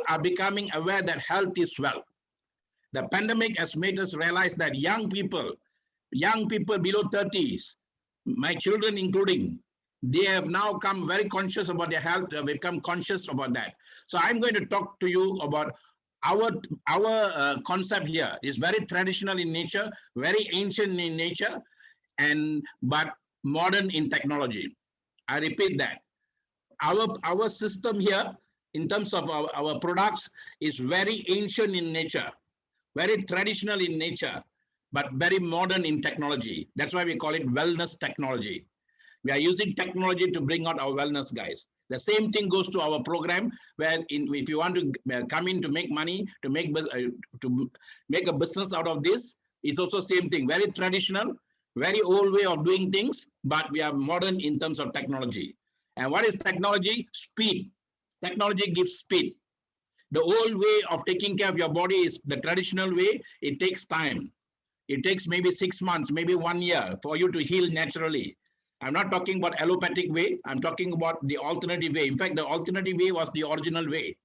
are becoming aware that health is wealth. The pandemic has made us realize that young people below 30s, my children including, they have now come very conscious about their health, they have become conscious about that. So I'm going to talk to you about our concept here. Is very traditional in nature, very ancient in nature, but modern in technology. I repeat that. Our system here, in terms of our products, is very ancient in nature, very traditional in nature, but very modern in technology. That's why we call it wellness technology. We are using technology to bring out our wellness, guys. The same thing goes to our program, where if you want to come in to make money, to make a business out of this, it's also same thing. Very traditional, very old way of doing things, but we are modern in terms of technology. And what is technology? Speed. Technology gives speed. The old way of taking care of your body is the traditional way. It takes time. It takes maybe 6 months, maybe 1 year for you to heal naturally. I'm not talking about allopathic way. I'm talking about the alternative way. In fact, the alternative way was the original way.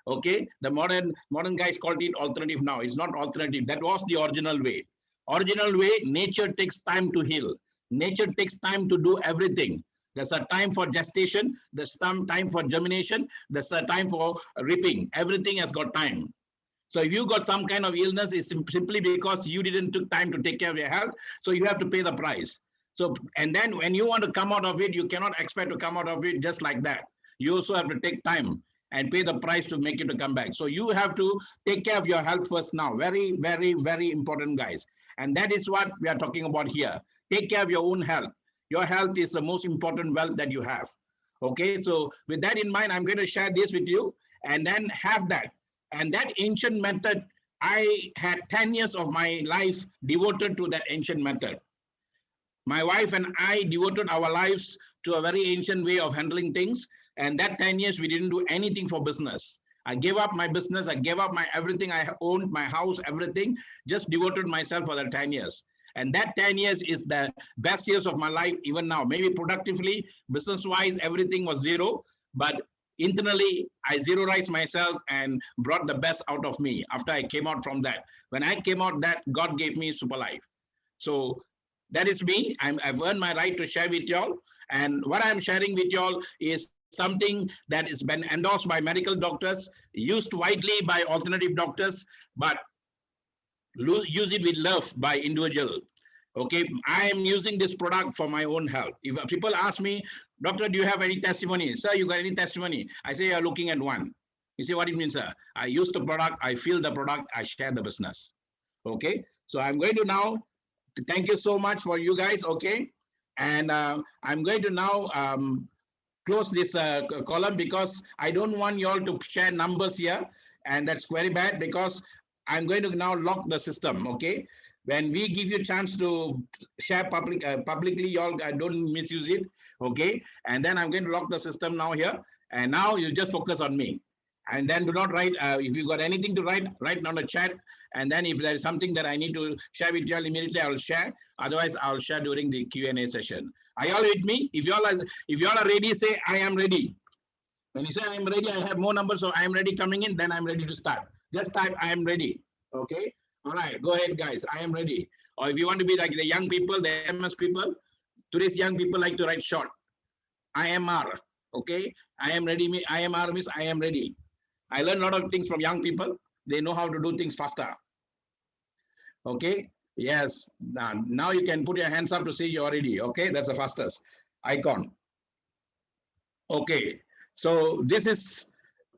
Okay, the modern guys called it alternative now. It's not alternative. That was the original way. Original way, nature takes time to heal. Nature takes time to do everything. There's a time for gestation. There's some time for germination. There's a time for reaping. Everything has got time. So if you got some kind of illness, it's simply because you didn't took time to take care of your health. So you have to pay the price. So, and then when you want to come out of it, you cannot expect to come out of it just like that. You also have to take time and pay the price to make it to come back. So you have to take care of your health first now. Very, very, very important, guys. And that is what we are talking about here. Take care of your own health. Your health is the most important wealth that you have. Okay, so with that in mind, I'm going to share this with you and then have that. And that ancient method, I had 10 years of my life devoted to that ancient method. My wife and I devoted our lives to a very ancient way of handling things. And that 10 years, we didn't do anything for business. I gave up my business. I gave up my everything I owned, my house, everything, just devoted myself for that 10 years. And that 10 years is the best years of my life, even now. Maybe productively, business-wise, everything was zero. But internally, I zeroized myself and brought the best out of me after I came out from that. When I came out, that God gave me Superlife. So that is me. I've earned my right to share with y'all. And what I'm sharing with y'all is something that has been endorsed by medical doctors, used widely by alternative doctors, but use it with love by individual. Okay, I am using this product for my own health. If people ask me, doctor, do you have any testimony? Sir, you got any testimony? I say, you're looking at one. You say, what do you mean, sir? I use the product, I feel the product, I share the business. Okay, so I'm going to now, thank you so much for you guys, okay? And I'm going to now close this column because I don't want you all to share numbers here. And that's very bad because I'm going to now lock the system, okay? When we give you a chance to share publicly, y'all don't misuse it, okay? And then I'm going to lock the system now here. And now you just focus on me. And then do not write, if you got anything to write on the chat. And then if there is something that I need to share with y'all immediately, I will share. Otherwise, I'll share during the Q&A session. Are y'all with me? If y'all are ready, say, I am ready. When you say I am ready, I have more numbers, so I am ready coming in, then I'm ready to start. Just type, I am ready, okay? All right, go ahead, guys. I am ready. Or if you want to be like the young people, the MS people, today's young people like to write short. IMR, okay? I am ready. IMR means I am ready. I learn a lot of things from young people. They know how to do things faster. Okay? Yes. Now you can put your hands up to say you're ready. Okay? That's the fastest icon. Okay. So this is,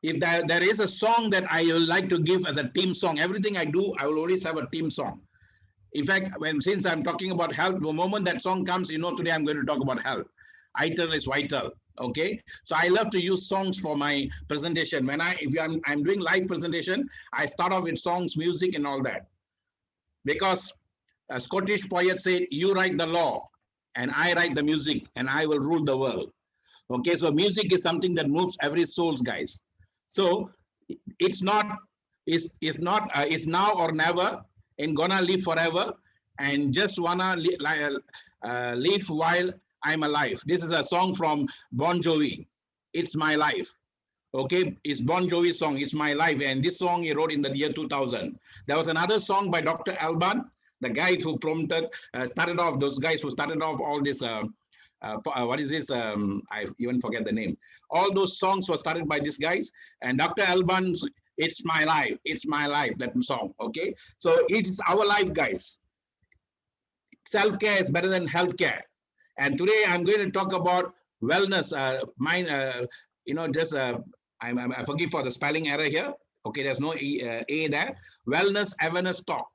if there is a song that I would like to give as a team song, everything I do, I will always have a team song. In fact, since I'm talking about health, the moment that song comes, you know, today I'm going to talk about health. Ital is vital. Okay, so I love to use songs for my presentation. When I'm doing live presentation, I start off with songs, music, and all that, because a Scottish poet said, "You write the law, and I write the music, and I will rule the world." Okay, so music is something that moves every soul, guys. So it's now or never, and gonna live forever, and just wanna live while I'm alive. This is a song from Bon Jovi. It's my life. Okay, it's Bon Jovi's song, It's My Life. And this song he wrote in the year 2000. There was another song by Dr. Alban, the guy who started off, those guys who started off all this, what is this? I even forget the name. All those songs were started by these guys. And Dr. Alban's It's My Life, It's My Life, that song, okay? So it's our life, guys. Self-care is better than healthcare. And today I'm going to talk about wellness. I forgive for the spelling error here. Okay, there's no A there. Wellness awareness talk.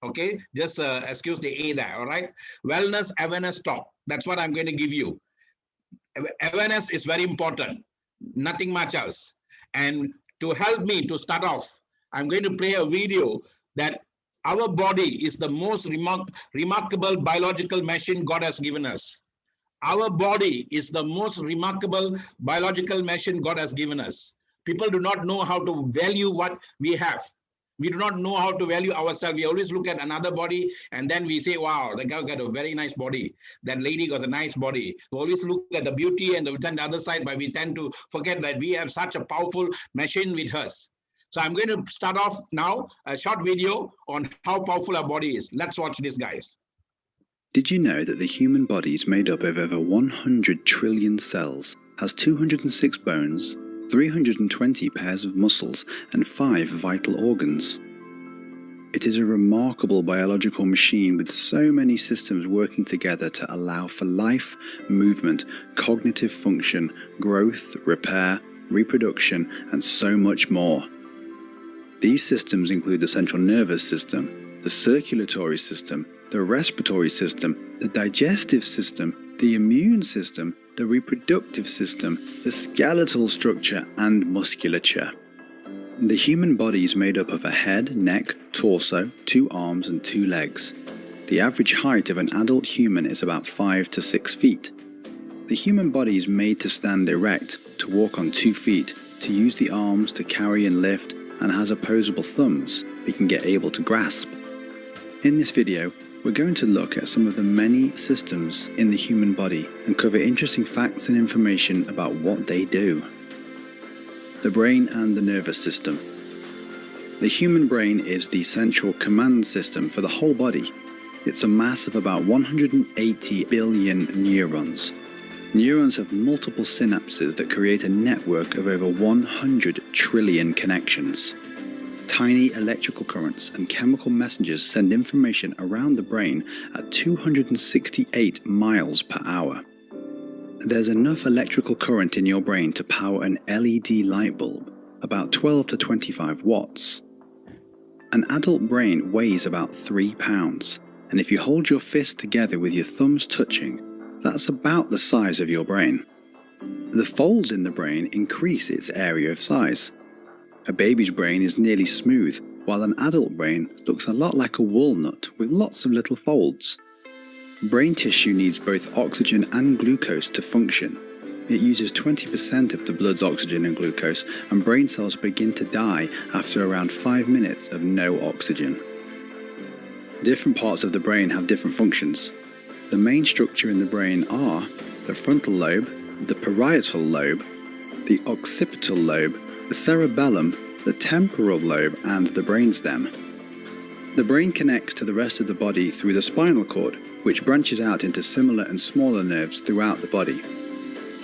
Okay, just excuse the A there. All right. Wellness awareness talk. That's what I'm going to give you. Awareness is very important. Nothing much else. And to help me to start off, I'm going to play a video that our body is the most remarkable biological machine God has given us. Our body is the most remarkable biological machine God has given us. People do not know how to value what we have. We do not know how to value ourselves. We always look at another body and then we say, wow, that guy got a very nice body. That lady got a nice body. We always look at the beauty and the other side, but we tend to forget that we have such a powerful machine with us. So I'm going to start off now a short video on how powerful our body is. Let's watch this, guys. Did you know that the human body is made up of over 100 trillion cells, has 206 bones, 320 pairs of muscles, and 5 vital organs? It is a remarkable biological machine with so many systems working together to allow for life, movement, cognitive function, growth, repair, reproduction, and so much more. These systems include the central nervous system, the circulatory system, the respiratory system, the digestive system, the immune system, the reproductive system, the skeletal structure, and musculature. The human body is made up of a head, neck, torso, 2 arms, and 2 legs. The average height of an adult human is about 5 to 6 feet. The human body is made to stand erect, to walk on 2 feet, to use the arms to carry and lift, and has opposable thumbs we can get able to grasp. In this video, we're going to look at some of the many systems in the human body and cover interesting facts and information about what they do. The brain and the nervous system. The human brain is the central command system for the whole body. It's a mass of about 180 billion neurons. Neurons have multiple synapses that create a network of over 100 trillion connections. Tiny electrical currents and chemical messengers send information around the brain at 268 miles per hour. There's enough electrical current in your brain to power an LED light bulb, about 12 to 25 watts. An adult brain weighs about 3 pounds, and if you hold your fists together with your thumbs touching, that's about the size of your brain. The folds in the brain increase its area of size. A baby's brain is nearly smooth, while an adult brain looks a lot like a walnut with lots of little folds. Brain tissue needs both oxygen and glucose to function. It uses 20% of the blood's oxygen and glucose, and brain cells begin to die after around 5 minutes of no oxygen. Different parts of the brain have different functions. The main structure in the brain are the frontal lobe, the parietal lobe, the occipital lobe, the cerebellum, the temporal lobe, and the brainstem. The brain connects to the rest of the body through the spinal cord, which branches out into similar and smaller nerves throughout the body.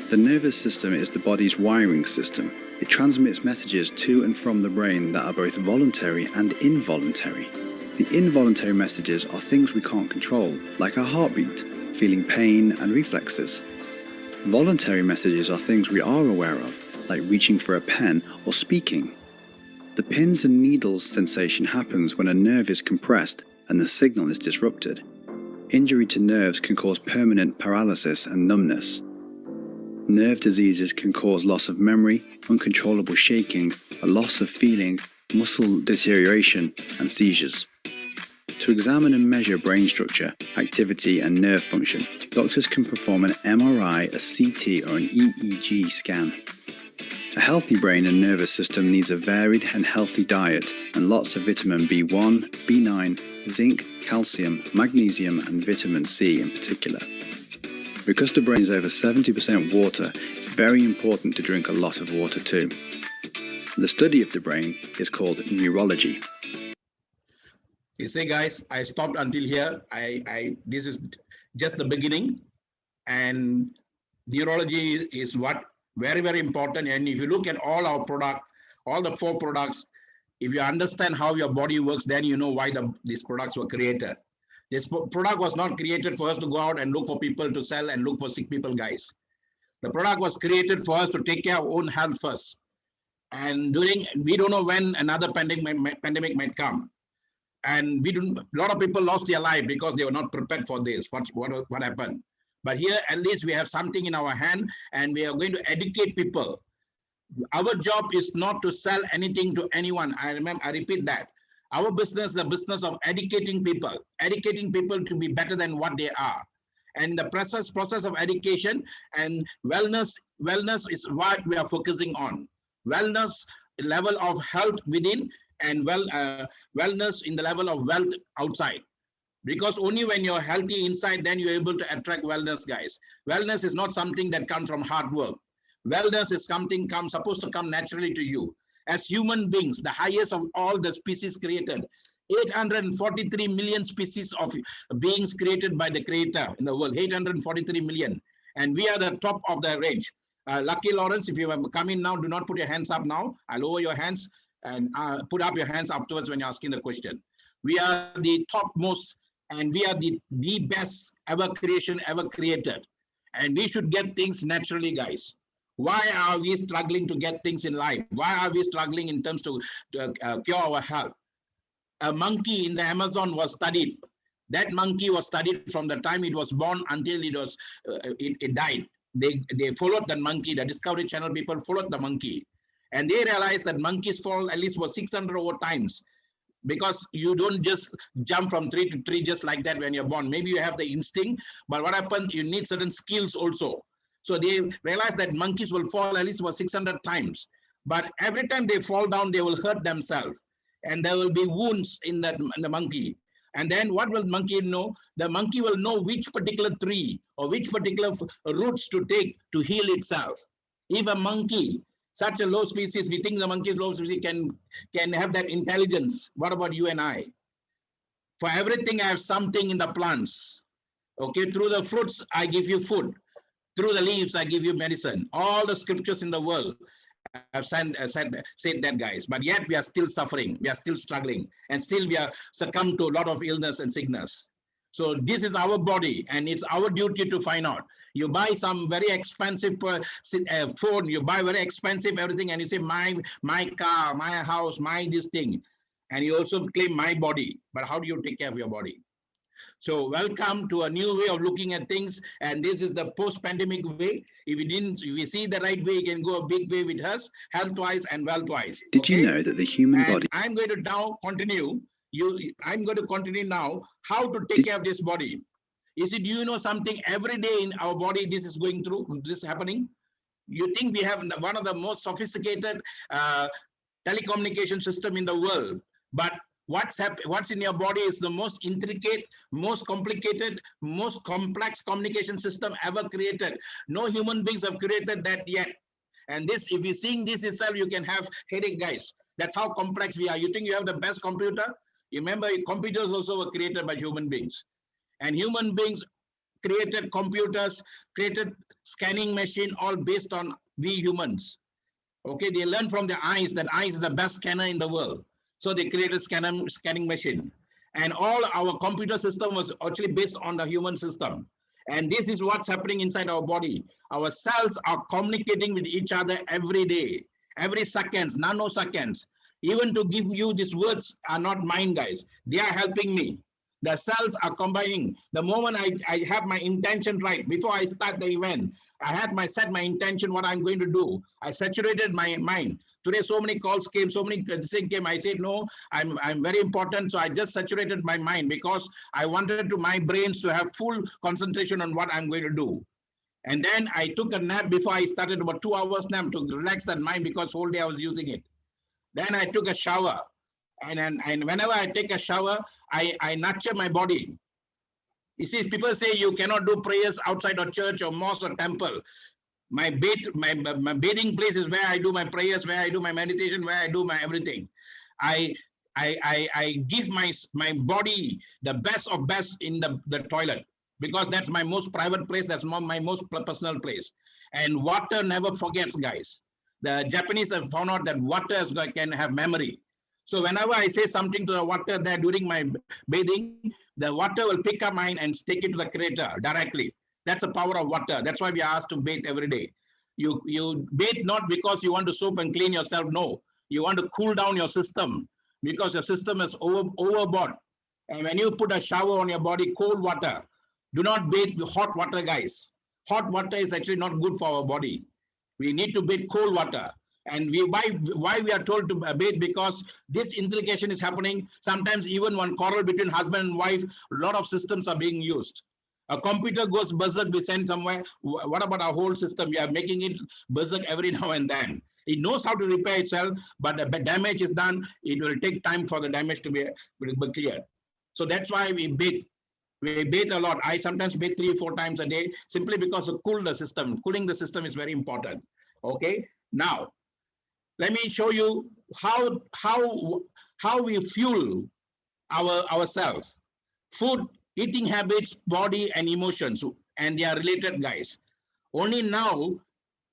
The nervous system is the body's wiring system. It transmits messages to and from the brain that are both voluntary and involuntary. The involuntary messages are things we can't control, like our heartbeat, feeling pain, and reflexes. Voluntary messages are things we are aware of, like reaching for a pen or speaking. The pins and needles sensation happens when a nerve is compressed and the signal is disrupted. Injury to nerves can cause permanent paralysis and numbness. Nerve diseases can cause loss of memory, uncontrollable shaking, a loss of feeling, muscle deterioration, and seizures. To examine and measure brain structure, activity, and nerve function, doctors can perform an MRI, a CT, or an EEG scan. A healthy brain and nervous system needs a varied and healthy diet and lots of vitamin B1, B9, zinc, calcium, magnesium, and vitamin C in particular. Because the brain is over 70% water, it's very important to drink a lot of water too. The study of the brain is called neurology. You say, guys, I stopped until here. This is just the beginning, and neurology is what very, very important. And if you look at all our product, all the 4 products, if you understand how your body works, then you know why these products were created. This product was not created for us to go out and look for people to sell and look for sick people, guys. The product was created for us to take care of our own health first. And we don't know when another pandemic might come. And a lot of people lost their life because they were not prepared for this. What happened? But here, at least we have something in our hand, and we are going to educate people. Our job is not to sell anything to anyone. I repeat that. Our business is a business of educating people to be better than what they are. And the process of education and wellness is what we are focusing on. Wellness, level of health within, and wellness in the level of wealth outside. Because only when you're healthy inside, then you're able to attract wellness, guys. Wellness is not something that comes from hard work. Wellness is something supposed to come naturally to you. As human beings, the highest of all the species created, 843 million species of beings created by the Creator in the world, 843 million. And we are the top of the range. Lucky Lawrence, if you have come in now, do not put your hands up now. I'll lower your hands and put up your hands afterwards when you're asking the question. We are the topmost, and we are the best ever creation ever created. And we should get things naturally, guys. Why are we struggling to get things in life? Why are we struggling in terms to cure our health? A monkey in the Amazon was studied. That monkey was studied from the time it was born until it died. They followed the monkey. The Discovery Channel people followed the monkey. And they realized that monkeys fall at least for 600 over times, because you don't just jump from tree to tree just like that when you're born. Maybe you have the instinct, but what happens, you need certain skills also. So they realized that monkeys will fall at least for 600 times. But every time they fall down, they will hurt themselves. And there will be wounds in the monkey. And then what will the monkey know? The monkey will know which particular tree or which particular roots to take to heal itself. If a monkey, such a low species, we think the monkey is low species, can have that intelligence. What about you and I? For everything, I have something in the plants. Okay, through the fruits, I give you food. Through the leaves, I give you medicine. All the scriptures in the world have said that, guys. But yet we are still suffering. We are still struggling. And still we are succumb to a lot of illness and sickness. So this is our body, and it's our duty to find out. You buy some very expensive phone, you buy very expensive everything, and you say, my car, my house, my this thing. And you also claim my body. But how do you take care of your body? So welcome to a new way of looking at things, and this is the post-pandemic way. If we see the right way, you can go a big way with us, health-wise and wealth-wise. Did you know that the human body... I'm going to now continue. I'm going to continue now how to take care of this body. Do you know something? Every day in our body, this is going through, this is happening. You think we have one of the most sophisticated telecommunication system in the world, but what's in your body is the most intricate, most complicated, most complex communication system ever created. No human beings have created that yet. And this, if you're seeing this itself, you can have headache, guys. That's how complex we are. You think you have the best computer? You remember, computers also were created by human beings. And human beings created computers, created scanning machine, all based on we humans. Okay, they learned from the eyes that eyes is the best scanner in the world. So they created scanning machine. And all our computer system was actually based on the human system. And this is what's happening inside our body. Our cells are communicating with each other every day, every seconds, nanoseconds. Even to give you these words are not mine, guys. They are helping me. The cells are combining. The moment I have my intention right, before I start the event, I had set my intention, what I'm going to do. I saturated my mind. Today, so many calls came, so many things came. I said, no, I'm very important. So I just saturated my mind because I wanted my brains to have full concentration on what I'm going to do. And then I took a nap before I started, about 2 hours nap to relax that mind because whole day I was using it. Then I took a shower. And whenever I take a shower, I nurture my body. You see, people say you cannot do prayers outside a church or mosque or temple. My bathing place is where I do my prayers, where I do my meditation, where I do my everything. I give my body the best of best in the toilet, because that's my most private place. That's my most personal place. And water never forgets, guys. The Japanese have found out that water can have memory. So whenever I say something to the water there during my bathing, the water will pick up mine and take it to the crater directly. That's the power of water. That's why we are asked to bathe every day. You bathe not because you want to soap and clean yourself. No, you want to cool down your system, because your system is overboard. And when you put a shower on your body, cold water, do not bathe with hot water, guys. Hot water is actually not good for our body. We need to bathe cold water. And why we are told to bathe? Because this implication is happening. Sometimes even one quarrel between husband and wife, a lot of systems are being used. A computer goes berserk, we send somewhere. What about our whole system? We are making it berserk every now and then. It knows how to repair itself, but the damage is done. It will take time for the damage to be cleared. So that's why we bathe. We bathe a lot. I sometimes bathe 3 or 4 times a day, simply because to cool the system. Cooling the system is very important. Okay. Now, let me show you how we fuel ourselves. Food, eating habits, body, and emotions, and they are related, guys. Only now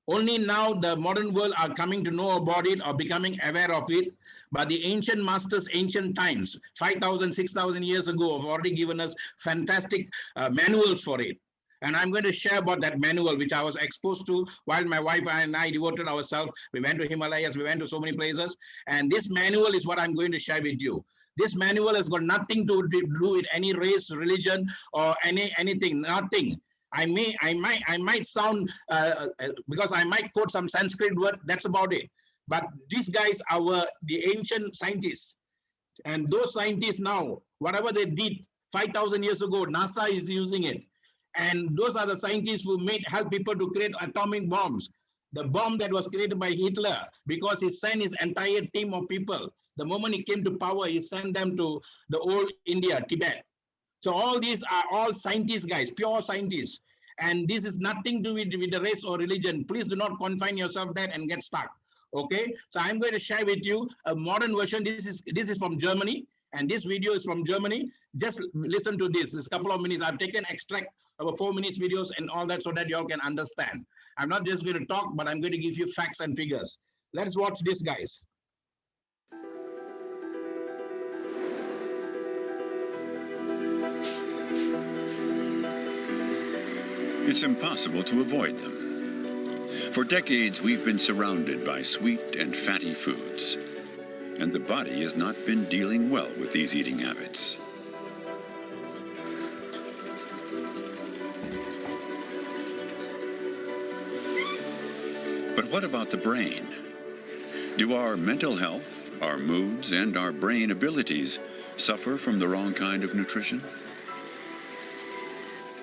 the modern world are coming to know about it or becoming aware of it. But the ancient masters, ancient times, 5,000, 6,000 years ago, have already given us fantastic manuals for it. And I'm going to share about that manual, which I was exposed to while my wife and I devoted ourselves. We went to Himalayas, we went to so many places. And this manual is what I'm going to share with you. This manual has got nothing to do with any race, religion, or anything, nothing. I might sound, because I might quote some Sanskrit word, that's about it. But these guys are the ancient scientists. And those scientists now, whatever they did 5,000 years ago, NASA is using it. And those are the scientists who help people to create atomic bombs. The bomb that was created by Hitler, because he sent his entire team of people. The moment he came to power, he sent them to the old India, Tibet. So all these are all scientists, guys, pure scientists. And this is nothing to do with the race or religion. Please do not confine yourself there and get stuck. Okay, so I'm going to share with you a modern version. This is from Germany, and this video is from Germany. Just listen to this. It's a couple of minutes. I've taken extract of a 4 minutes videos and all that so that you all can understand. I'm not just going to talk, but I'm going to give you facts and figures. Let's watch this, guys. It's impossible to avoid them. For decades, we've been surrounded by sweet and fatty foods, and the body has not been dealing well with these eating habits. But what about the brain? Do our mental health, our moods, and our brain abilities suffer from the wrong kind of nutrition?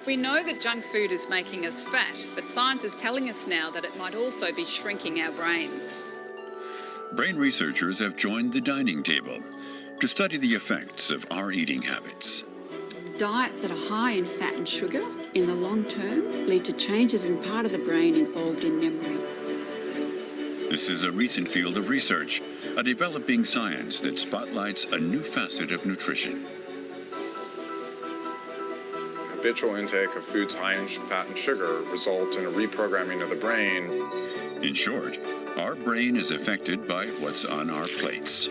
We know that junk food is making us fat, but science is telling us now that it might also be shrinking our brains. Brain researchers have joined the dining table to study the effects of our eating habits. Diets that are high in fat and sugar in the long term lead to changes in part of the brain involved in memory. This is a recent field of research, a developing science that spotlights a new facet of nutrition. Habitual intake of foods high in fat and sugar result in a reprogramming of the brain. In short, our brain is affected by what's on our plates.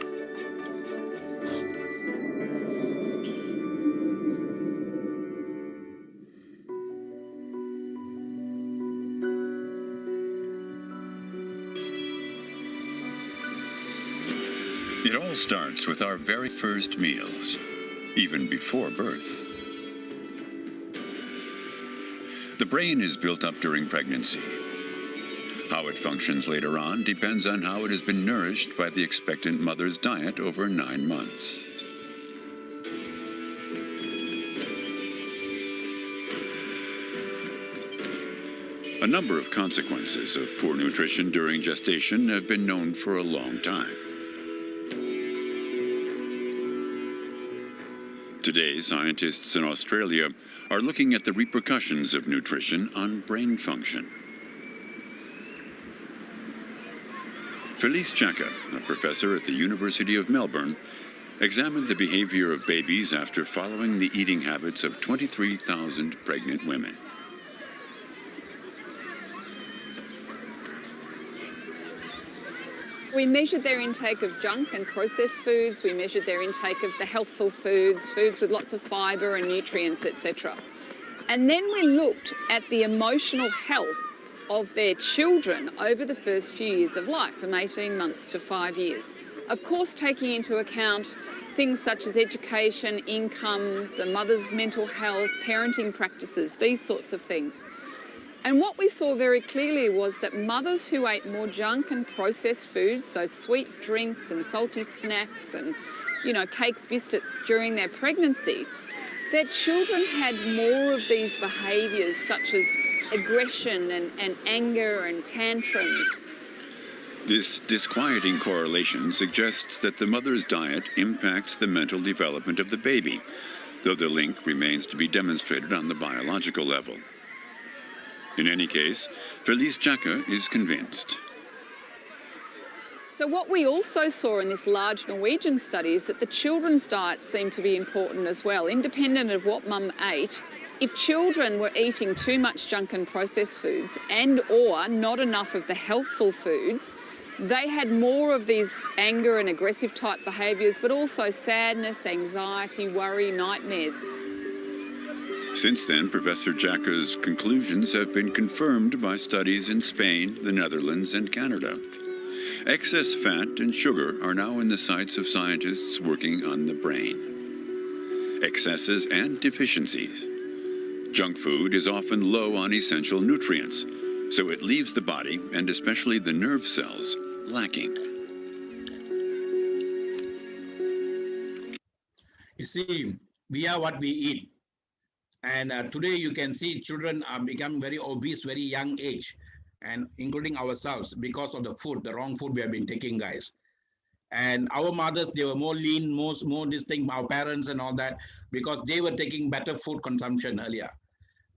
It all starts with our very first meals, even before birth. The brain is built up during pregnancy. How it functions later on depends on how it has been nourished by the expectant mother's diet over 9 months. A number of consequences of poor nutrition during gestation have been known for a long time. Today, scientists in Australia are looking at the repercussions of nutrition on brain function. Felice Chaka, a professor at the University of Melbourne, examined the behavior of babies after following the eating habits of 23,000 pregnant women. We measured their intake of junk and processed foods. We measured their intake of the healthful foods, foods with lots of fibre and nutrients, etc. And then we looked at the emotional health of their children over the first few years of life, from 18 months to 5 years. Of course, taking into account things such as education, income, the mother's mental health, parenting practices, these sorts of things. And what we saw very clearly was that mothers who ate more junk and processed foods, so sweet drinks and salty snacks and, cakes, biscuits during their pregnancy, their children had more of these behaviours such as aggression and anger and tantrums. This disquieting correlation suggests that the mother's diet impacts the mental development of the baby, though the link remains to be demonstrated on the biological level. In any case, Felice Chaka is convinced. So what we also saw in this large Norwegian study is that the children's diets seem to be important as well, independent of what mum ate. If children were eating too much junk and processed foods and or not enough of the healthful foods, they had more of these anger and aggressive type behaviours, but also sadness, anxiety, worry, nightmares. Since then, Professor Chaka's conclusions have been confirmed by studies in Spain, the Netherlands, and Canada. Excess fat and sugar are now in the sights of scientists working on the brain. Excesses and deficiencies. Junk food is often low on essential nutrients, so it leaves the body, and especially the nerve cells, lacking. You see, we are what we eat. And today you can see children are becoming very obese, very young age, and including ourselves because of the food, the wrong food we have been taking, guys. And our mothers, they were more lean, more distinct, our parents and all that, because they were taking better food consumption earlier.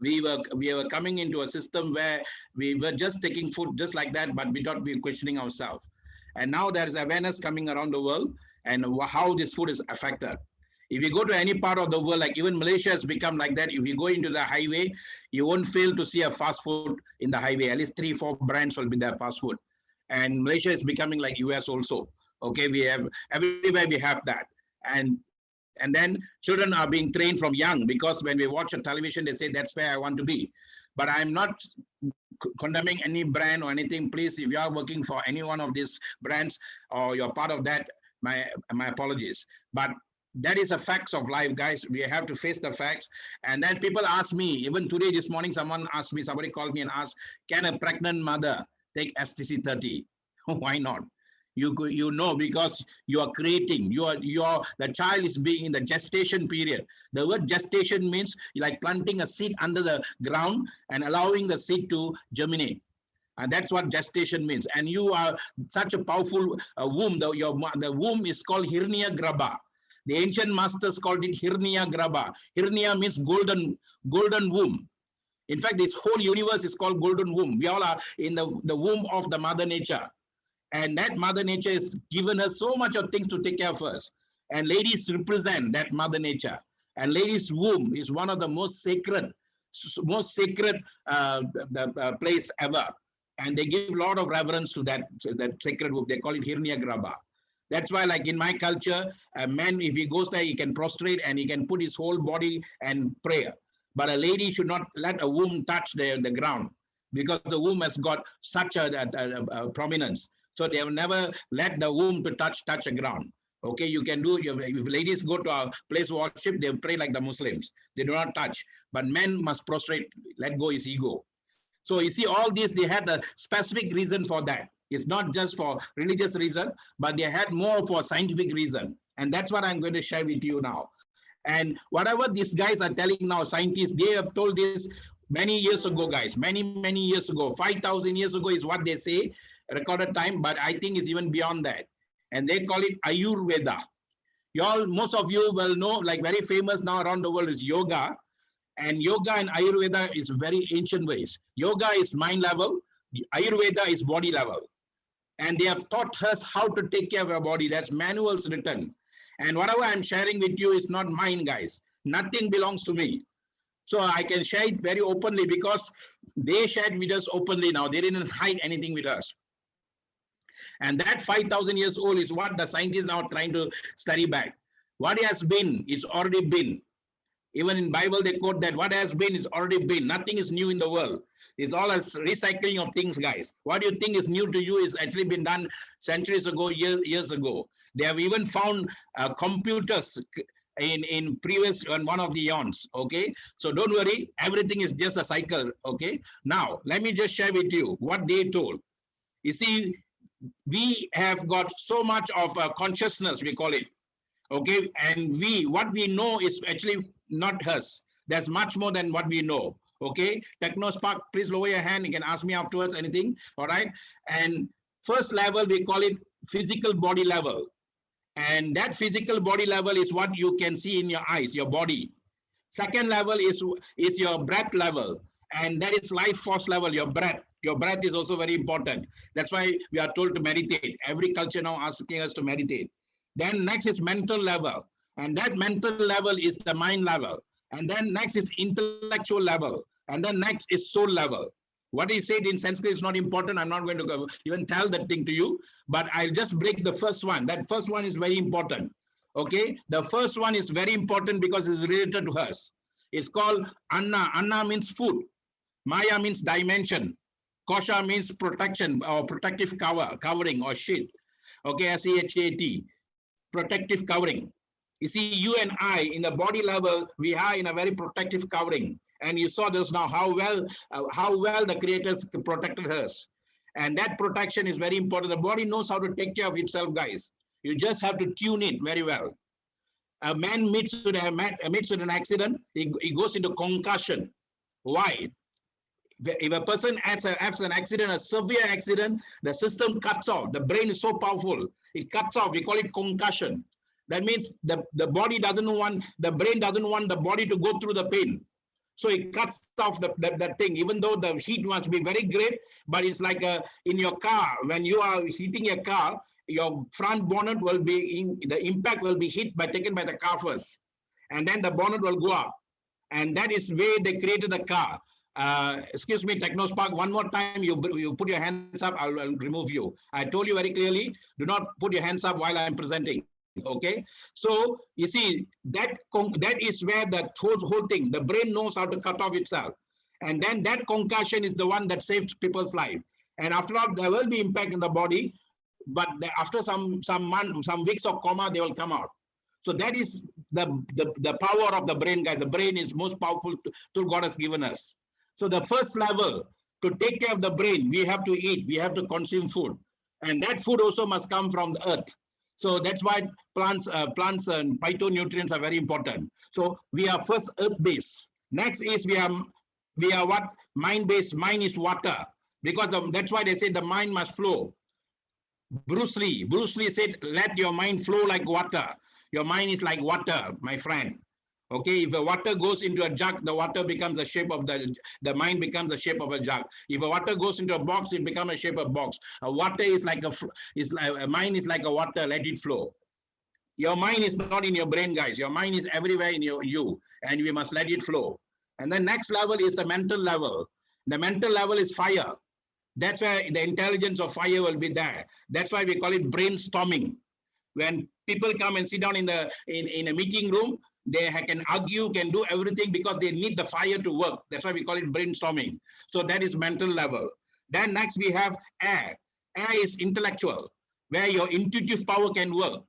We were coming into a system where we were just taking food just like that, but without be questioning ourselves. And now there is awareness coming around the world and how this food is affected. If you go to any part of the world, like even Malaysia has become like that. If you go into the highway, you won't fail to see a fast food in the highway. At least 3-4 brands will be there, fast food. And Malaysia is becoming like US also. Okay, we have everywhere we have that. And then children are being trained from young, because when we watch a television, they say that's where I want to be. But I'm not condemning any brand or anything. Please, if you are working for any one of these brands or you're part of that, my apologies. But that is a facts of life, guys. We have to face the facts. And then people ask me, even today, this morning, someone asked me, somebody called me and asked, can a pregnant mother take STC30? Why not? You know, because you are creating, the child is being in the gestation period. The word gestation means like planting a seed under the ground and allowing the seed to germinate. And that's what gestation means. And you are such a powerful womb. The womb is called Hirnya Grabha. The ancient masters called it Hirnya Grabha. Hirnya means golden womb. In fact, this whole universe is called golden womb. We all are in the womb of the Mother Nature. And that Mother Nature has given us so much of things to take care of us. And ladies represent that Mother Nature. And ladies' womb is one of the most sacred place ever. And they give a lot of reverence to that sacred womb. They call it Hirnya Grabha. That's why, like in my culture, a man, if he goes there, he can prostrate and he can put his whole body and pray. But a lady should not let a womb touch the ground, because the womb has got such a prominence. So they will never let the womb to touch the ground. Okay, you can do, if ladies go to a place of worship, they pray like the Muslims. They do not touch. But men must prostrate, let go his ego. So you see, all this, they had a specific reason for that. It's not just for religious reason, but they had more for scientific reason. And that's what I'm going to share with you now. And whatever these guys are telling now, scientists, they have told this many years ago, guys, many years ago. 5,000 years ago is what they say, recorded time, but I think it's even beyond that. And they call it Ayurveda. Most of you will know, like very famous now around the world is yoga. And yoga and Ayurveda is very ancient ways. Yoga is mind level, Ayurveda is body level. And they have taught us how to take care of our body. That's manuals written. And whatever I'm sharing with you is not mine, guys. Nothing belongs to me. So I can share it very openly because they shared with us openly now. They didn't hide anything with us. And that 5,000 years old is what the scientists now trying to study back. What has been, it's already been. Even in Bible, they quote that what has been is already been. Nothing is new in the world. It's all a recycling of things, guys. What you think is new to you is actually been done centuries ago, years ago. They have even found computers in previous one of the eons. Okay, so don't worry, everything is just a cycle. Okay, now let me just share with you what they told. You see, we have got so much of consciousness, we call it. Okay, and what we know is actually not us. There's much more than what we know. Okay, TechnoSpark, please lower your hand. You can ask me afterwards anything. All right, and first level we call it physical body level, and that physical body level is what you can see in your eyes, your body. Second level is your breath level, and that is life force level, your breath. Your breath is also very important. That's why we are told to meditate. Every culture now asking us to meditate. Then next is mental level, and that mental level is the mind level. And then next is intellectual level, and then next is soul level. What he said in Sanskrit is not important. I'm not going to even tell that thing to you, but I'll just break the first one. That first one is very important. Okay, the first one is very important because it's related to us. It's called Anna. Anna means food. Maya means dimension. Kosha means protection or protective covering or sheet. Okay, SEHAT, protective covering. You see, you and I, in the body level, we are in a very protective covering. And you saw this now, how well the creators protected us. And that protection is very important. The body knows how to take care of itself, guys. You just have to tune it very well. A man meets with an accident, he goes into concussion. Why? If a person has an accident, a severe accident, the system cuts off. The brain is so powerful, it cuts off. We call it concussion. That means the body doesn't want, the brain doesn't want the body to go through the pain. So it cuts off that thing, even though the heat must be very great, but it's like in your car, when you are heating your car, your front bonnet will be, the impact will be taken by the car first. And then the bonnet will go up. And that is where they created the car. Excuse me, TechnoSpark, one more time, you put your hands up, I'll remove you. I told you very clearly, do not put your hands up while I'm presenting. Okay, so you see that is where the whole thing, the brain knows how to cut off itself, and then that concussion is the one that saves people's life. And after all, there will be impact in the body, but after some weeks of coma, they will come out. So that is the power of the brain, guys. The brain is most powerful tool God has given us. So the first level, to take care of the brain, we have to eat, we have to consume food, and that food also must come from the earth. So that's why plants and phytonutrients are very important. So we are first earth-based. Next is we are what? Mind-based. Mind is water, because that's why they say the mind must flow. Bruce Lee said, let your mind flow like water. Your mind is like water, my friend. Okay, if the water goes into a jug, the water becomes the shape of the mind becomes the shape of a jug. If a water goes into a box, it becomes a shape of box. A water is like a mind is like a water, let it flow. Your mind is not in your brain, guys. Your mind is everywhere in you, and we must let it flow. And the next level is the mental level. The mental level is fire. That's where the intelligence of fire will be there. That's why we call it brainstorming. When people come and sit down in a meeting room, they can argue, can do everything because they need the fire to work. That's why we call it brainstorming. So that is mental level. Then next we have air. Air is intellectual, where your intuitive power can work.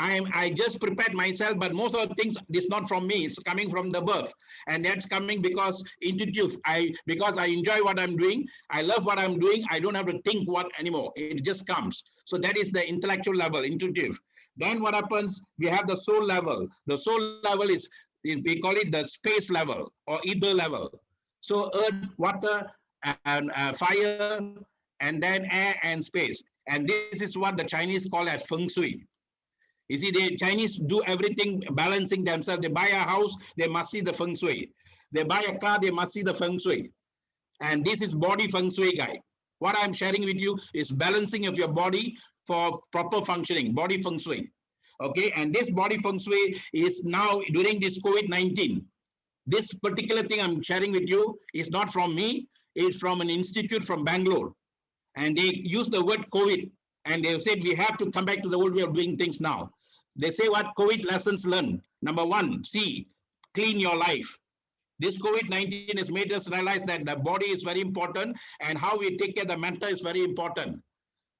I just prepared myself, but most of the things is not from me. It's coming from the birth, and that's coming because intuitive. Because I enjoy what I'm doing. I love what I'm doing. I don't have to think what anymore. It just comes. So that is the intellectual level, intuitive. Then what happens? We have the soul level. The soul level is we call it the space level or ether level. So earth, water, and fire, and then air and space. And this is what the Chinese call as feng shui. You see, the Chinese do everything balancing themselves. They buy a house, they must see the feng shui. They buy a car, they must see the feng shui. And this is body feng shui guide. What I'm sharing with you is balancing of your body for proper functioning, body feng shui. Okay, and this body feng shui is now during this COVID-19. This particular thing I'm sharing with you is not from me, it's from an institute from Bangalore. And they use the word COVID, and they said we have to come back to the old way of doing things now. They say what COVID lessons learned. Number one, C, clean your life. This COVID-19 has made us realize that the body is very important and how we take care of the mental is very important.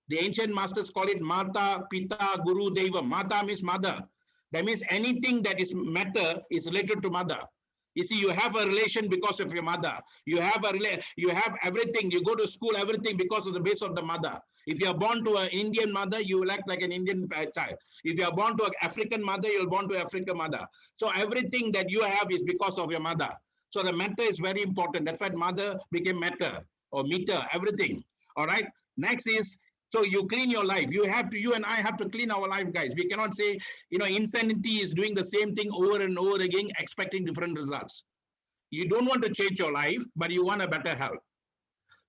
The ancient masters call it Mata, Pita, Guru, Deva. Mata means mother. That means anything that is matter is related to mother. You see, you have a relation because of your mother. You have everything. You go to school, everything because of the base of the mother. If you are born to an Indian mother, you will act like an Indian child. If you are born to an African mother, you are born to an African mother. So everything that you have is because of your mother. So the matter is very important. That's why mother became matter or meter, everything. All right. Next is, so you clean your life. You and I have to clean our life, guys. We cannot say, insanity is doing the same thing over and over again, expecting different results. You don't want to change your life, but you want a better health.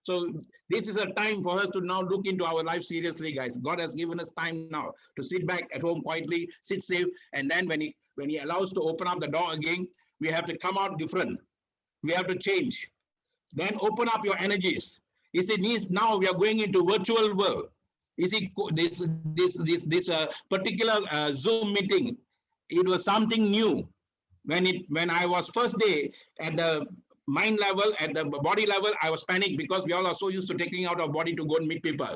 So this is a time for us to now look into our life seriously, guys. God has given us time now to sit back at home quietly, sit safe, and then when he allows to open up the door again, we have to come out different. We have to change. Then open up your energies. You see, now we are going into virtual world. You see, this particular Zoom meeting, it was something new. When I was first day at the mind level, at the body level, I was panicked because we all are so used to taking out our body to go and meet people.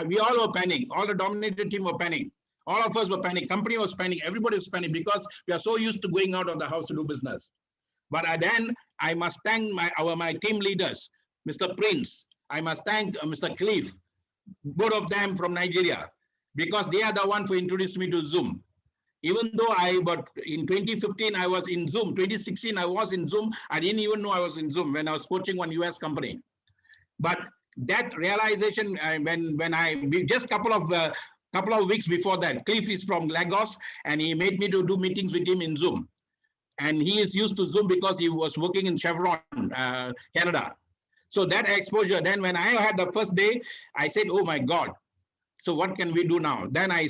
We all were panicked. All the dominated team were panicked. All of us were panicked. Company was panicked. Everybody was panicked because we are so used to going out of the house to do business. But then I must thank my team leaders, Mr. Prince. I must thank Mr. Cliff, both of them from Nigeria, because they are the one who introduced me to Zoom. Even though in 2015, I was in Zoom. 2016, I was in Zoom. I didn't even know I was in Zoom when I was coaching one US company. But that realization, just a couple of weeks before that, Cliff is from Lagos, and he made me to do meetings with him in Zoom. And he is used to Zoom because he was working in Chevron, Canada. So that exposure, then when I had the first day, I said, oh my God, so what can we do now? Then I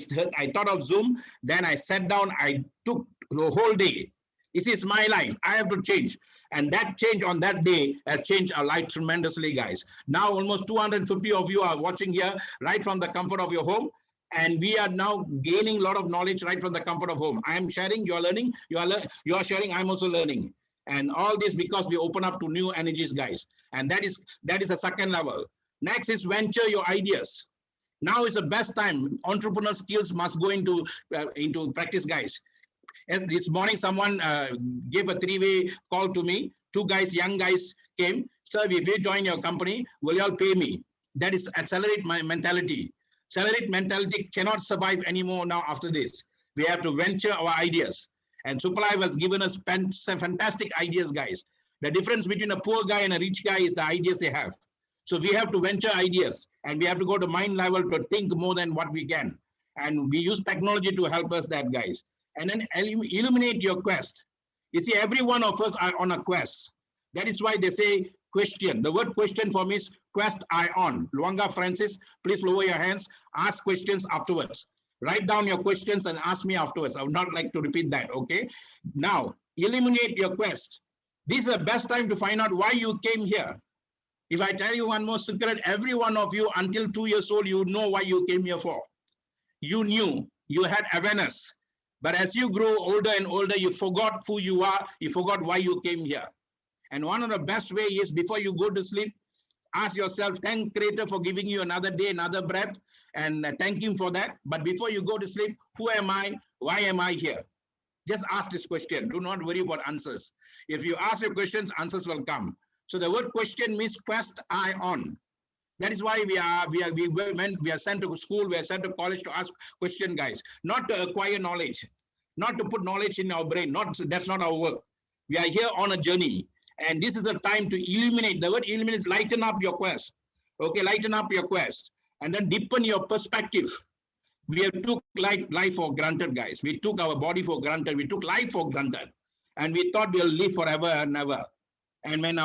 thought of Zoom, then I sat down, I took the whole day. This is my life, I have to change. And that change on that day has changed our life tremendously, guys. Now almost 250 of you are watching here, right from the comfort of your home. And we are now gaining a lot of knowledge right from the comfort of home. I am sharing, you are learning, you are sharing, I'm also learning. And all this because we open up to new energies, guys. And that is a second level. Next is venture your ideas. Now is the best time. Entrepreneur skills must go into practice, guys. As this morning, someone gave a three-way call to me. Two guys, young guys came. Sir, if you join your company, will you all pay me? That is accelerate my mentality. Accelerate mentality cannot survive anymore now after this. We have to venture our ideas. And Superlife has given us fantastic ideas, guys. The difference between a poor guy and a rich guy is the ideas they have. So we have to venture ideas, and we have to go to mind level to think more than what we can. And we use technology to help us that, guys. And then illuminate your quest. You see, every one of us are on a quest. That is why they say question. The word question for me is quest I on. Luanga Francis, please lower your hands. Ask questions afterwards. Write down your questions and ask me afterwards. I would not like to repeat that, okay? Now, illuminate your quest. This is the best time to find out why you came here. If I tell you one more secret, every one of you until 2 years old, you know why you came here for. You knew, you had awareness. But as you grow older and older, you forgot who you are, you forgot why you came here. And one of the best ways is before you go to sleep, ask yourself, thank Creator for giving you another day, another breath, and thank him for that. But before you go to sleep, who am I? Why am I here? Just ask this question. Do not worry about answers. If you ask your questions, answers will come. So the word question means quest I on. That is why we are sent to school, we are sent to college to ask question, guys. Not to acquire knowledge, not to put knowledge in our brain. That's not our work. We are here on a journey. And this is the time to illuminate. The word illuminate is lighten up your quest. Okay, lighten up your quest. And then deepen your perspective. We have took life for granted, guys. We took our body for granted. We took life for granted. And we thought we'll live forever and ever. And when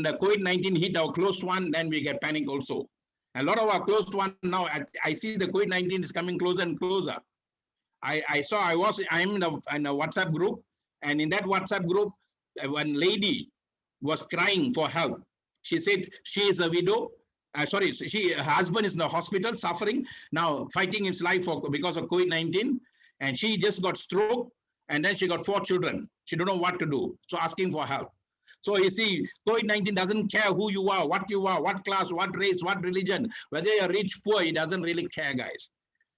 the COVID-19 hit our close one, then we get panic also. A lot of our close one now, I see the COVID-19 is coming closer and closer. I'm in a WhatsApp group, and in that WhatsApp group, one lady was crying for help. She said she is a widow. Her husband is in the hospital suffering now, fighting his life because of COVID-19, and she just got stroke, and then she got 4 children. She don't know what to do, so asking for help. So you see, COVID-19 doesn't care who you are, what class, what race, what religion, whether you're rich, poor, it doesn't really care, guys.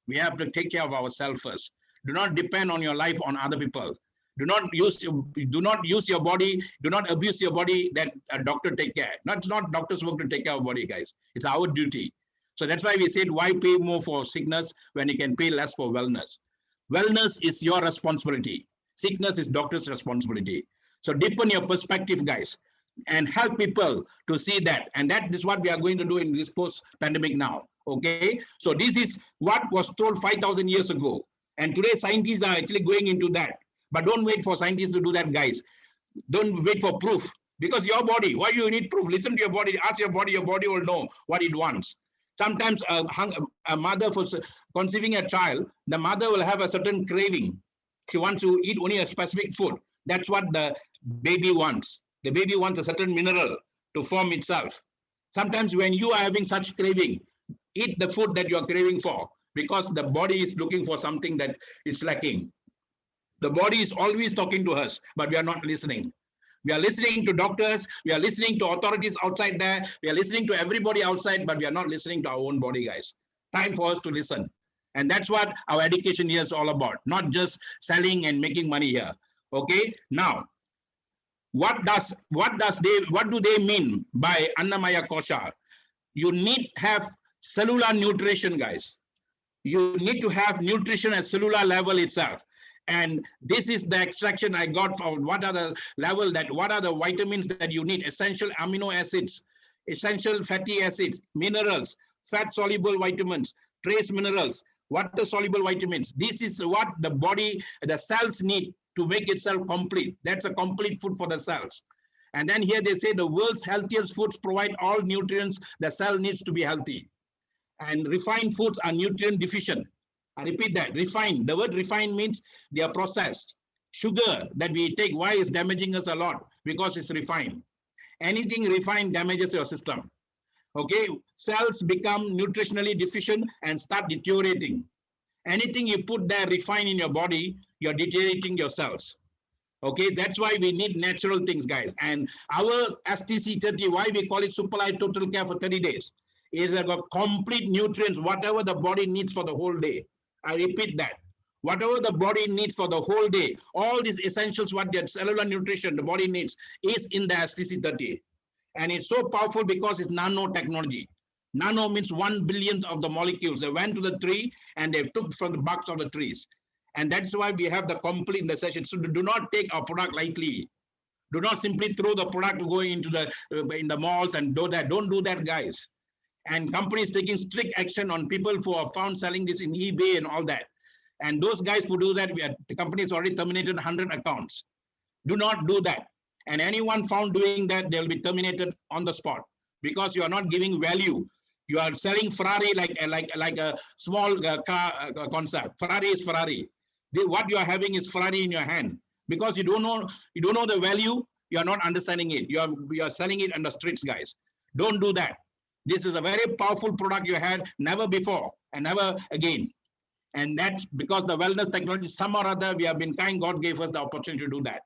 We have to take care of ourselves first. Do not depend on your life on other people. Do not use your body, do not abuse your body that a doctor take care. Not doctor's work to take care of body, guys. It's our duty. So that's why we said, why pay more for sickness when you can pay less for wellness? Wellness is your responsibility. Sickness is doctor's responsibility. So deepen your perspective, guys, and help people to see that. And that is what we are going to do in this post-pandemic now. Okay, so this is what was told 5,000 years ago. And today scientists are actually going into that. But don't wait for scientists to do that, guys. Don't wait for proof. Because your body, why you need proof? Listen to your body, ask your body will know what it wants. Sometimes a mother for conceiving a child, the mother will have a certain craving. She wants to eat only a specific food. That's what the baby wants. The baby wants a certain mineral to form itself. Sometimes when you are having such craving, eat the food that you are craving for, because the body is looking for something that is lacking. The body is always talking to us, but we are not listening. We are listening to doctors, we are listening to authorities outside there, we are listening to everybody outside, but we are not listening to our own body, guys. Time for us to listen. And that's what our education here is all about, not just selling and making money here. Okay, now, what do they mean by Annamaya Kosha? You need to have cellular nutrition, guys. You need to have nutrition at cellular level itself. And this is the extraction I got from what are the vitamins that you need, essential amino acids, essential fatty acids, minerals, fat soluble vitamins, trace minerals, water soluble vitamins. This is what the body, the cells need to make itself complete. That's a complete food for the cells. And then here they say the world's healthiest foods provide all nutrients the cell needs to be healthy. And refined foods are nutrient deficient. I repeat that, refined. The word refined means they are processed. Sugar that we take, why is damaging us a lot? Because it's refined. Anything refined damages your system. Okay, cells become nutritionally deficient and start deteriorating. Anything you put there refined in your body, you're deteriorating your cells. Okay, that's why we need natural things, guys. And our STC30, why we call it Superlife Total Care for 30 days, is about complete nutrients, whatever the body needs for the whole day. I repeat that. Whatever the body needs for the whole day, all these essentials, what the cellular nutrition the body needs is in the STC30. And it's so powerful because it's nanotechnology. Nano means 1 billionth of the molecules. They went to the tree and they took from the barks of the trees. And that's why we have the complete in the session. So do not take our product lightly. Do not simply throw the product going into in the malls and do that. Don't do that, guys. And companies taking strict action on people who are found selling this in eBay and all that. And those guys who do that, the company's already terminated 100 accounts. Do not do that. And anyone found doing that, they'll be terminated on the spot because you are not giving value. You are selling Ferrari like a small car concept. Ferrari is Ferrari. What you are having is Ferrari in your hand because you don't know the value. You are not understanding it. You are selling it on the streets, guys. Don't do that. This is a very powerful product you had never before and never again. And that's because the wellness technology, some or other, we have been kind. God gave us the opportunity to do that.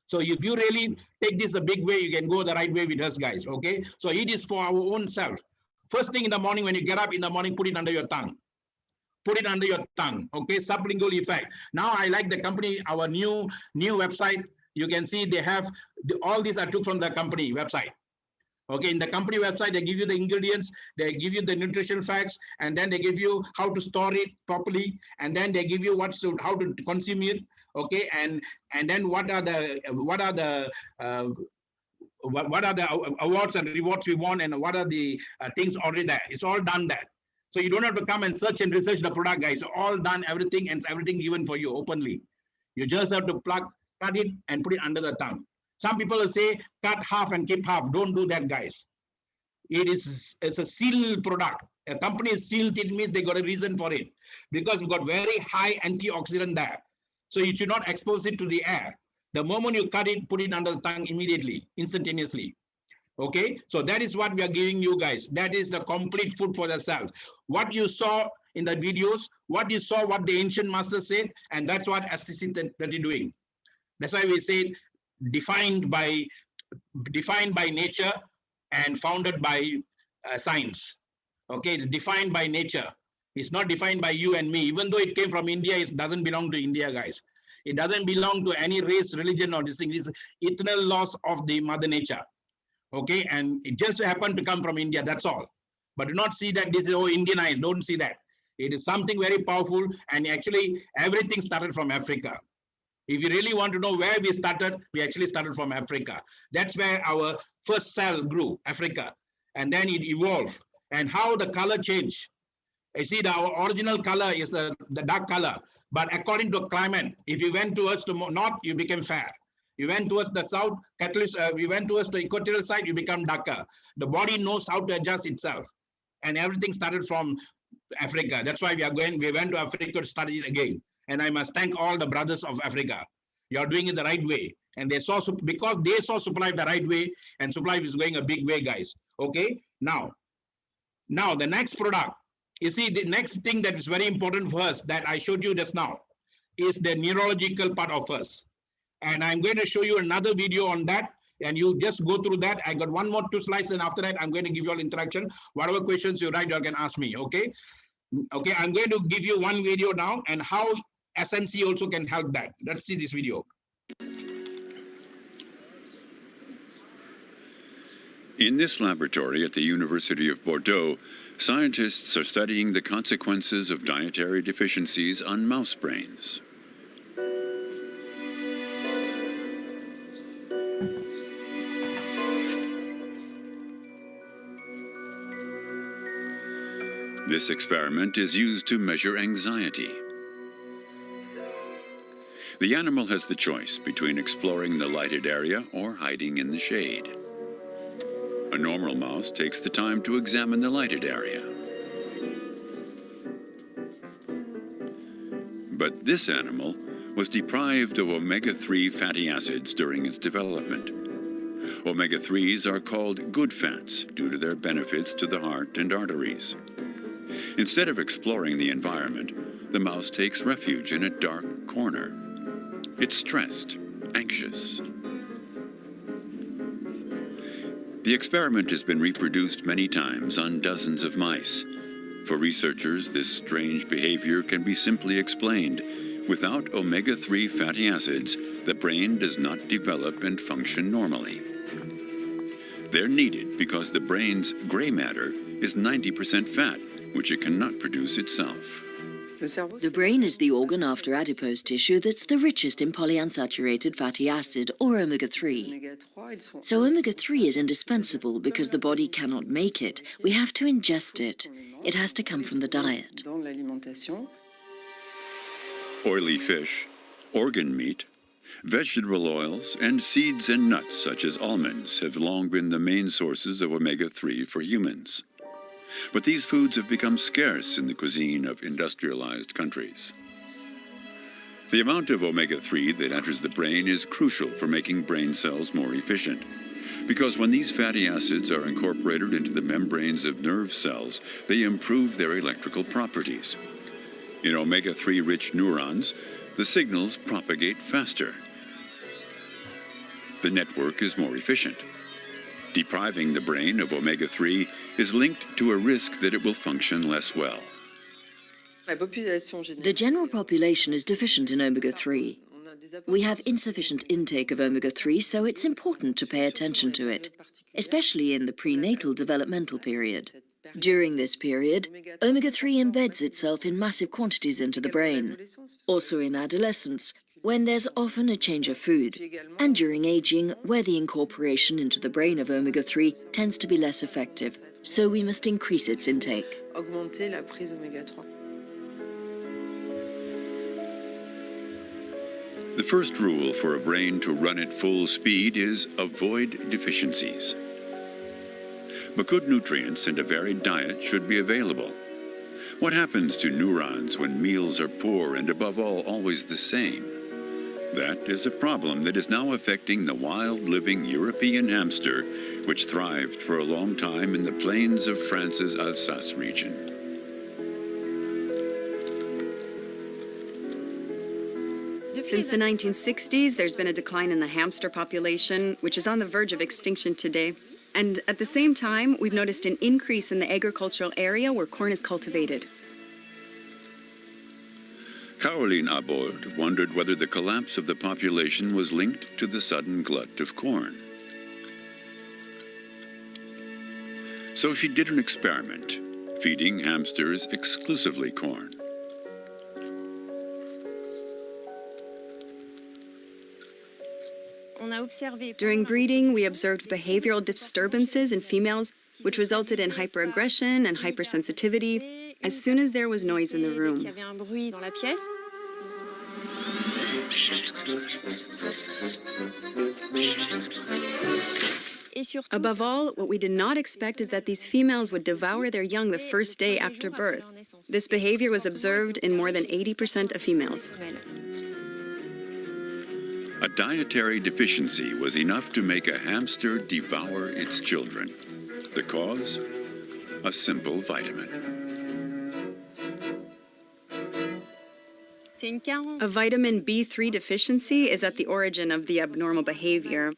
So if you really take this a big way, you can go the right way with us, guys. Okay. So it is for our own self. First thing in the morning, when you get up in the morning, put it under your tongue. Put it under your tongue. Okay. Sublingual effect. Now I like the company, our new website. You can see they have all these I took from the company website. Okay, in the company website, they give you the ingredients, they give you the nutritional facts, and then they give you how to store it properly, and then they give you how to consume it. Okay, and then what are the awards and rewards we want, and what are the things already there. It's all done there. So you don't have to come and search and research the product, guys. All done, everything, and everything given for you openly. You just have to cut it and put it under the tongue. Some people will say, cut half and keep half. Don't do that, guys. It's a sealed product. A company is sealed, it means they got a reason for it. Because we've got very high antioxidant there. So you should not expose it to the air. The moment you cut it, put it under the tongue immediately, instantaneously. Okay, so that is what we are giving you guys. That is the complete food for the cells. What you saw in the videos, what you saw, what the ancient masters said, and that's what SCC 30 doing. That's why we say defined by nature and founded by science. Okay, it's defined by nature. It's not defined by you and me. Even though it came from India, it doesn't belong to India, guys. It doesn't belong to any race, religion, or this thing. It's eternal laws of the mother nature. Okay, and it just happened to come from India, that's all. But do not see that this is Indianized. Don't see that. It is something very powerful, and actually everything started from Africa. If you really want to know where we started, we actually started from Africa. That's where our first cell grew, Africa. And then it evolved. And how the color changed. You see, our original color is the dark color. But according to climate, if you went towards the north, you became fair. You went towards the south, we went towards the equatorial side, you become darker. The body knows how to adjust itself. And everything started from Africa. That's why we went to Africa to study it again. And I must thank all the brothers of Africa. You are doing it the right way. And they saw, because they saw Superlife the right way, and Superlife is going a big way, guys. Okay, now the next product, you see, the next thing that is very important for us that I showed you just now is the neurological part of us. And I'm going to show you another video on that, and you just go through that. I got 2 slides, and after that, I'm going to give you all interaction. Whatever questions you write, you can ask me, okay? Okay, I'm going to give you one video now, and how SNC also can help that. Let's see this video. In this laboratory at the University of Bordeaux, scientists are studying the consequences of dietary deficiencies on mouse brains. This experiment is used to measure anxiety. The animal has the choice between exploring the lighted area or hiding in the shade. A normal mouse takes the time to examine the lighted area. But this animal was deprived of omega-3 fatty acids during its development. Omega-3s are called good fats due to their benefits to the heart and arteries. Instead of exploring the environment, the mouse takes refuge in a dark corner. It's stressed, anxious. The experiment has been reproduced many times on dozens of mice. For researchers, this strange behavior can be simply explained. Without omega-3 fatty acids, the brain does not develop and function normally. They're needed because the brain's gray matter is 90% fat, which it cannot produce itself. The brain is the organ after adipose tissue that's the richest in polyunsaturated fatty acid, or omega-3. So omega-3 is indispensable because the body cannot make it. We have to ingest it. It has to come from the diet. Oily fish, organ meat, vegetable oils, and seeds and nuts such as almonds have long been the main sources of omega-3 for humans. But these foods have become scarce in the cuisine of industrialized countries. The amount of omega-3 that enters the brain is crucial for making brain cells more efficient, because when these fatty acids are incorporated into the membranes of nerve cells, they improve their electrical properties. In omega-3 rich neurons, the signals propagate faster. The network is more efficient. Depriving the brain of omega-3 is linked to a risk that it will function less well. The general population is deficient in omega-3. We have insufficient intake of omega-3, so it's important to pay attention to it, especially in the prenatal developmental period. During this period, omega-3 embeds itself in massive quantities into the brain. Also in adolescence, when there's often a change of food, and during aging, where the incorporation into the brain of omega-3 tends to be less effective, so we must increase its intake. Augmenter la prise oméga 3. The first rule for a brain to run at full speed is avoid deficiencies. But good nutrients and a varied diet should be available. What happens to neurons when meals are poor and, above all, always the same? That is a problem that is now affecting the wild-living European hamster, which thrived for a long time in the plains of France's Alsace region. Since the 1960s, there's been a decline in the hamster population, which is on the verge of extinction today. And at the same time, we've noticed an increase in the agricultural area where corn is cultivated. Caroline Abold wondered whether the collapse of the population was linked to the sudden glut of corn. So she did an experiment, feeding hamsters exclusively corn. During breeding, we observed behavioral disturbances in females, which resulted in hyperaggression and hypersensitivity as soon as there was noise in the room. Above all, what we did not expect is that these females would devour their young the first day after birth. This behavior was observed in more than 80% of females. A dietary deficiency was enough to make a hamster devour its children. The cause? A simple vitamin. A vitamin B3 deficiency is at the origin of the abnormal behavior.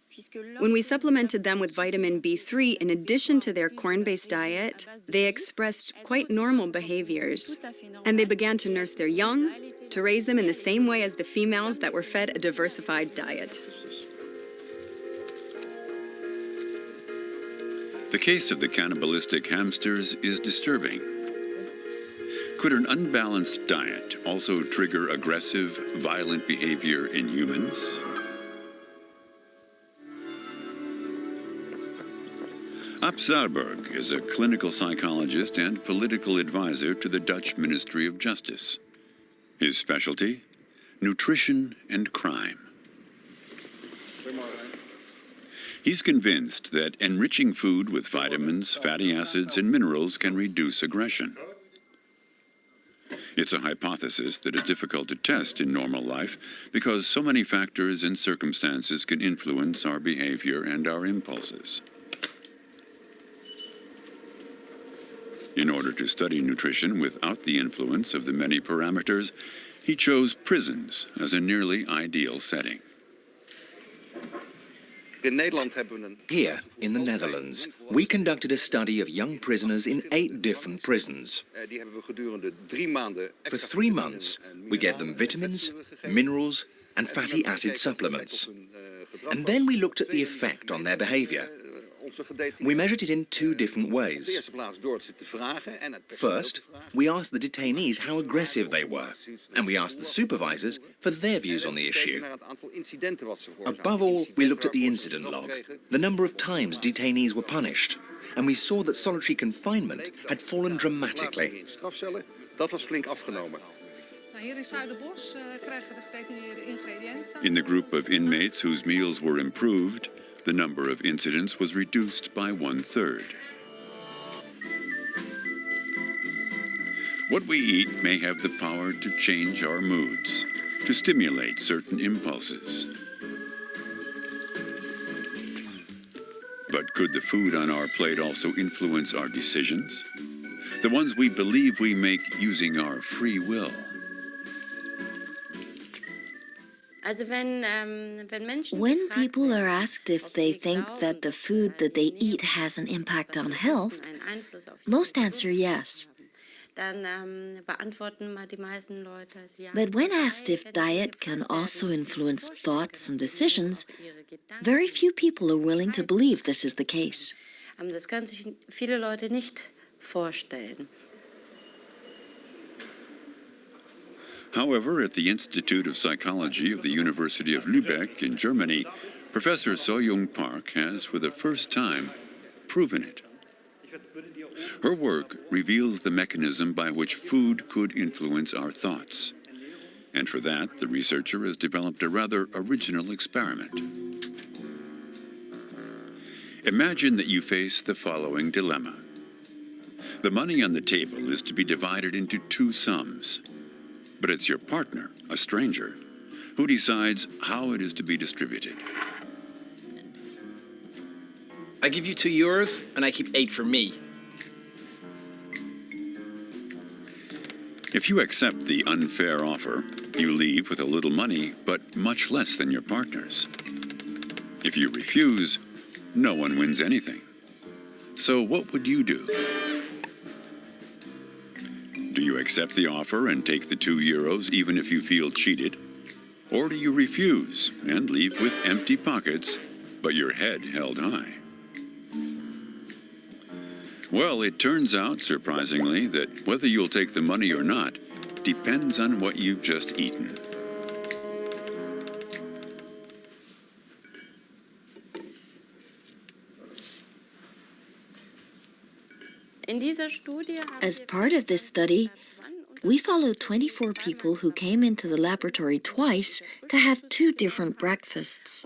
When we supplemented them with vitamin B3 in addition to their corn-based diet, they expressed quite normal behaviors. And they began to nurse their young, to raise them in the same way as the females that were fed a diversified diet. The case of the cannibalistic hamsters is disturbing. Could an unbalanced diet also trigger aggressive, violent behavior in humans? Ab Zaalberg is a clinical psychologist and political advisor to the Dutch Ministry of Justice. His specialty? Nutrition and crime. He's convinced that enriching food with vitamins, fatty acids, and minerals can reduce aggression. It's a hypothesis that is difficult to test in normal life because so many factors and circumstances can influence our behavior and our impulses. In order to study nutrition without the influence of the many parameters, he chose prisons as a nearly ideal setting. Here, in the Netherlands, we conducted a study of young prisoners in 8 different prisons. For 3 months, we gave them vitamins, minerals, and fatty acid supplements. And then we looked at the effect on their behavior. We measured it in 2 different ways. First, we asked the detainees how aggressive they were, and we asked the supervisors for their views on the issue. Above all, we looked at the incident log, the number of times detainees were punished, and we saw that solitary confinement had fallen dramatically. In the group of inmates whose meals were improved, the number of incidents was reduced by 1/3. What we eat may have the power to change our moods, to stimulate certain impulses. But could the food on our plate also influence our decisions? The ones we believe we make using our free will. When people are asked if they think that the food that they eat has an impact on health, most answer yes. But when asked if diet can also influence thoughts and decisions, very few people are willing to believe this is the case. However, at the Institute of Psychology of the University of Lübeck in Germany, Professor So-Young Park has, for the first time, proven it. Her work reveals the mechanism by which food could influence our thoughts. And for that, the researcher has developed a rather original experiment. Imagine that you face the following dilemma. The money on the table is to be divided into two sums, but it's your partner, a stranger, who decides how it is to be distributed. I give you €2 and I keep 8 for me. If you accept the unfair offer, you leave with a little money, but much less than your partner's. If you refuse, no one wins anything. So what would you do? Do you accept the offer and take the €2 even if you feel cheated? Or do you refuse and leave with empty pockets, but your head held high? Well, it turns out, surprisingly, that whether you'll take the money or not depends on what you've just eaten. As part of this study, we followed 24 people who came into the laboratory twice to have 2 different breakfasts.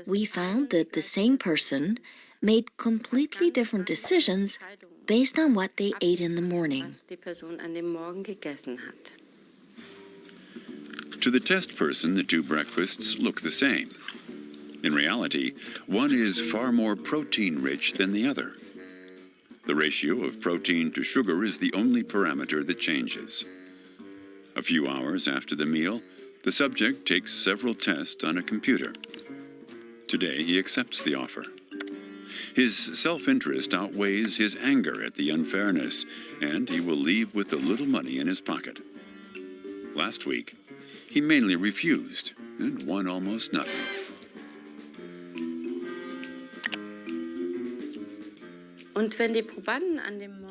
We found that the same person made completely different decisions based on what they ate in the morning. To the test person, the 2 breakfasts look the same. In reality, one is far more protein-rich than the other. The ratio of protein to sugar is the only parameter that changes. A few hours after the meal, the subject takes several tests on a computer. Today, he accepts the offer. His self-interest outweighs his anger at the unfairness, and he will leave with a little money in his pocket. Last week, he mainly refused and won almost nothing.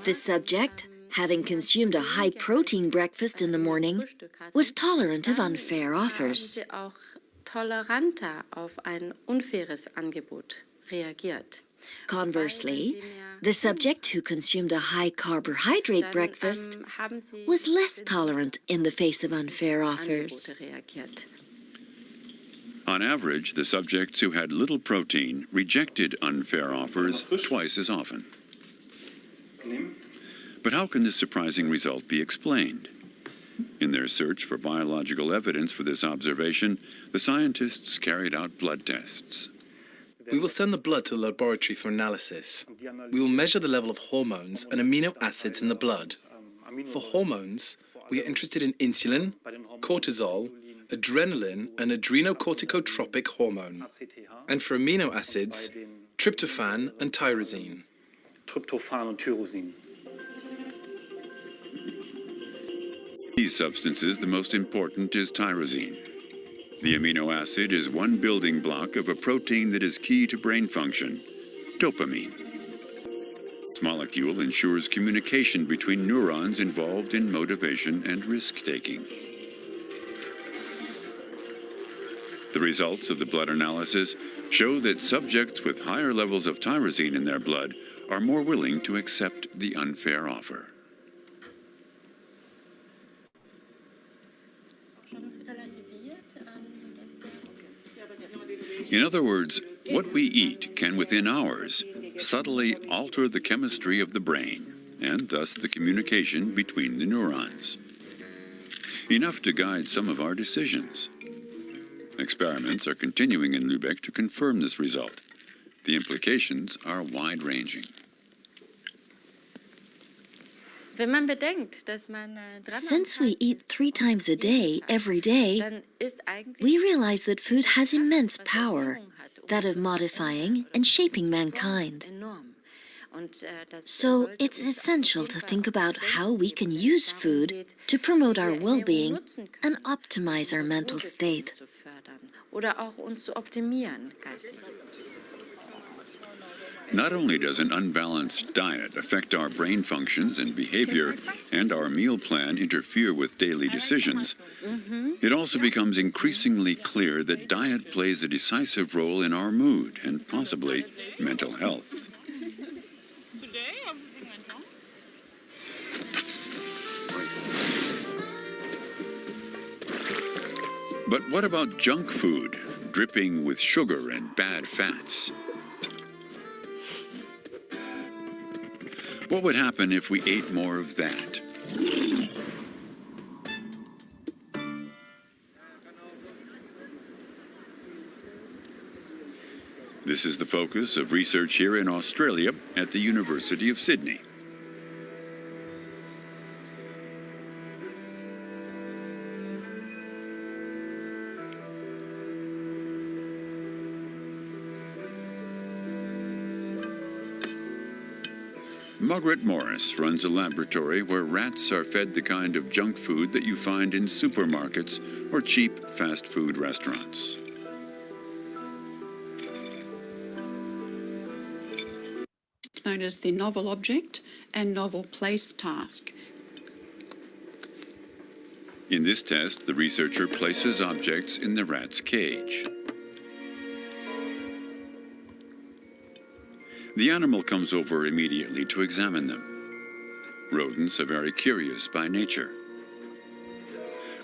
The subject, having consumed a high-protein breakfast in the morning, was tolerant of unfair offers. Conversely, the subject who consumed a high-carbohydrate breakfast was less tolerant in the face of unfair offers. On average, the subjects who had little protein rejected unfair offers twice as often. But how can this surprising result be explained? In their search for biological evidence for this observation, the scientists carried out blood tests. We will send the blood to the laboratory for analysis. We will measure the level of hormones and amino acids in the blood. For hormones, we are interested in insulin, cortisol, adrenaline, and adrenocorticotropic hormone. And for amino acids, tryptophan and tyrosine. These substances, the most important is tyrosine. The amino acid is one building block of a protein that is key to brain function, dopamine. This molecule ensures communication between neurons involved in motivation and risk-taking. The results of the blood analysis show that subjects with higher levels of tyrosine in their blood are more willing to accept the unfair offer. In other words, what we eat can within hours subtly alter the chemistry of the brain and thus the communication between the neurons. Enough to guide some of our decisions. Experiments are continuing in Lübeck to confirm this result. The implications are wide-ranging. Since we eat 3 times a day, every day, we realize that food has immense power, that of modifying and shaping mankind. So it's essential to think about how we can use food to promote our well-being and optimize our mental state. Not only does an unbalanced diet affect our brain functions and behavior, and our meal plan interfere with daily decisions, it also becomes increasingly clear that diet plays a decisive role in our mood and possibly mental health. But what about junk food, dripping with sugar and bad fats? What would happen if we ate more of that? This is the focus of research here in Australia at the University of Sydney. Margaret Morris runs a laboratory where rats are fed the kind of junk food that you find in supermarkets or cheap fast food restaurants. Known as the novel object and novel place task. In this test, the researcher places objects in the rat's cage. The animal comes over immediately to examine them. Rodents are very curious by nature.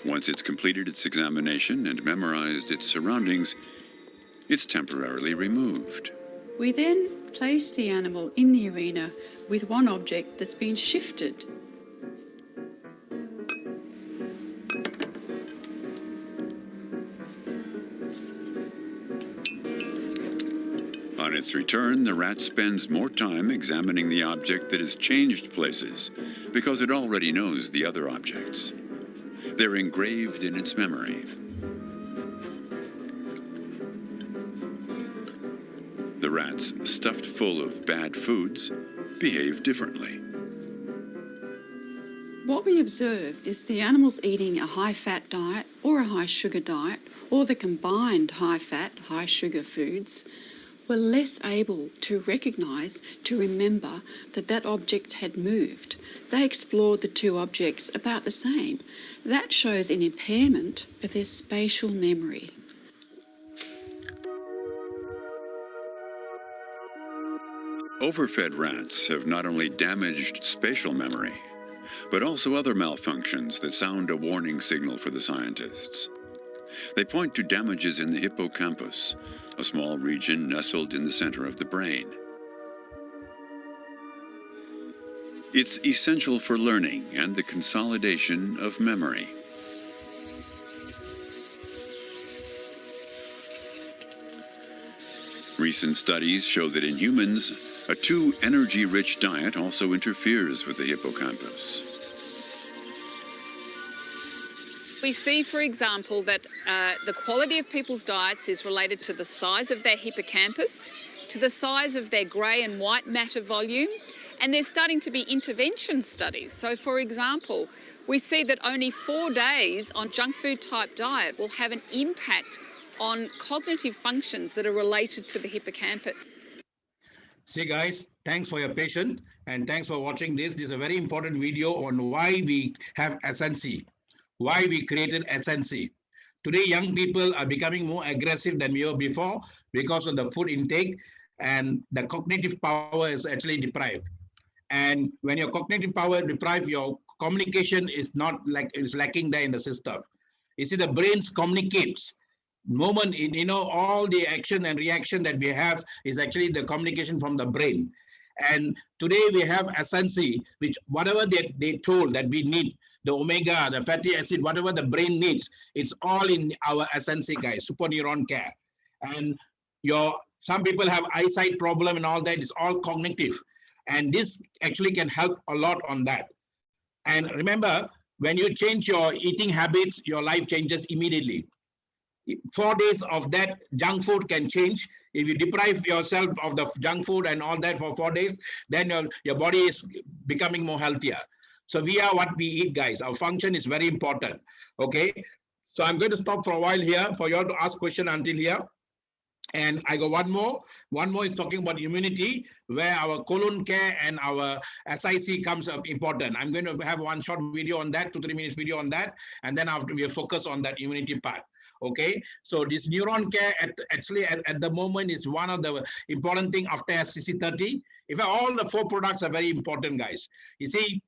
Once it's completed its examination and memorized its surroundings, it's temporarily removed. We then place the animal in the arena with one object that's been shifted. On its return, the rat spends more time examining the object that has changed places because it already knows the other objects. They're engraved in its memory. The rats, stuffed full of bad foods, behave differently. What we observed is the animals eating a high-fat diet or a high-sugar diet or the combined high-fat, high-sugar foods were less able to recognise, to remember that that object had moved. They explored the two objects about the same. That shows an impairment of their spatial memory. Overfed rats have not only damaged spatial memory, but also other malfunctions that sound a warning signal for the scientists. They point to damages in the hippocampus, a small region nestled in the center of the brain. It's essential for learning and the consolidation of memory. Recent studies show that in humans, a too energy-rich diet also interferes with the hippocampus. We see, for example, that the quality of people's diets is related to the size of their hippocampus, to the size of their grey and white matter volume, and there's starting to be intervention studies. So, for example, we see that only 4 days on junk food type diet will have an impact on cognitive functions that are related to the hippocampus. See guys, thanks for your patience and thanks for watching this. This is a very important video on why we have SNC. Why we created SNC. Today, young people are becoming more aggressive than we were before because of the food intake, and the cognitive power is actually deprived. And when your cognitive power deprived, your communication is lacking there in the system. You see, the brains communicates. Moment in all the action and reaction that we have is actually the communication from the brain. And today we have SNC, which whatever they told that we need, the omega, the fatty acid, whatever the brain needs, it's all in our SNC, guys, superneuron care. And some people have eyesight problem and all that, it's all cognitive. And this actually can help a lot on that. And remember, when you change your eating habits, your life changes immediately. 4 days of that junk food can change. If you deprive yourself of the junk food and all that for 4 days, then your body is becoming more healthier. So we are what we eat, guys. Our function is very important. Okay. So I'm going to stop for a while here for you all to ask questions until here. And I got one more. One more is talking about immunity, where our colon care and our SIC comes up important. I'm going to have one short video on that, 2 to 3 minutes video on that, and then after we focus on that immunity part. Okay, so this neuron care actually at the moment is one of the important thing after STC 30. In fact, all the 4 products are very important, guys. You see,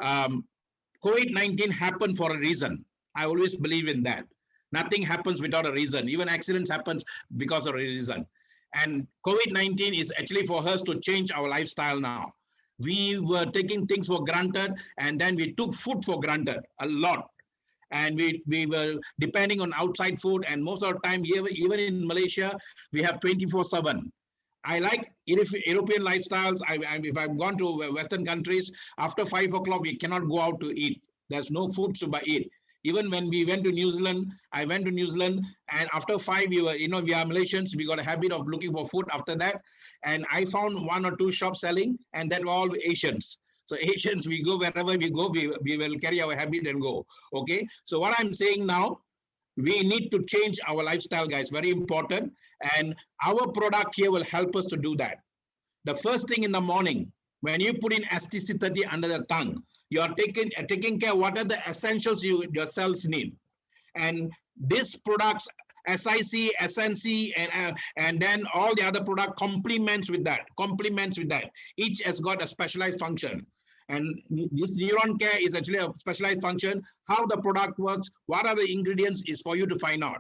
COVID-19 happened for a reason. I always believe in that. Nothing happens without a reason. Even accidents happens because of a reason. And COVID-19 is actually for us to change our lifestyle now. We were taking things for granted, and then we took food for granted a lot. And we were depending on outside food, and most of the time, even in Malaysia, we have 24/7. I like European lifestyles. If I've gone to Western countries, after 5 o'clock, we cannot go out to eat. There's no food to eat. Even when we went to New Zealand, I went to New Zealand, and after 5, we are Malaysians, we got a habit of looking for food after that. And I found 1 or 2 shops selling, and that were all Asians. So Asians, we go wherever we go, we will carry our habit and go. Okay. So what I'm saying now, we need to change our lifestyle, guys. Very important. And our product here will help us to do that. The first thing in the morning, when you put in STC 30 under the tongue, you are taking care of what are the essentials your cells need. And these products, SIC, SNC, and then all the other product complements with that. Each has got a specialized function. And this neuron care is actually a specialized function. How the product works, what are the ingredients is for you to find out.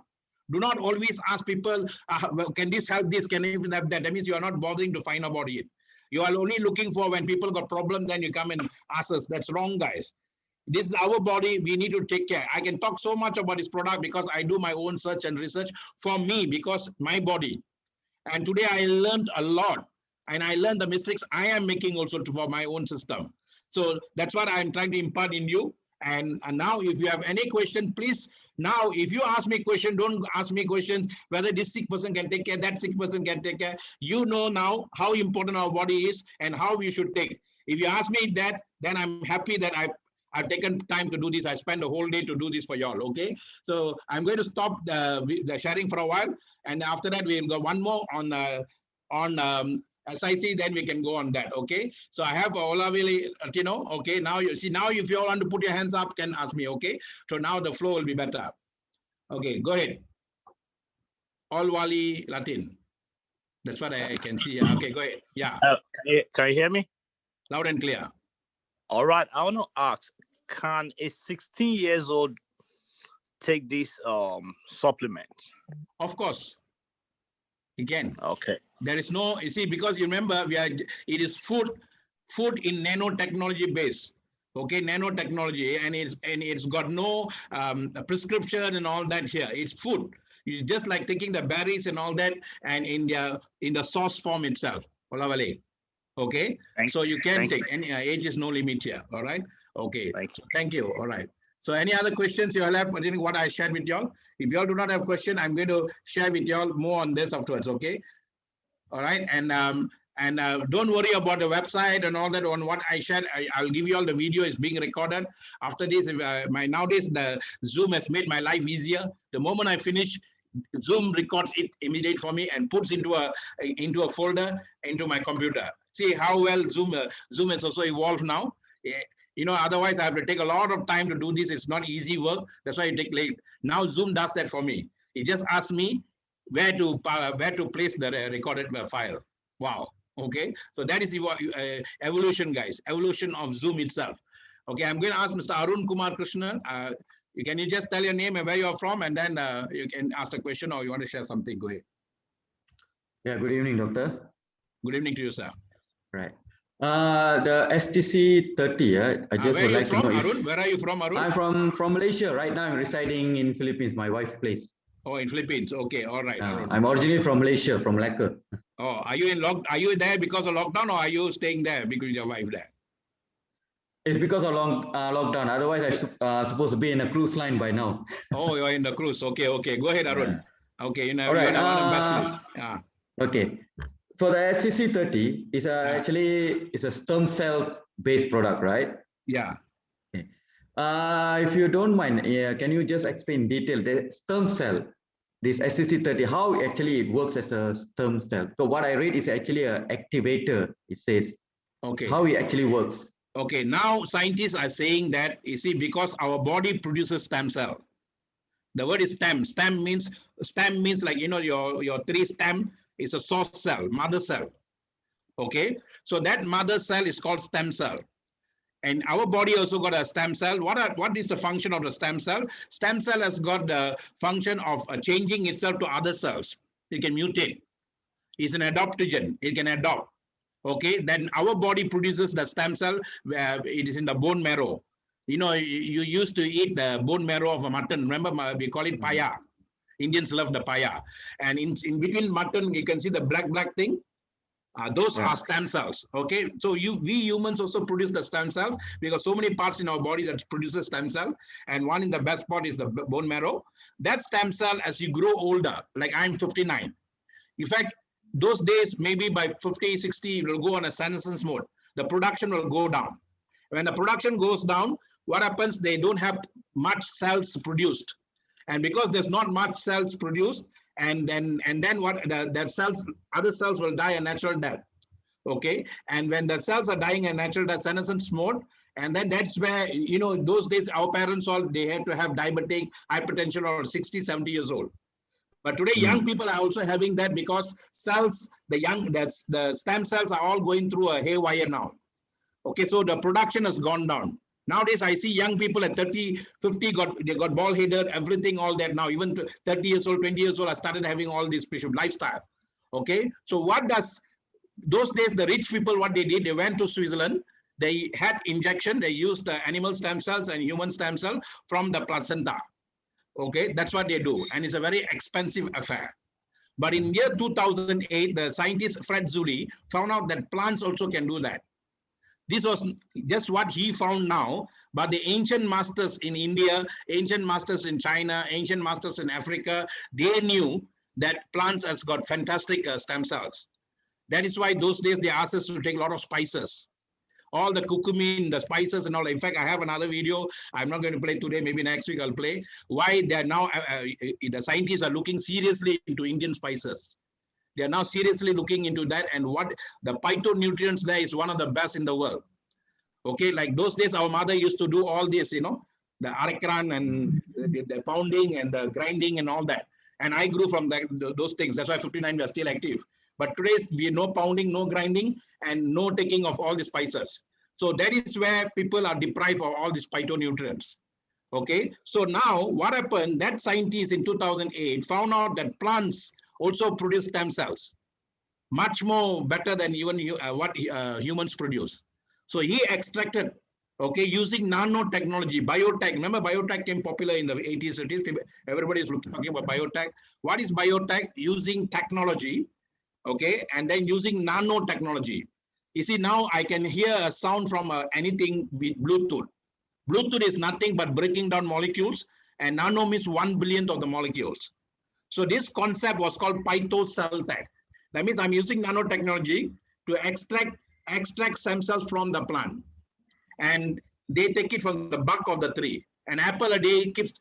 Do not always ask people, well, can this help this, can it help that? That means you are not bothering to find about it. You are only looking for when people got problems, then you come and ask us. That's wrong, guys. This is our body. We need to take care. I can talk so much about this product because I do my own search and research for me, because my body. And today I learned a lot, and I learned the mistakes I am making also for my own system. So that's what I'm trying to impart in you. And now if you have any question, please, now if you ask me a question, don't ask me questions whether this sick person can take care, that sick person can take care. You know now how important our body is and how we should take. If you ask me that, then I'm happy that I've taken time to do this. I spent the whole day to do this for y'all. Okay, so I'm going to stop the sharing for a while, and after that we'll go one more on SIC, then we can go on that. Okay, so I have Olavili Latino. Okay, now you see, now if you all want to put your hands up, can ask me. Okay, so now the flow will be better. Okay, go ahead. All Wali Latin. That's what I can see. Okay, go ahead. Yeah. Can you hear me? Loud and clear. All right. I want to ask, can a 16 years old take this supplement? Of course. Again. Okay. There is no, you see, because you remember it is food in nanotechnology base. Okay, nanotechnology, and it's got no prescription and all that here. It's food. It's just like taking the berries and all that, and in the sauce form itself. Okay, so you can take any age is no limit here. All right. Okay. Thank you. All right. So any other questions you all have? What I shared with y'all. If y'all do not have question, I'm going to share with y'all more on this afterwards. Okay. All right. And don't worry about the website and all that. On what I shared, I'll give you all the video is being recorded. After this, nowadays the Zoom has made my life easier. The moment I finish, Zoom records it immediately for me and puts into a folder into my computer. See how well Zoom has also evolved now. You know, otherwise I have to take a lot of time to do this. It's not easy work. That's why I take late. Now Zoom does that for me. It just asks me where to place the recorded file. Wow. Okay. So that is evolution, guys. Evolution of Zoom itself. Okay. I'm going to ask Mr. Arun Kumar Krishnan. Can you just tell your name and where you're from, and then you can ask a question or you want to share something? Go ahead. Yeah. Good evening, doctor. Good evening to you, sir. Right. The STC 30. I just would like to know. Arun? Where are you from, Arun? I'm from Malaysia. Right now, I'm residing in Philippines. My wife's place. Oh, in Philippines. Okay, all right. I'm originally from Malaysia, from Malacca. Oh, are you there because of lockdown, or are you staying there because your wife there? It's because of lockdown. Otherwise, I'm supposed to be in a cruise line by now. Oh, you're in the cruise. Okay, okay. Go ahead, Arun. Yeah. Okay, you know, all right. Yeah. Okay. For the STC 30, is actually it's a stem cell based product, right? Yeah. Okay. If you don't mind, can you just explain in detail the stem cell? this SCC30, how actually it works as a stem cell. So what I read is actually an activator, it says. Okay. How it actually works. Okay, now scientists are saying that, you see, because our body produces stem cell. The word is stem. Stem means like, you know, your tree stem is a source cell, mother cell. Okay, so that mother cell is called stem cell. And our body also got a stem cell. What is the function of the stem cell? Stem cell has got the function of changing itself to other cells. It can mutate. It's an adaptogen. It can adopt. Okay, then our body produces the stem cell. It is in the bone marrow. You know, you used to eat the bone marrow of a mutton. Remember, we call it paya. Indians love the paya. And in between mutton, you can see the black thing. Those are stem cells. Okay, so we humans also produce the stem cells because so many parts in our body that produces stem cell, and one in the best part is the bone marrow. That stem cell, as you grow older, like I'm 59. In fact, those days, maybe by 50, 60, it will go on a senescence mode. The production will go down. When the production goes down, what happens? They don't have much cells produced, and because there's not much cells produced, and then what the cells, other cells will die a natural death. Okay, and when the cells are dying a natural death, senescence mode, and then that's where, you know, those days our parents they had to have diabetic hypertension or 60, 70 years old. But today, young people are also having that because cells, the stem cells are all going through a haywire now. Okay, so the production has gone down. Nowadays, I see young people at 30, 50, they got bald headed, everything, all that now. Even 30 years old, 20 years old, I started having all this lifestyle. Okay, so what does, those days, the rich people, what they did, they went to Switzerland, they had injection, they used the animal stem cells and human stem cell from the placenta. Okay, that's what they do. And it's a very expensive affair. But in year 2008, the scientist Fred Zulli found out that plants also can do that. This was just what he found now, but the ancient masters in India, ancient masters in China, ancient masters in Africa, they knew that plants has got fantastic stem cells. That is why those days they asked us to take a lot of spices. All the curcumin, the spices and all. In fact, I have another video. I'm not going to play today. Maybe next week I'll play. Why they're now, the scientists are looking seriously into Indian spices. They are now seriously looking into that, and what the phytonutrients there is one of the best in the world. Okay, like those days, our mother used to do all this, you know, the arakran and the pounding and the grinding and all that. And I grew from those things. That's why 59 we are still active. But today, we have no pounding, no grinding, and no taking of all the spices. So that is where people are deprived of all these phytonutrients. Okay, so now what happened? That scientist in 2008 found out that plants also produce stem cells, much more better than even what humans produce. So he extracted, okay, using nanotechnology, biotech. Remember, biotech came popular in the 80s. Everybody is talking about biotech. What is biotech? Using technology. Okay, and then using nanotechnology. You see, now I can hear a sound from anything with Bluetooth. Bluetooth is nothing but breaking down molecules, and nano means 1/1000th of the molecules. So this concept was called phytocell tech. That means I'm using nanotechnology to extract stem cells from the plant, and they take it from the bark of the tree. An apple a day keeps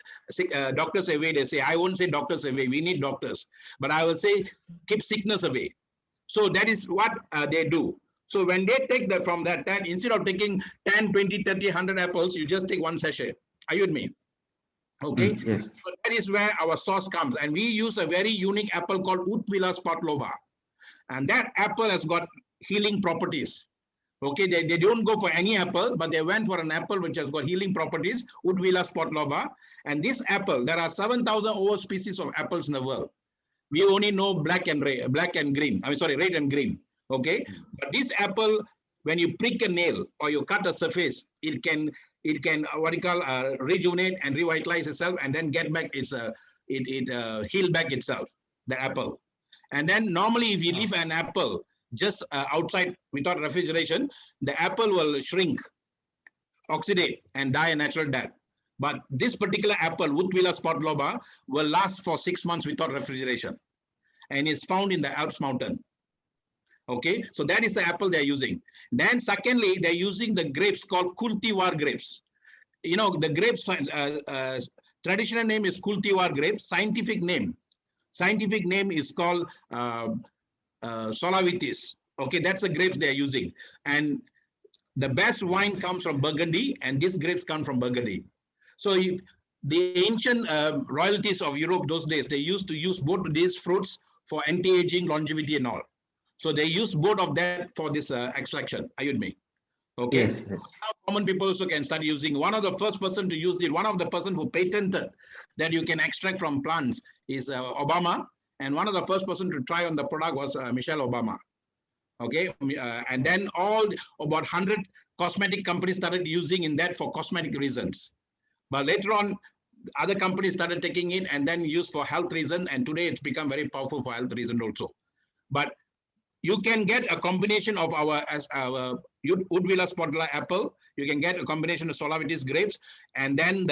doctors away. They say, I won't say doctors away. We need doctors. But I will say keep sickness away. So that is what they do. So when they take that from that, instead of taking 10, 20, 30, 100 apples, you just take one sachet. Are you with me? Okay. Yes. So that is where our sauce comes. And we use a very unique apple called Utvila spotlova. And that apple has got healing properties. Okay, they don't go for any apple, but they went for an apple which has got healing properties, Utvila spotlova. And this apple, there are 7,000 over species of apples in the world. We only know black and green. Red and green. Okay, but this apple, when you prick a nail or you cut a surface, it can what you call rejuvenate and revitalize itself, and then get back heal back itself, the apple. And then normally if you leave an apple just outside without refrigeration, the apple will shrink, oxidate, and die a natural death. But this particular apple, Utvila spotlova, will last for 6 months without refrigeration, and is found in the Alps mountain. Okay, so that is the apple they're using. Then secondly, they're using the grapes called cultivar grapes. You know, the grapes, traditional name is cultivar grapes, scientific name, Scientific name is called Solavitis. Okay, that's the grapes they are using. And the best wine comes from Burgundy, and these grapes come from Burgundy. So the ancient royalties of Europe those days, they used to use both these fruits for anti-aging, longevity and all. So they used both of that for this extraction. Are you with me? Okay. Yes, yes. Now common people also can start using. One of the first person to use it, one of the person who patented that you can extract from plants is Obama. And one of the first person to try on the product was Michelle Obama. Okay. And then about 100 cosmetic companies started using in that for cosmetic reasons. But later on, other companies started taking it and then used for health reasons. And today it's become very powerful for health reasons also. But you can get a combination of our Woodvilla Spotlight apple. You can get a combination of Solavitis grapes, and then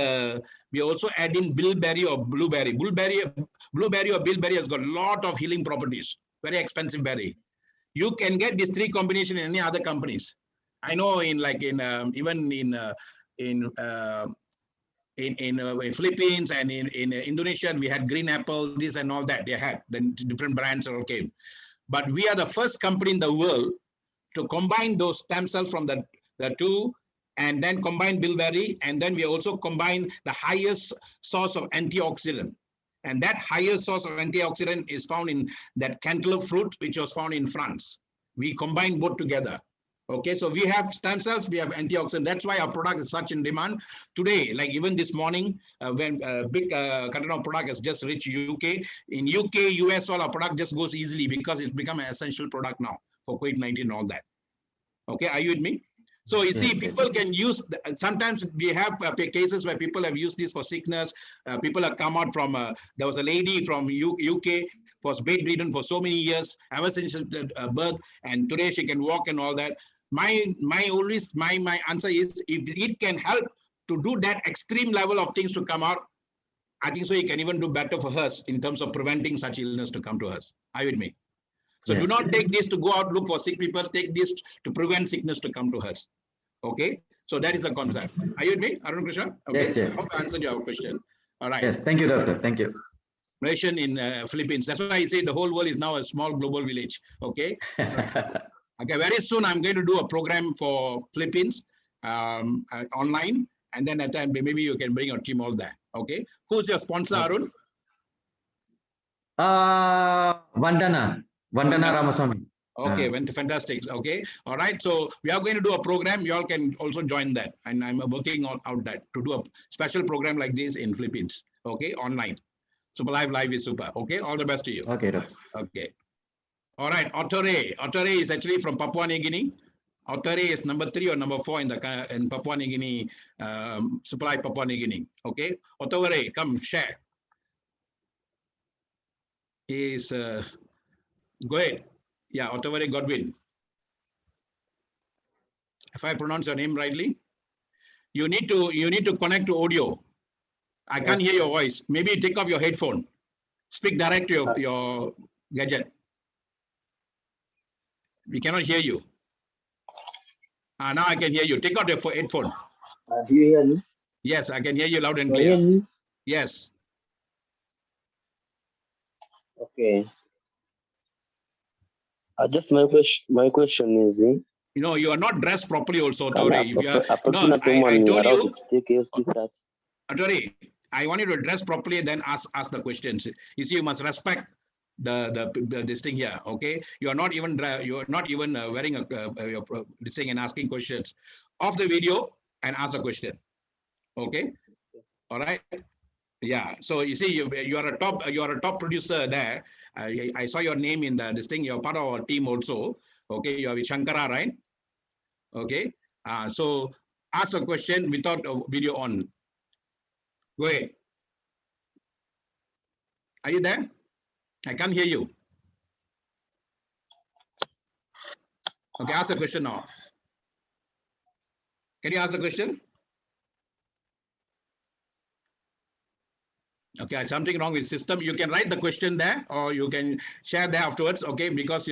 we also add in bilberry or blueberry. Blueberry or bilberry has got a lot of healing properties. Very expensive berry. You can get these three combinations in any other companies. I know in Philippines and in Indonesia, we had green apple, this and all that. They had then different brands all came. But we are the first company in the world to combine those stem cells from the two, and then combine bilberry, and then we also combine the highest source of antioxidant. And that highest source of antioxidant is found in that cantaloupe fruit, which was found in France. We combine both together. Okay, so we have stem cells, we have antioxidant. That's why our product is such in demand today. Like even this morning, when a big carton of product has just reached UK. In UK, US, all our product just goes easily because it's become an essential product now for COVID-19 and all that. Okay, are you with me? So you see, people can use, sometimes we have cases where people have used this for sickness. People have come out from, there was a lady from UK, was bedridden for so many years, ever since birth, and today she can walk and all that. My answer is, if it can help to do that extreme level of things to come out, I think so it can even do better for us in terms of preventing such illness to come to us. Are you with me? So do not take this to go out, look for sick people, take this to prevent sickness to come to us. Okay, so that is a concept. Are you with me, Arun Krishna? Okay. Yes, yes. I hope I answered your question. All right. Yes, thank you, doctor. Thank you. Nation in Philippines. That's why I say the whole world is now a small global village. Okay. Okay. Very soon I'm going to do a program for Philippines online, and then at time maybe you can bring your team all there. Okay. Who's your sponsor, Arun? Vandana Ramaswamy. Okay, fantastic. Okay, all right. So we are going to do a program. You all can also join that, and I'm working on out that to do a special program like this in Philippines. Okay, online. Superlife Live is super. Okay, all the best to you. Okay, doctor. Okay. All right, Otore. Otore is actually from Papua New Guinea. Otore is number 3 or number 4 in Papua New Guinea, Superlife Papua New Guinea. Okay, Otore, come share. Is go ahead. Yeah, Otore Godwin. If I pronounce your name rightly, you need to connect to audio. I can't hear your voice. Maybe take off your headphone. Speak direct to your gadget. We cannot hear you. Now I can hear you. Take out your headphone. Do you hear me? Yes, I can hear you loud and clear. Can you hear me? Yes. Okay. Just my question is. You know, you are not dressed properly also, Tori. If you are, no, I told you. Tori, I want you to dress properly and then ask the questions. You see, you must respect this thing here. Okay, you are not even wearing this thing and asking questions. Off the video and ask a question. Okay, all right. Yeah. So you see, you are a top producer there. I saw your name in this thing. You're part of our team also. Okay, you are with Shankara, right? Okay. So ask a question without a video on. Go ahead. Are you there? I can't hear you. Okay, ask the question now. Can you ask the question? Okay, something wrong with system. You can write the question there, or you can share there afterwards. Okay, because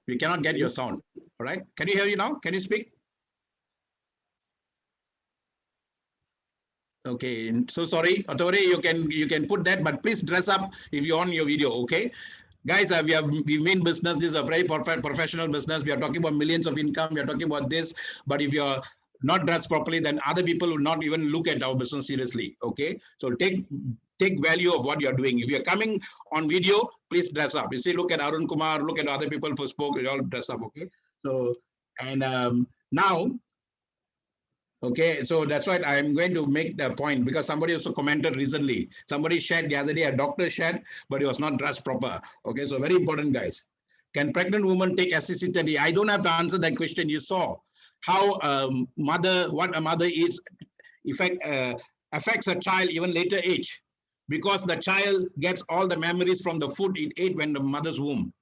we cannot get your sound. All right. Can you hear you now? Can you speak? Okay, so sorry, Otore, you can put that, but please dress up if you're on your video, okay? Guys, we mean business. This is a very professional business. We are talking about millions of income. We are talking about this. But if you're not dressed properly, then other people will not even look at our business seriously. Okay, so take value of what you're doing. If you're coming on video, please dress up. You see, look at Arun Kumar, look at other people who spoke. You all dress up. Okay, so and now. Okay, so that's why I'm going to make the point, because somebody also commented recently. Somebody shared the other day, a doctor shared, but he was not dressed proper. Okay, so very important, guys. Can pregnant women take SCC 30? I don't have to answer that question. You saw how what a mother is affects a child even later age, because the child gets all the memories from the food it ate when the mother's womb.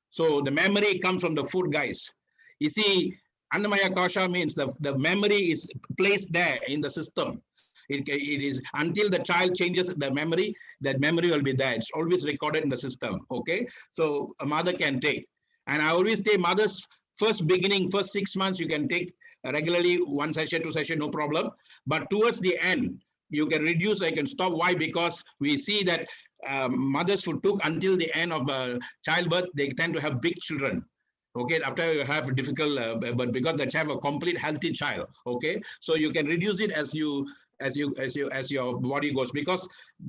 So the memory comes from the food, guys. You see, Annamaya Kosha means the memory is placed there in the system. It is until the child changes the memory, that memory will be there. It's always recorded in the system. Okay, so a mother can take, and I always say mothers first 6 months you can take regularly 1 sachet, 2 sachet, no problem. But towards the end, you can reduce. I can stop. Why? Because we see that mothers who took until the end of childbirth, they tend to have big children. Okay, after you have difficult, but because they have a complete healthy child. Okay, so you can reduce it as your body goes, because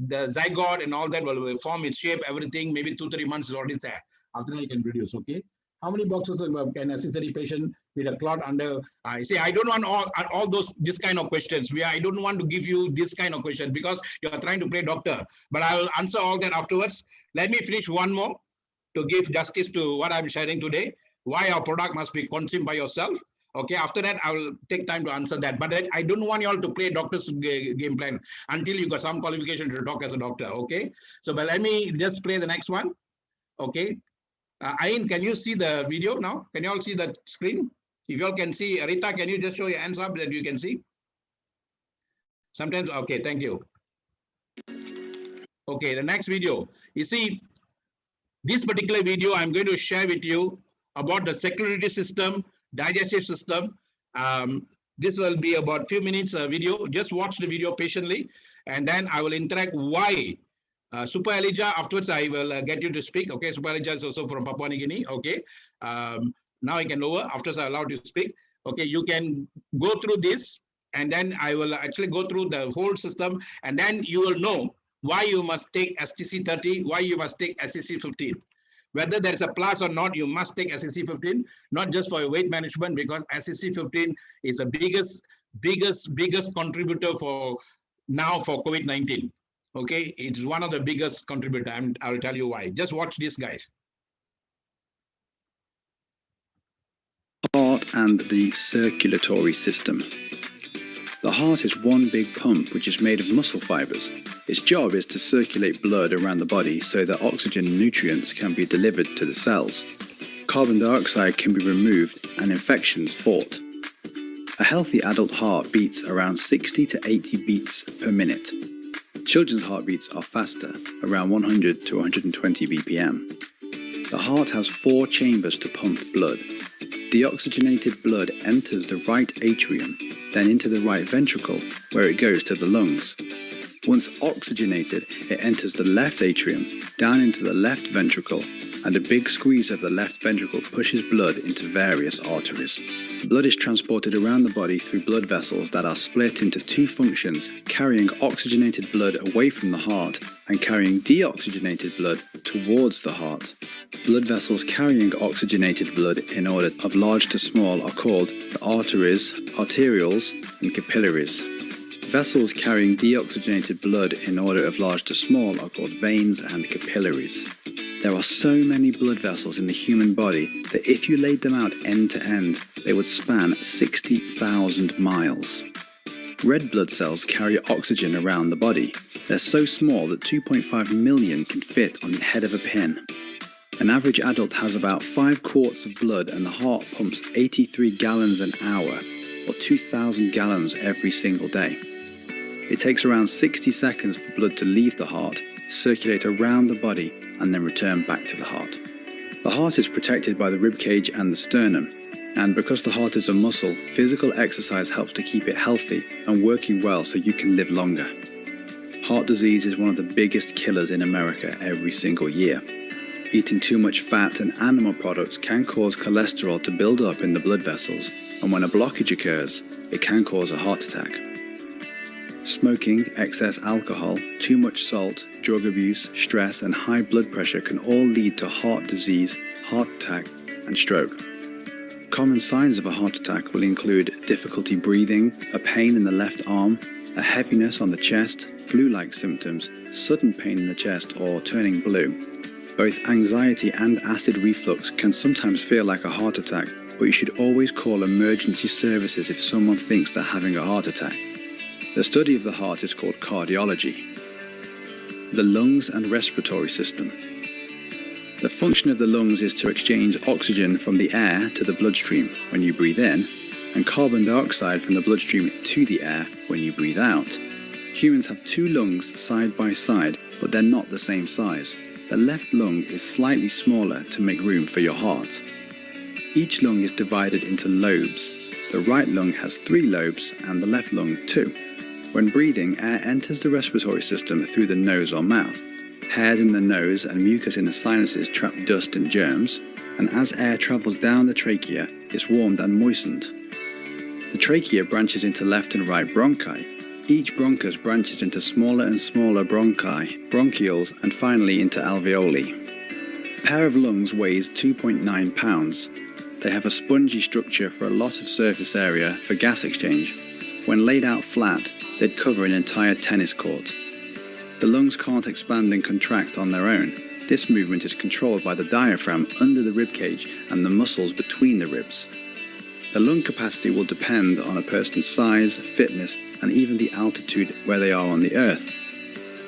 the zygote and all that will form its shape, everything. Maybe 2-3 months is already there. After that, you can reduce. Okay, how many boxes can assist the patient with a clot under? I say I don't want all this kind of questions. I don't want to give you this kind of questions because you are trying to play doctor. But I will answer all that afterwards. Let me finish one more to give justice to what I'm sharing today. Why our product must be consumed by yourself. Okay, after that, I will take time to answer that. But I don't want you all to play doctor's game plan until you got some qualification to talk as a doctor. Okay, so but let me just play the next one. Okay, Ain, can you see the video now? Can you all see the screen? If you all can see, Rita, can you just show your hands up that you can see? Sometimes, okay, thank you. Okay, the next video. You see, this particular video I'm going to share with you about the circulatory system, digestive system. This will be about few minutes video. Just watch the video patiently, and then I will interact why. Super Elijah, afterwards I will get you to speak. Okay, Super Elijah is also from Papua New Guinea. Okay, now I can lower. Afterwards I allow you to speak. Okay, you can go through this, and then I will actually go through the whole system, and then you will know why you must take STC 30, why you must take SCC 15. Whether there is a plus or not, you must take SCC 15, not just for your weight management, because SCC 15 is the biggest contributor for now for COVID-19. Okay, it's one of the biggest contributor, and I'll tell you why. Just watch this, guys. Heart and the circulatory system. The heart is one big pump which is made of muscle fibers. Its job is to circulate blood around the body so that oxygen and nutrients can be delivered to the cells. Carbon dioxide can be removed and infections fought. A healthy adult heart beats around 60 to 80 beats per minute. Children's heartbeats are faster, around 100 to 120 BPM. The heart has 4 chambers to pump blood. Deoxygenated blood enters the right atrium, then into the right ventricle, where it goes to the lungs. Once oxygenated, it enters the left atrium, down into the left ventricle, and a big squeeze of the left ventricle pushes blood into various arteries. Blood is transported around the body through blood vessels that are split into 2 functions, carrying oxygenated blood away from the heart and carrying deoxygenated blood towards the heart. Blood vessels carrying oxygenated blood in order of large to small are called the arteries, arterioles, and capillaries. Vessels carrying deoxygenated blood in order of large to small are called veins and capillaries. There are so many blood vessels in the human body that if you laid them out end to end, they would span 60,000 miles. Red blood cells carry oxygen around the body. They're so small that 2.5 million can fit on the head of a pin. An average adult has about 5 quarts of blood, and the heart pumps 83 gallons an hour, or 2,000 gallons every single day. It takes around 60 seconds for blood to leave the heart, circulate around the body, and then return back to the heart. The heart is protected by the rib cage and the sternum. And because the heart is a muscle, physical exercise helps to keep it healthy and working well so you can live longer. Heart disease is one of the biggest killers in America every single year. Eating too much fat and animal products can cause cholesterol to build up in the blood vessels, and when a blockage occurs, it can cause a heart attack. Smoking, excess alcohol, too much salt, drug abuse, stress, and high blood pressure can all lead to heart disease, heart attack, and stroke. Common signs of a heart attack will include difficulty breathing, a pain in the left arm, a heaviness on the chest, flu-like symptoms, sudden pain in the chest, or turning blue. Both anxiety and acid reflux can sometimes feel like a heart attack, but you should always call emergency services if someone thinks they're having a heart attack. The study of the heart is called cardiology. The lungs and respiratory system. The function of the lungs is to exchange oxygen from the air to the bloodstream when you breathe in, and carbon dioxide from the bloodstream to the air when you breathe out. Humans have two lungs side by side, but they're not the same size. The left lung is slightly smaller to make room for your heart. Each lung is divided into lobes. The right lung has 3 lobes and the left lung 2. When breathing, air enters the respiratory system through the nose or mouth. Hairs in the nose and mucus in the sinuses trap dust and germs, and as air travels down the trachea, it's warmed and moistened. The trachea branches into left and right bronchi. Each bronchus branches into smaller and smaller bronchi, bronchioles, and finally into alveoli. A pair of lungs weighs 2.9 pounds. They have a spongy structure for a lot of surface area for gas exchange. When laid out flat, they'd cover an entire tennis court. The lungs can't expand and contract on their own. This movement is controlled by the diaphragm under the ribcage and the muscles between the ribs. The lung capacity will depend on a person's size, fitness, and even the altitude where they are on the earth.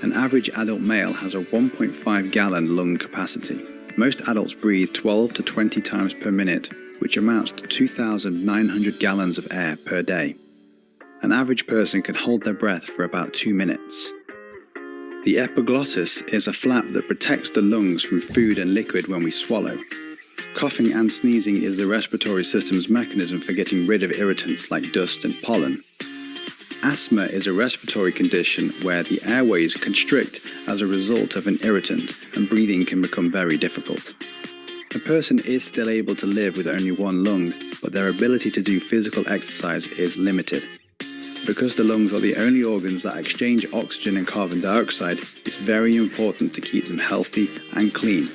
An average adult male has a 1.5 gallon lung capacity. Most adults breathe 12 to 20 times per minute, which amounts to 2,900 gallons of air per day. An average person can hold their breath for about 2 minutes. The epiglottis is a flap that protects the lungs from food and liquid when we swallow. Coughing and sneezing is the respiratory system's mechanism for getting rid of irritants like dust and pollen. Asthma is a respiratory condition where the airways constrict as a result of an irritant and breathing can become very difficult. A person is still able to live with only one lung, but their ability to do physical exercise is limited. Because the lungs are the only organs that exchange oxygen and carbon dioxide, it's very important to keep them healthy and clean.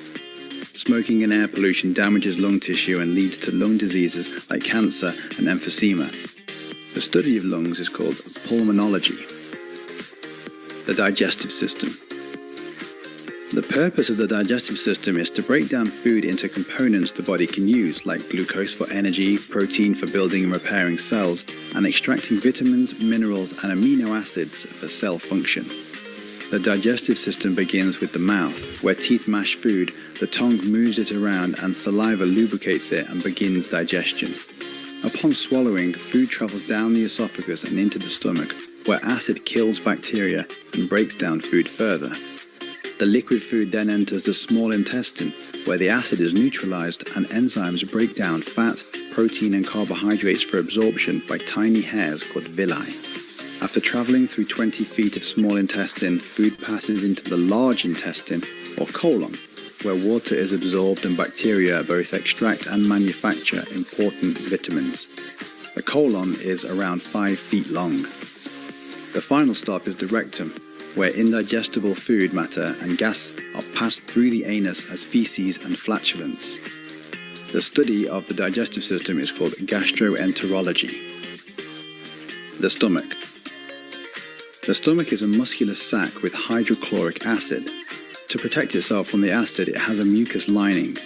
Smoking and air pollution damages lung tissue and leads to lung diseases like cancer and emphysema. The study of lungs is called pulmonology. The digestive system. The purpose of the digestive system is to break down food into components the body can use, like glucose for energy, protein for building and repairing cells, and extracting vitamins, minerals, and amino acids for cell function. The digestive system begins with the mouth, where teeth mash food, the tongue moves it around, and saliva lubricates it and begins digestion. Upon swallowing, food travels down the esophagus and into the stomach, where acid kills bacteria and breaks down food further. The liquid food then enters the small intestine, where the acid is neutralized and enzymes break down fat, protein, and carbohydrates for absorption by tiny hairs called villi. After traveling through 20 feet of small intestine, food passes into the large intestine, or colon, where water is absorbed and bacteria both extract and manufacture important vitamins. The colon is around 5 feet long. The final stop is the rectum, where indigestible food matter and gas are passed through the anus as feces and flatulence. The study of the digestive system is called gastroenterology. The stomach. The stomach is a muscular sac with hydrochloric acid. To protect itself from the acid, it has a mucus lining.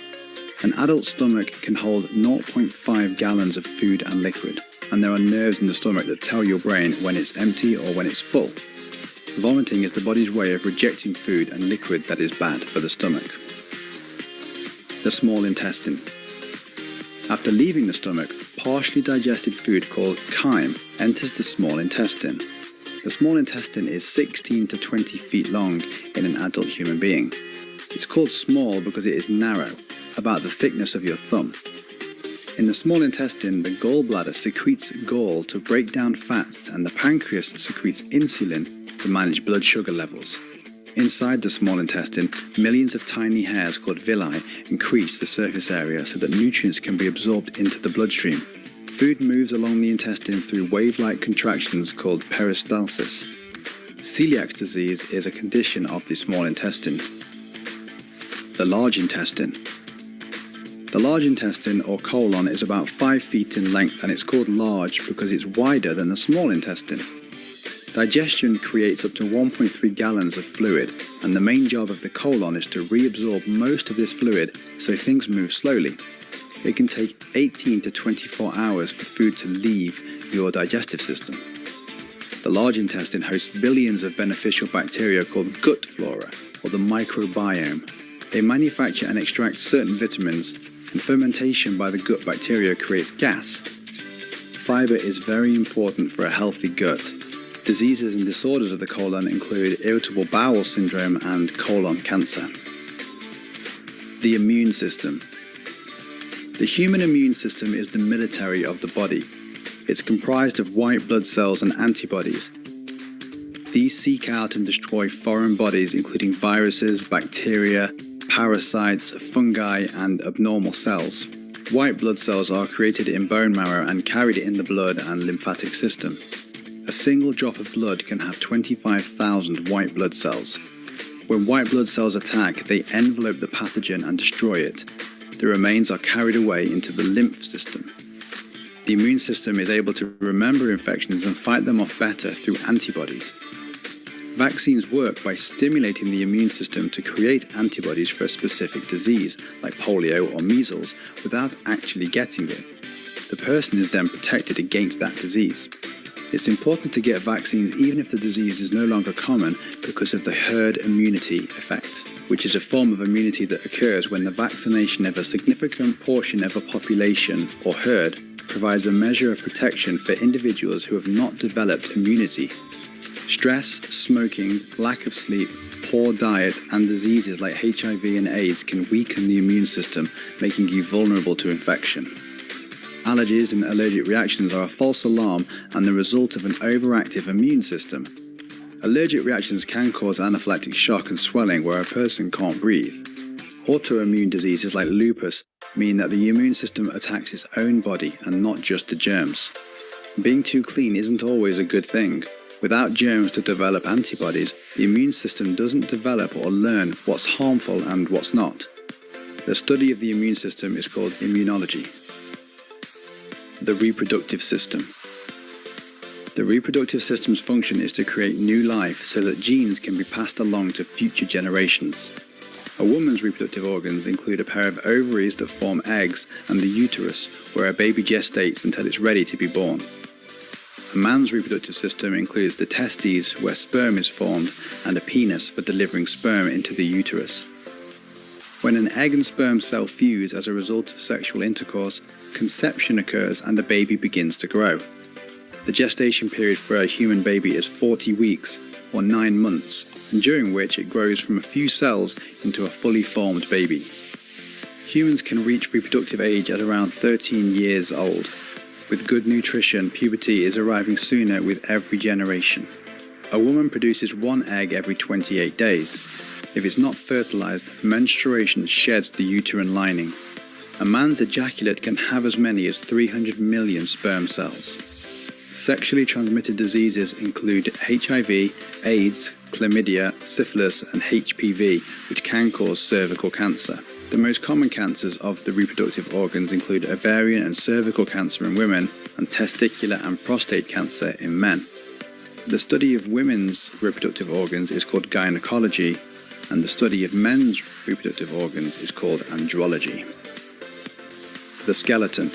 An adult stomach can hold 0.5 gallons of food and liquid, and there are nerves in the stomach that tell your brain when it's empty or when it's full. Vomiting is the body's way of rejecting food and liquid that is bad for the stomach. The small intestine. After leaving the stomach, partially digested food called chyme enters the small intestine. The small intestine is 16 to 20 feet long in an adult human being. It's called small because it is narrow, about the thickness of your thumb. In the small intestine, the gallbladder secretes gall to break down fats, and the pancreas secretes insulin to manage blood sugar levels. Inside the small intestine, millions of tiny hairs called villi increase the surface area so that nutrients can be absorbed into the bloodstream. Food moves along the intestine through wave-like contractions called peristalsis. Celiac disease is a condition of the small intestine. The large intestine. The large intestine, or colon, is about 5 feet in length, and it's called large because it's wider than the small intestine. Digestion creates up to 1.3 gallons of fluid, and the main job of the colon is to reabsorb most of this fluid so things move slowly. It can take 18 to 24 hours for food to leave your digestive system. The large intestine hosts billions of beneficial bacteria called gut flora, or the microbiome. They manufacture and extract certain vitamins, and fermentation by the gut bacteria creates gas. Fiber is very important for a healthy gut. Diseases and disorders of the colon include irritable bowel syndrome and colon cancer. The immune system. The human immune system is the military of the body. It's comprised of white blood cells and antibodies. These seek out and destroy foreign bodies, including viruses, bacteria, parasites, fungi, and abnormal cells. White blood cells are created in bone marrow and carried in the blood and lymphatic system. A single drop of blood can have 25,000 white blood cells. When white blood cells attack, they envelope the pathogen and destroy it. The remains are carried away into the lymph system. The immune system is able to remember infections and fight them off better through antibodies. Vaccines work by stimulating the immune system to create antibodies for a specific disease, like polio or measles, without actually getting it. The person is then protected against that disease. It's important to get vaccines even if the disease is no longer common because of the herd immunity effect, which is a form of immunity that occurs when the vaccination of a significant portion of a population or herd provides a measure of protection for individuals who have not developed immunity. Stress, smoking, lack of sleep, poor diet, and diseases like HIV and AIDS can weaken the immune system, making you vulnerable to infection. Allergies and allergic reactions are a false alarm and the result of an overactive immune system. Allergic reactions can cause anaphylactic shock and swelling where a person can't breathe. Autoimmune diseases like lupus mean that the immune system attacks its own body and not just the germs. Being too clean isn't always a good thing. Without germs to develop antibodies, the immune system doesn't develop or learn what's harmful and what's not. The study of the immune system is called immunology. The reproductive system. The reproductive system's function is to create new life so that genes can be passed along to future generations. A woman's reproductive organs include a pair of ovaries that form eggs and the uterus, where a baby gestates until it's ready to be born. A man's reproductive system includes the testes, where sperm is formed, and a penis for delivering sperm into the uterus. When an egg and sperm cell fuse as a result of sexual intercourse, conception occurs and the baby begins to grow. The gestation period for a human baby is 40 weeks, or 9 months, and during which it grows from a few cells into a fully formed baby. Humans can reach reproductive age at around 13 years old. With good nutrition, puberty is arriving sooner with every generation. A woman produces 1 egg every 28 days. If it's not fertilized, menstruation sheds the uterine lining. A man's ejaculate can have as many as 300 million sperm cells. Sexually transmitted diseases include HIV, AIDS, chlamydia, syphilis, and HPV, which can cause cervical cancer. The most common cancers of the reproductive organs include ovarian and cervical cancer in women and testicular and prostate cancer in men. The study of women's reproductive organs is called gynecology, and the study of men's reproductive organs is called andrology. The skeleton.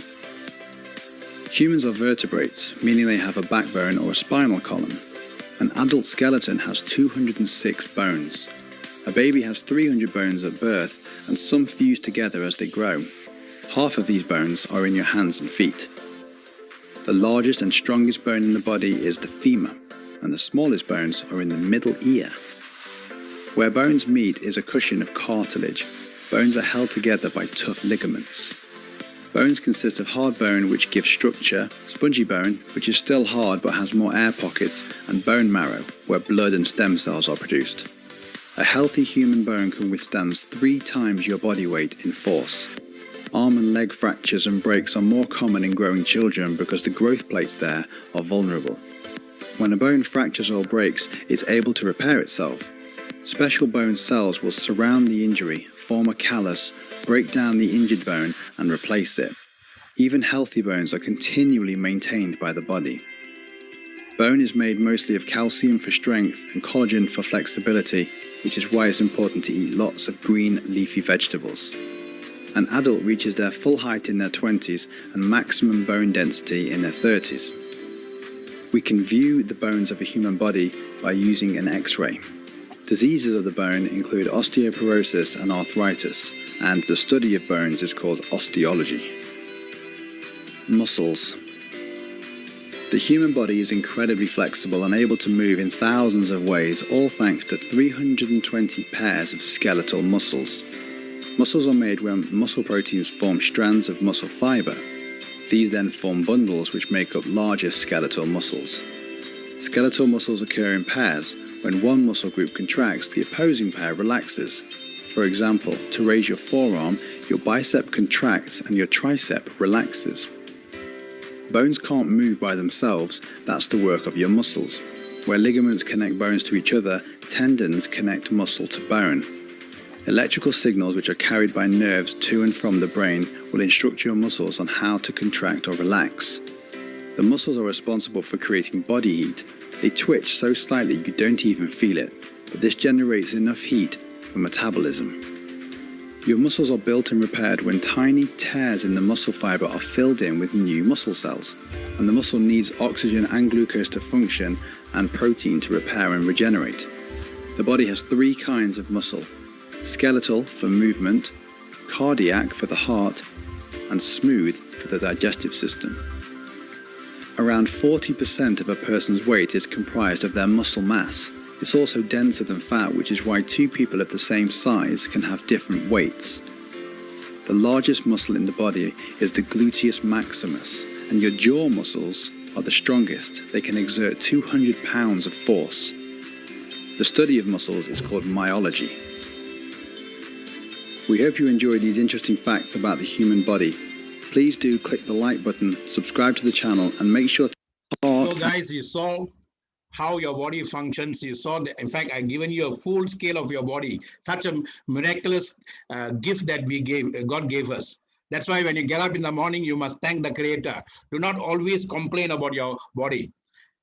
Humans are vertebrates, meaning they have a backbone or a spinal column. An adult skeleton has 206 bones. A baby has 300 bones at birth, and some fuse together as they grow. Half of these bones are in your hands and feet. The largest and strongest bone in the body is the femur, and the smallest bones are in the middle ear. Where bones meet is a cushion of cartilage. Bones are held together by tough ligaments. Bones consist of hard bone, which gives structure, spongy bone, which is still hard but has more air pockets, and bone marrow, where blood and stem cells are produced. A healthy human bone can withstand 3 times your body weight in force. Arm and leg fractures and breaks are more common in growing children because the growth plates there are vulnerable. When a bone fractures or breaks, it's able to repair itself. Special bone cells will surround the injury, form a callus, break down the injured bone and replace it. Even healthy bones are continually maintained by the body. Bone is made mostly of calcium for strength and collagen for flexibility, which is why it's important to eat lots of green leafy vegetables. An adult reaches their full height in their 20s and maximum bone density in their 30s. We can view the bones of a human body by using an X-ray. Diseases of the bone include osteoporosis and arthritis, and the study of bones is called osteology. Muscles. The human body is incredibly flexible and able to move in thousands of ways, all thanks to 320 pairs of skeletal muscles. Muscles are made when muscle proteins form strands of muscle fiber. These then form bundles which make up larger skeletal muscles. Skeletal muscles occur in pairs. When one muscle group contracts, the opposing pair relaxes. For example, to raise your forearm, your bicep contracts and your tricep relaxes. Bones can't move by themselves, that's the work of your muscles. Where ligaments connect bones to each other, tendons connect muscle to bone. Electrical signals which are carried by nerves to and from the brain will instruct your muscles on how to contract or relax. The muscles are responsible for creating body heat. They twitch so slightly you don't even feel it, but this generates enough heat for metabolism. Your muscles are built and repaired when tiny tears in the muscle fiber are filled in with new muscle cells, and the muscle needs oxygen and glucose to function and protein to repair and regenerate. The body has 3 kinds of muscle: skeletal for movement, cardiac for the heart, and smooth for the digestive system. Around 40% of a person's weight is comprised of their muscle mass. It's also denser than fat, which is why 2 people of the same size can have different weights. The largest muscle in the body is the gluteus maximus, and your jaw muscles are the strongest. They can exert 200 pounds of force. The study of muscles is called myology. We hope you enjoyed these interesting facts about the human body. Please do click the like button, subscribe to the channel, and make sure to... So guys, you saw how your body functions. You saw, in fact, I've given you a full scale of your body. Such a miraculous gift that God gave us. That's why when you get up in the morning, you must thank the Creator. Do not always complain about your body.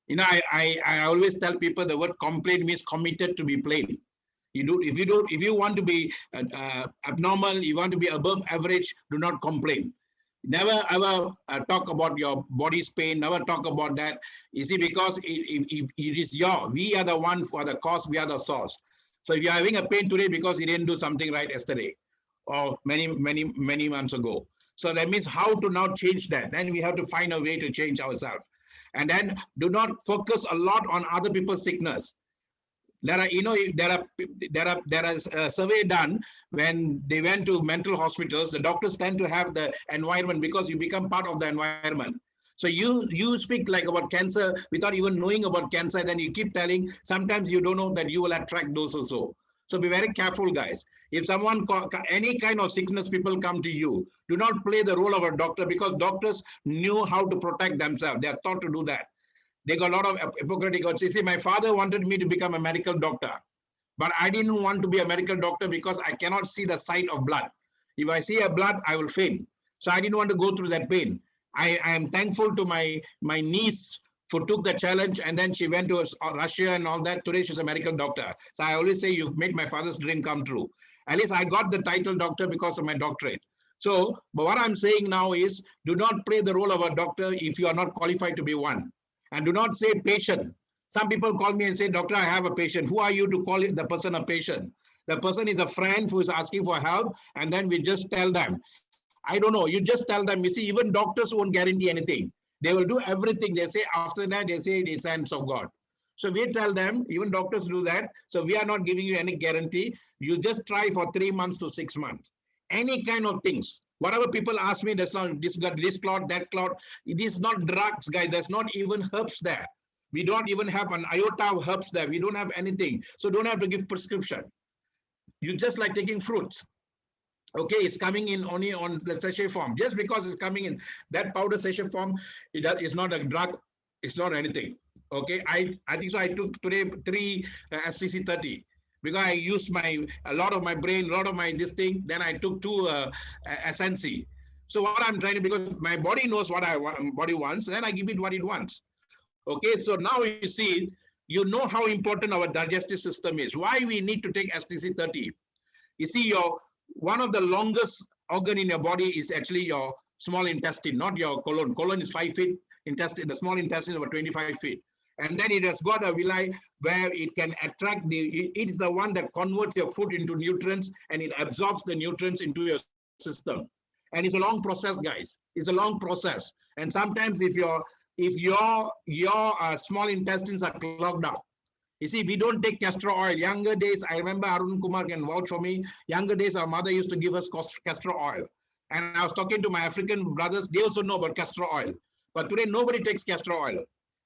You know, I always tell people the word complain means committed to be plain. If you want to be abnormal, you want to be above average, do not complain. Never ever talk about your body's pain. Never talk about that. You see, because it is we are the one for the cause. We are the source. So if you're having a pain today because you didn't do something right yesterday or many months ago, so that means how to now change that. Then we have to find a way to change ourselves, and then do not focus a lot on other people's sickness. There are a survey done when they went to mental hospitals. The doctors tend to have the environment because you become part of the environment. So you speak like about cancer without even knowing about cancer. Then you keep telling. Sometimes you don't know that you will attract those also. So be very careful, guys. If someone any kind of sickness people come to you, do not play the role of a doctor, because doctors knew how to protect themselves. They are taught to do that. They got a lot of Hippocratic oaths. You see, my father wanted me to become a medical doctor, but I didn't want to be a medical doctor because I cannot see the sight of blood. If I see a blood, I will faint. So I didn't want to go through that pain. I am thankful to my niece who took the challenge, and then she went to Russia and all that. Today she's a medical doctor. So I always say you've made my father's dream come true. At least I got the title doctor because of my doctorate. So, but what I'm saying now is, do not play the role of a doctor if you are not qualified to be one. And do not say patient. Some people call me and say, doctor, I have a patient. Who are you to call the person a patient? The person is a friend who is asking for help, and then we just tell them. I don't know. You just tell them. You see, even doctors won't guarantee anything. They will do everything. They say after that, they say it's hands of God. So we tell them, even doctors do that. So we are not giving you any guarantee. You just try for 3 months to 6 months. Any kind of things. Whatever people ask me, that's not this got this clot, that clot. It is not drugs, guys. There's not even herbs there. We don't even have an iota of herbs there. We don't have anything. So don't have to give prescription. You just like taking fruits. Okay, it's coming in only on the sachet form. Just because it's coming in that powder sachet form, it's not a drug. It's not anything. Okay, I think so. I took today 3 SCC30 because I used a lot of my brain, a lot of my this thing. Then I took 2 SNC. So what I'm trying to, because my body knows what body wants, then I give it what it wants. Okay, so now you see, you know how important our digestive system is. Why we need to take STC30? You see, one of the longest organ in your body is actually your small intestine, not your colon. Colon is 5 feet. Intestine, the small intestine is about 25 feet. And then it has got a villi where it can attract it is the one that converts your food into nutrients, and it absorbs the nutrients into your system. And it's a long process, guys. It's a long process. And sometimes if your small intestines are clogged up, you see, we don't take castor oil. Younger days, I remember Arun Kumar can vouch for me. Younger days, our mother used to give us castor oil. And I was talking to my African brothers, they also know about castor oil. But today, nobody takes castor oil.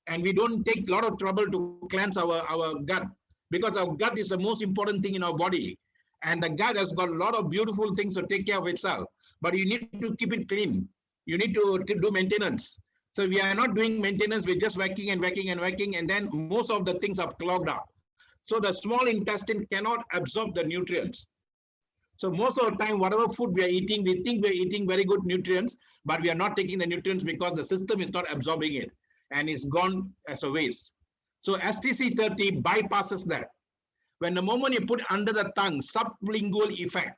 And we don't take a lot of trouble to cleanse our gut, because our gut is the most important thing in our body. And the gut has got a lot of beautiful things to take care of itself. But you need to keep it clean. You need to do maintenance. So we are not doing maintenance, we're just whacking and whacking and whacking, and then most of the things are clogged up. So the small intestine cannot absorb the nutrients. So most of the time, whatever food we are eating, we think we're eating very good nutrients, but we are not taking the nutrients because the system is not absorbing it, and it's gone as a waste. So STC30 bypasses that. When the moment you put under the tongue, sublingual effect,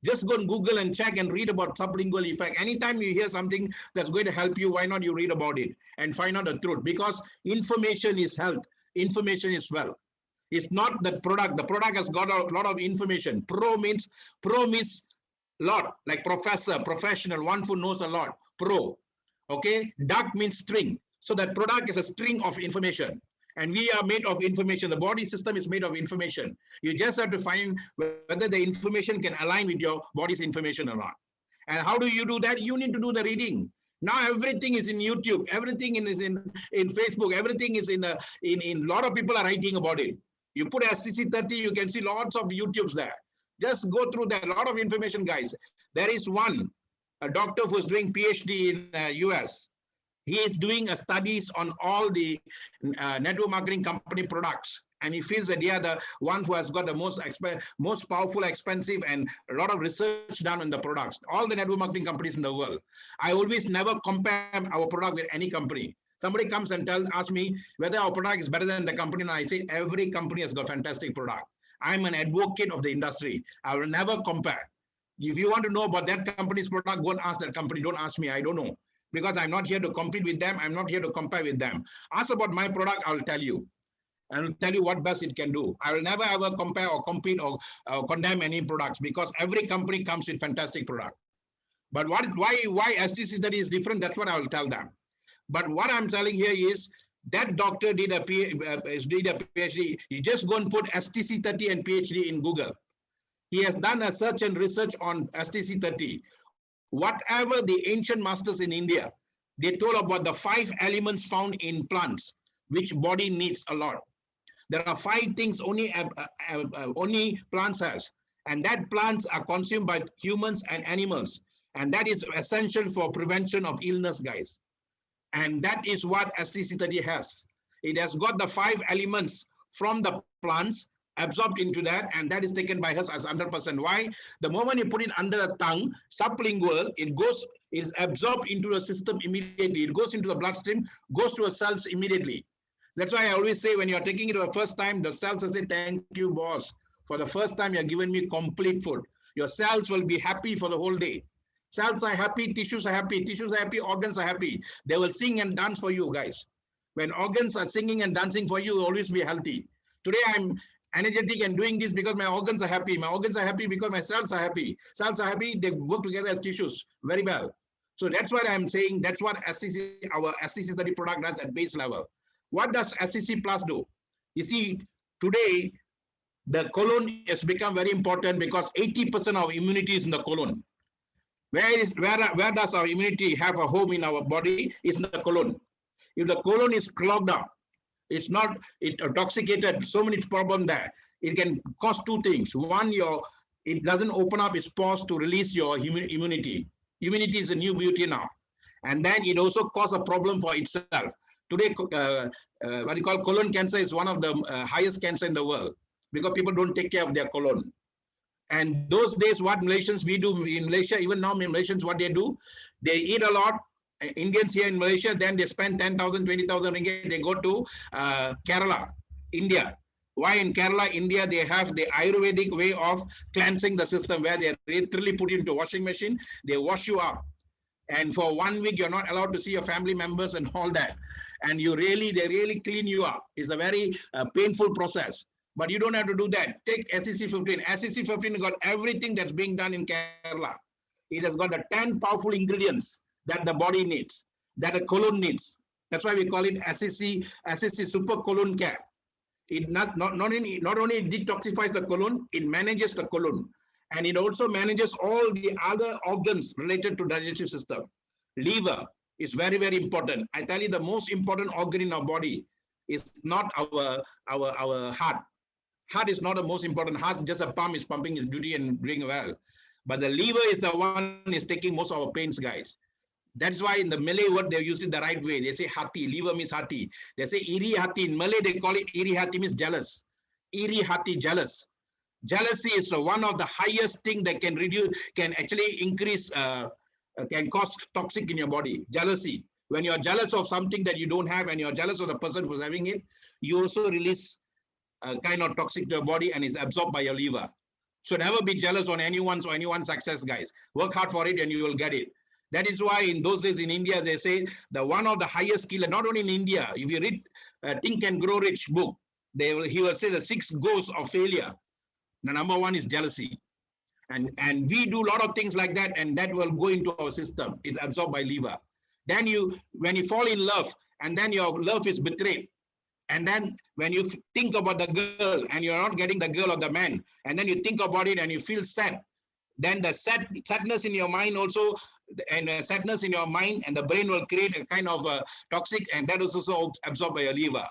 just go and Google and check and read about sublingual effect. Anytime you hear something that's going to help you, why not you read about it and find out the truth? Because information is health. Information is wealth. It's not the product. The product has got a lot of information. Pro means lot, like professor, professional, one who knows a lot. Pro. Okay. Duck means string. So that product is a string of information. And we are made of information. The body system is made of information. You just have to find whether the information can align with your body's information or not. And how do you do that? You need to do the reading. Now everything is in YouTube. Everything is in Facebook. Everything is in a lot of people are writing about it. You put SCC30, you can see lots of YouTubes there. Just go through that. A lot of information, guys. There is a doctor who's doing PhD in US. He is doing studies on all the network marketing company products, and he feels that they are the one who has got the most powerful, expensive, and a lot of research done on the products. All the network marketing companies in the world. I always never compare our product with any company. Somebody comes and asks me whether our product is better than the company, and I say every company has got fantastic product. I'm an advocate of the industry. I will never compare. If you want to know about that company's product, go and ask that company. Don't ask me. I don't know. Because I'm not here to compete with them. I'm not here to compare with them. Ask about my product, I'll tell you. I'll tell you what best it can do. I will never ever compare or compete or condemn any products, because every company comes with fantastic product. But why STC30 is different, that's what I will tell them. But what I'm telling here is that doctor did a PhD. You just go and put STC30 and PhD in Google. He has done a search and research on STC30. Whatever the ancient masters in India, they told about the 5 elements found in plants, which body needs a lot. There are 5 things only plants has, and that plants are consumed by humans and animals. And that is essential for prevention of illness, guys. And that is what SCC30 has. It has got the 5 elements from the plants absorbed into that, and that is taken by us as 100%. Why? The moment you put it under the tongue, sublingual, is absorbed into the system immediately. It goes into the bloodstream, goes to the cells immediately. That's why I always say, when you're taking it for the first time, the cells will say, thank you, boss. For the first time, you're giving me complete food. Your cells will be happy for the whole day. Cells are happy, tissues are happy, organs are happy. They will sing and dance for you, guys. When organs are singing and dancing for you, you'll always be healthy. Today, I'm energetic and doing this because my organs are happy. My organs are happy because my cells are happy. Cells are happy, they work together as tissues very well. So that's what I'm saying. That's what our SCC30 product does at base level. What does SCC Plus do? You see, today, the colon has become very important because 80% of immunity is in the colon. Where does our immunity have a home in our body? It's in the colon. If the colon is clogged up, it's not intoxicated, so many problems there. It can cause two things. One, it doesn't open up its pores to release your immunity. Immunity is a new beauty now. And then it also causes a problem for itself. Today, what you call colon cancer is one of the highest cancer in the world because people don't take care of their colon. And those days, what Malaysians we do in Malaysia, even now Malaysians, what they do, they eat a lot. Indians here in Malaysia, then they spend 10,000, 20,000 ringgit. They go to Kerala, India. Why in Kerala, India, they have the Ayurvedic way of cleansing the system where they literally put you into washing machine. They wash you up. And for 1 week, you're not allowed to see your family members and all that. And they really clean you up. It's a very painful process. But you don't have to do that. Take SEC 15. SEC 15 got everything that's being done in Kerala. It has got the 10 powerful ingredients that the body needs, that the colon needs. That's why we call it SEC Super Colon Care. It not only detoxifies the colon, it manages the colon. And it also manages all the other organs related to digestive system. Liver is very, very important. I tell you, the most important organ in our body is not our heart. Heart is not the most important. Heart is just a pump, is pumping its duty and doing well. But the liver is the one is taking most of our pains, guys. That's why in the Malay word, they use it the right way. They say hati, liver means hati. They say iri hati. In Malay, they call it iri hati, means jealous. Iri hati, jealous. Jealousy is one of the highest thing that can reduce, can actually increase, can cause toxic in your body. Jealousy. When you're jealous of something that you don't have and you're jealous of the person who's having it, you also release a kind of toxic to your body and is absorbed by your liver. So never be jealous on anyone's success, guys. Work hard for it and you will get it. That is why in those days in India, they say the one of the highest killer, not only in India, if you read Think and Grow Rich book, he will say the 6 ghosts of failure. The number 1 is jealousy. And we do a lot of things like that, and that will go into our system. It's absorbed by liver. Then when you fall in love, and then your love is betrayed, and then when you think about the girl and you're not getting the girl or the man, and then you think about it and you feel sad, then the sadness in your mind also, and sadness in your mind and the brain will create a kind of toxic, and that is also absorbed by your liver.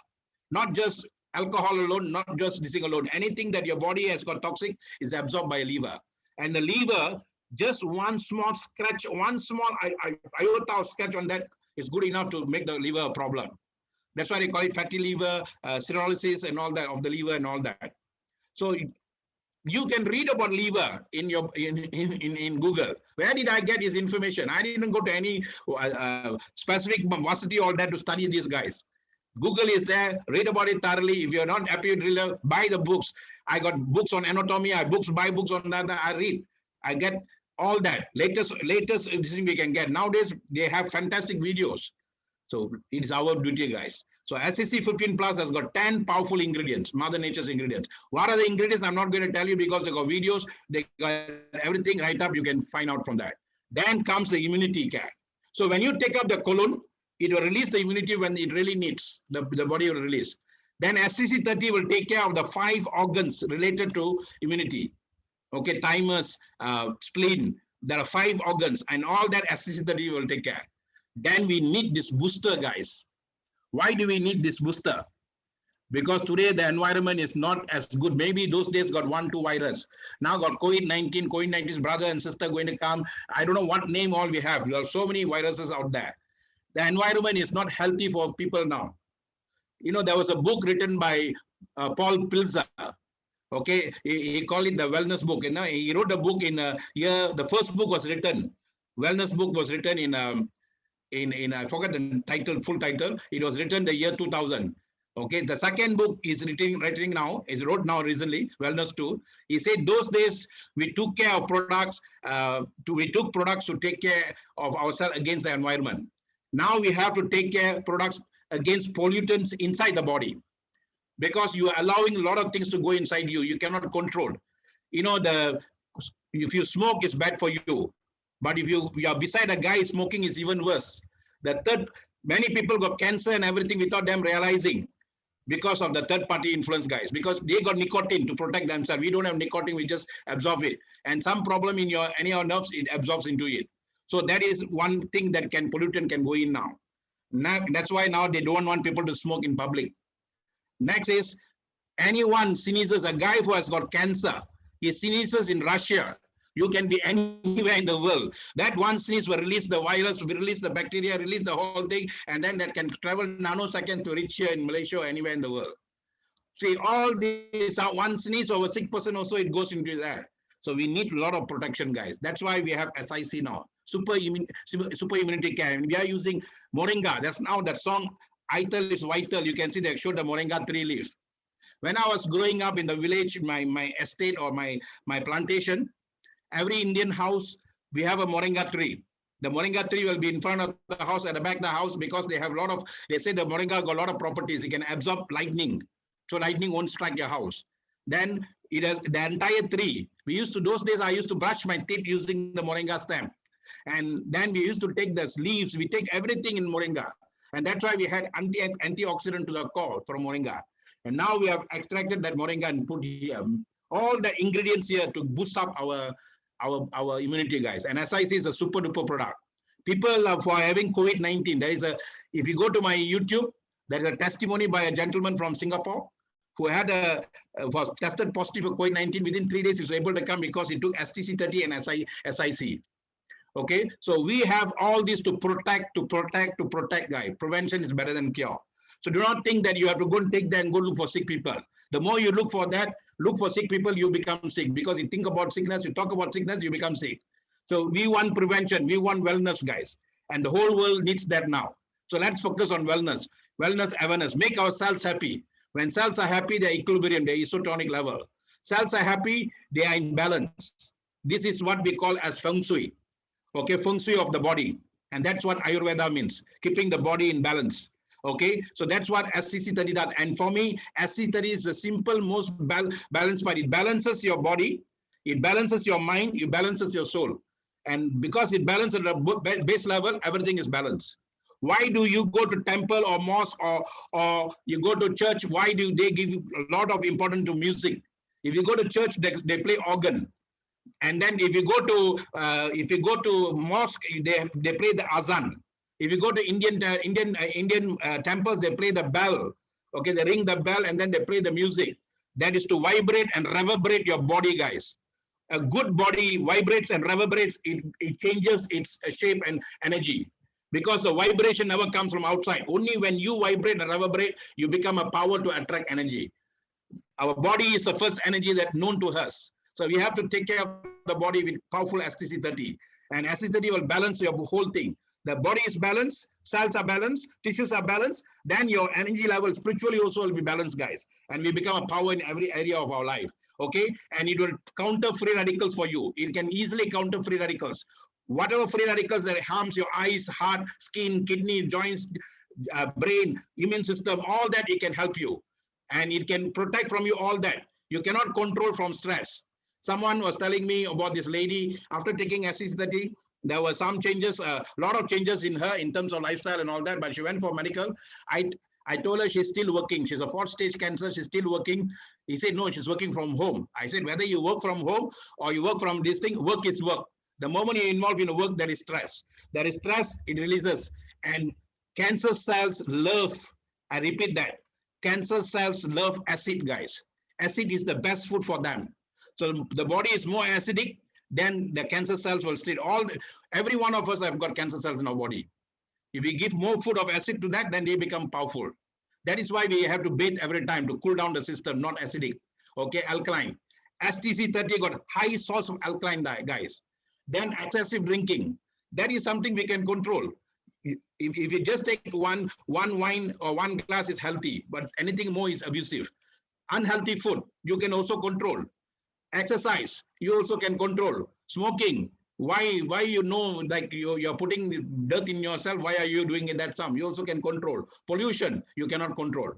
Not just alcohol alone, not just this thing alone. Anything that your body has got toxic is absorbed by your liver. And the liver, just one small scratch, one small iota of scratch on that is good enough to make the liver a problem. That's why they call it fatty liver, cirrhosis and all that of the liver and all that. So you can read about liver in Google. Where did I get this information? I didn't go to any specific university or that to study these guys. Google is there. Read about it thoroughly. If you're not happy with liver, buy the books. I got books on anatomy. I buy books on that. I read. I get all that latest thing we can get. Nowadays they have fantastic videos. So it is our duty, guys. So SEC 15 Plus has got 10 powerful ingredients, Mother Nature's ingredients. What are the ingredients? I'm not going to tell you because they got videos, they got everything right up. You can find out from that. Then comes the immunity care. So when you take up the colon, it will release the immunity when it really needs. The body will release. Then SEC 30 will take care of the 5 organs related to immunity. Okay, thymus, spleen. There are 5 organs, and all that SEC 30 will take care. Then we need this booster, guys. Why do we need this booster? Because today the environment is not as good. Maybe those days got 1, 2 virus. Now got COVID-19. COVID-19's brother and sister going to come. I don't know what name all we have. There are so many viruses out there. The environment is not healthy for people now. You know, there was a book written by Paul Pilzer. Okay, he called it the wellness book. You know, he wrote a book in a year. The first book was written. Wellness book was written in I forgot the title, full title. It was written the year 2000. Okay, the second book is writing now. Is wrote now recently. Wellness 2. He said those days we took care of products. We took products to take care of ourselves against the environment. Now we have to take care of products against pollutants inside the body, because you are allowing a lot of things to go inside you. You cannot control. You know, if you smoke, it's bad for you. But if you are beside a guy smoking, is even worse. The third, many people got cancer and everything without them realizing. because of the third party influence, guys, because they got nicotine to protect themselves. We don't have nicotine, we just absorb it. And some problem in your any of your nerves, it absorbs into it. So that is one thing that pollutant can go in now. That's why now they don't want people to smoke in public. Next is anyone sneezes, a guy who has got cancer, he sneezes in Russia. You can be anywhere in the world. That one sneeze will release the virus, will release the bacteria, release the whole thing, and then that can travel nanoseconds to reach here in Malaysia or anywhere in the world. See, all these are one sneeze of a sick person also, it goes into there. So we need a lot of protection, guys. That's why we have SIC now, super immunity care. And we are using Moringa. That's now that song, Ital is vital. You can see they showed the Moringa 3 leaf. When I was growing up in the village, my estate or my plantation, every Indian house, we have a Moringa tree. The Moringa tree will be in front of the house, at the back of the house, because they have a lot of, they say the Moringa got a lot of properties. It can absorb lightning. So lightning won't strike your house. Then it has the entire tree. We used to, those days, I used to brush my teeth using the Moringa stem. And then we used to take the leaves, we take everything in Moringa. And that's why we had antioxidant to the core from Moringa. And now we have extracted that Moringa and put here all the ingredients here to boost up our immunity, guys. And SIC is a super duper product. People are for having COVID-19. There is a, if you go to my YouTube, there is a testimony by a gentleman from Singapore who had was tested positive for COVID-19. Within 3 days, he was able to come because he took STC30 and SIC. Okay, so we have all this to protect, guys. Prevention is better than cure. So do not think that you have to go and take that and go look for sick people. The more you look for that, look for sick people, you become sick. Because you think about sickness, you talk about sickness, you become sick. So we want prevention, we want wellness, guys. And the whole world needs that now. So let's focus on wellness, awareness, make our cells happy. When cells are happy, they're equilibrium, they're isotonic level. Cells are happy, they are in balance. This is what we call as feng shui. Okay, feng shui of the body. And that's what Ayurveda means, keeping the body in balance. Okay, so that's what SCC30 does. And for me, SCC30 is the simple, most balanced part. It balances your body, it balances your mind, it balances your soul. And because it balances at the base level, everything is balanced. Why do you go to temple or mosque or you go to church? Why do they give a lot of importance to music? If you go to church, they play organ. And then if you go to mosque, they play the azan. If you go to Indian temples, they play the bell. Okay, they ring the bell and then they play the music. That is to vibrate and reverberate your body, guys. A good body vibrates and reverberates. It changes its shape and energy. Because the vibration never comes from outside. Only when you vibrate and reverberate, you become a power to attract energy. Our body is the first energy that's known to us. So we have to take care of the body with powerful STC30. And STC30 will balance your whole thing. The body is balanced, cells are balanced, tissues are balanced, then your energy level spiritually also will be balanced, guys. And we become a power in every area of our life. Okay, and it will counter free radicals for you. It can easily counter free radicals. Whatever free radicals that harms your eyes, heart, skin, kidney, joints, brain, immune system, all that, it can help you. And it can protect from you all that. You cannot control from stress. Someone was telling me about this lady, after taking SC30, there were some changes, a lot of changes in her in terms of lifestyle and all that, but she went for medical. I told her she's still working. She's a 4th stage cancer, she's still working. He said, no, she's working from home. I said, whether you work from home or you work from this thing, work is work. The moment you're involved in work, there is stress. There is stress, it releases. And cancer cells love, I repeat that, cancer cells love acid, guys. Acid is the best food for them. So the body is more acidic, then the cancer cells will stay. Every one of us have got cancer cells in our body. If we give more food of acid to that, then they become powerful. That is why we have to bathe every time to cool down the system, not acidic. Okay, alkaline. STC30 got high source of alkaline, guys. Then excessive drinking. That is something we can control. If you just take one wine or one glass is healthy, but anything more is abusive. Unhealthy food, you can also control. Exercise, you also can control. Smoking, why you know, like you're putting dirt in yourself, why are you doing it that some? You also can control. Pollution, you cannot control.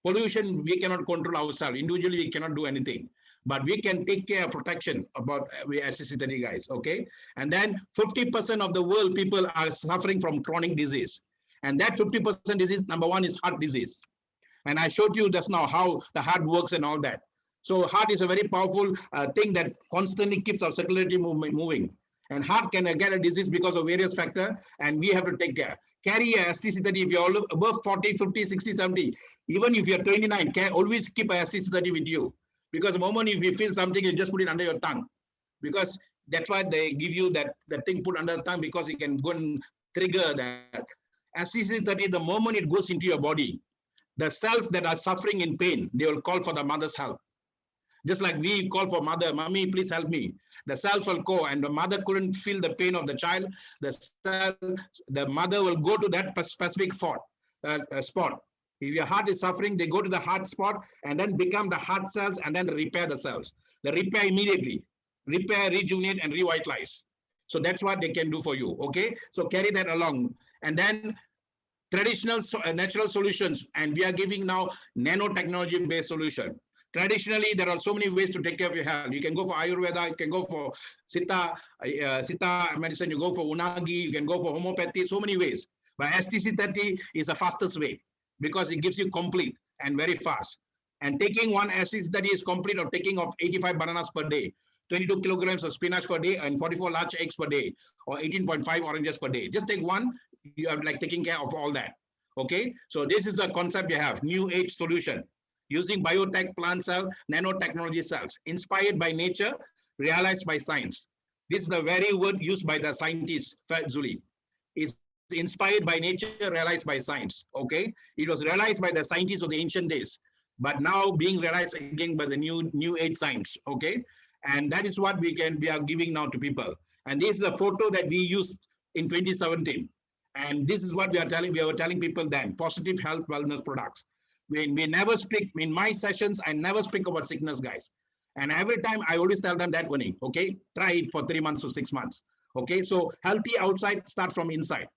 Pollution, we cannot control ourselves. Individually, we cannot do anything. But we can take care of protection about SCC30, guys, okay? And then 50% of the world people are suffering from chronic disease. And that 50% disease, number one is heart disease. And I showed you just now how the heart works and all that. So heart is a very powerful thing that constantly keeps our circulatory movement moving. And heart can get a disease because of various factors, and we have to take care. Carry a STC30 if you're above 40, 50, 60, 70. Even if you're 29, always keep a STC30 with you. Because the moment if you feel something, you just put it under your tongue. Because that's why they give you that thing put under the tongue, because it can go and trigger that. STC30, the moment it goes into your body, the cells that are suffering in pain, they will call for the mother's help. Just like we call for mother, mommy, please help me. The cells will go, and the mother couldn't feel the pain of the child. The mother will go to that specific spot. If your heart is suffering, they go to the heart spot and then become the heart cells and then repair the cells. They repair immediately. Repair, rejuvenate, and revitalize. So that's what they can do for you. Okay, so carry that along. And then traditional natural solutions, and we are giving now nanotechnology based solution. Traditionally, there are so many ways to take care of your health. You can go for Ayurveda, you can go for Siddha medicine, you go for Unagi, you can go for homeopathy, so many ways. But STC30 is the fastest way because it gives you complete and very fast. And taking one STC30 is complete of taking of 85 bananas per day, 22 kilograms of spinach per day, and 44 large eggs per day, or 18.5 oranges per day. Just take one, you are like taking care of all that. Okay, so this is the concept you have, new age solution. Using biotech plant cell, nanotechnology cells, inspired by nature, realized by science. This is the very word used by the scientist, Zuli. It's inspired by nature, realized by science, okay? It was realized by the scientists of the ancient days, but now being realized again by the new age science, okay? And that is what we are giving now to people. And this is a photo that we used in 2017. And this is what we were telling people then, positive health wellness products. We never speak, in my sessions, I never speak about sickness, guys. And every time I always tell them that warning, okay? Try it for 3 months or 6 months, okay? So healthy outside starts from inside.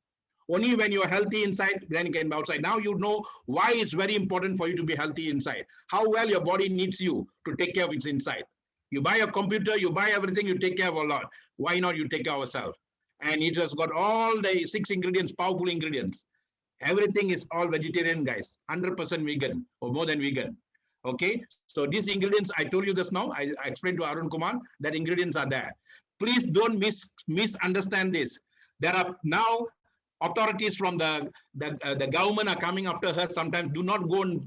Only when you're healthy inside, then you can be outside. Now you know why it's very important for you to be healthy inside. How well your body needs you to take care of its inside. You buy a computer, you buy everything, you take care of a lot. Why not you take care of yourself? And it has got all the 6 ingredients, powerful ingredients. Everything is all vegetarian, guys, 100% vegan or more than vegan. Okay, so these ingredients I told you just now, I explained to Arun Kumar that ingredients are there. Please don't misunderstand this. There are now authorities from the government are coming after her. Sometimes do not go and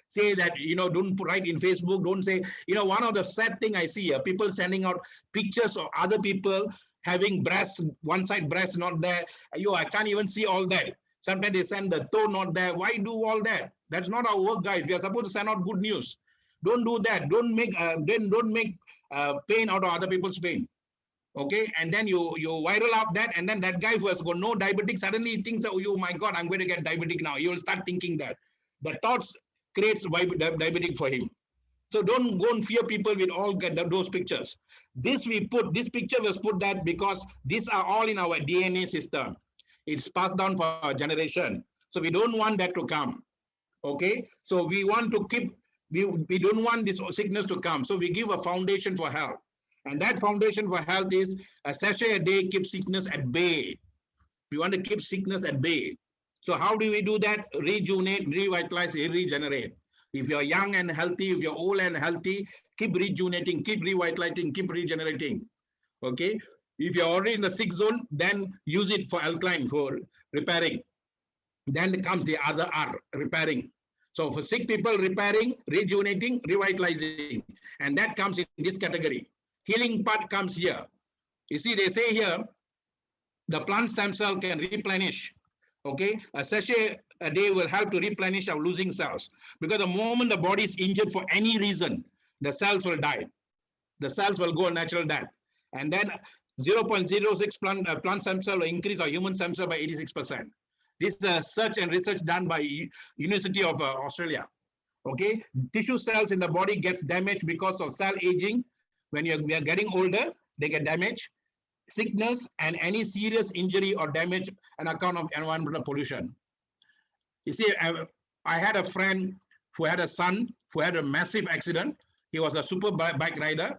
say that, don't write in Facebook, don't say, one of the sad thing I see here, people sending out pictures of other people having breasts, one side breast not there. I can't even see all that. Sometimes they send the toe not there. Why do all that? That's not our work, guys. We are supposed to send out good news. Don't do that. Don't make pain out of other people's pain. Okay, and then you viral up that, and then that guy who has got no diabetic suddenly thinks, oh my God, I'm going to get diabetic now. You will start thinking that. The thoughts creates diabetic for him. So don't go and fear people with all those pictures. This picture was put that because these are all in our DNA system. It's passed down for a generation. So we don't want that to come. Okay. So we want to keep, we don't want this sickness to come. So we give a foundation for health. And that foundation for health is a sachet a day keeps sickness at bay. We want to keep sickness at bay. So how do we do that? Rejuvenate, revitalize, regenerate. If you're young and healthy, if you're old and healthy, keep rejuvenating, keep revitalizing, keep regenerating. Okay. If you're already in the sick zone, then use it for alkaline, for repairing. Then comes the other R, repairing. So for sick people, repairing, rejuvenating, revitalizing. And that comes in this category. Healing part comes here. You see, they say here, the plant stem cell can replenish. Okay, a sachet a day will help to replenish our losing cells. Because the moment the body is injured for any reason, the cells will die. The cells will go a natural death. And then 0.06 plant stem cell will increase our human stem cell by 86%. This is a search and research done by University of Australia. Okay, tissue cells in the body gets damaged because of cell aging. When we are getting older, they get damaged. Sickness and any serious injury or damage on account of environmental pollution. You see, I had a friend who had a son who had a massive accident. He was a super bike rider.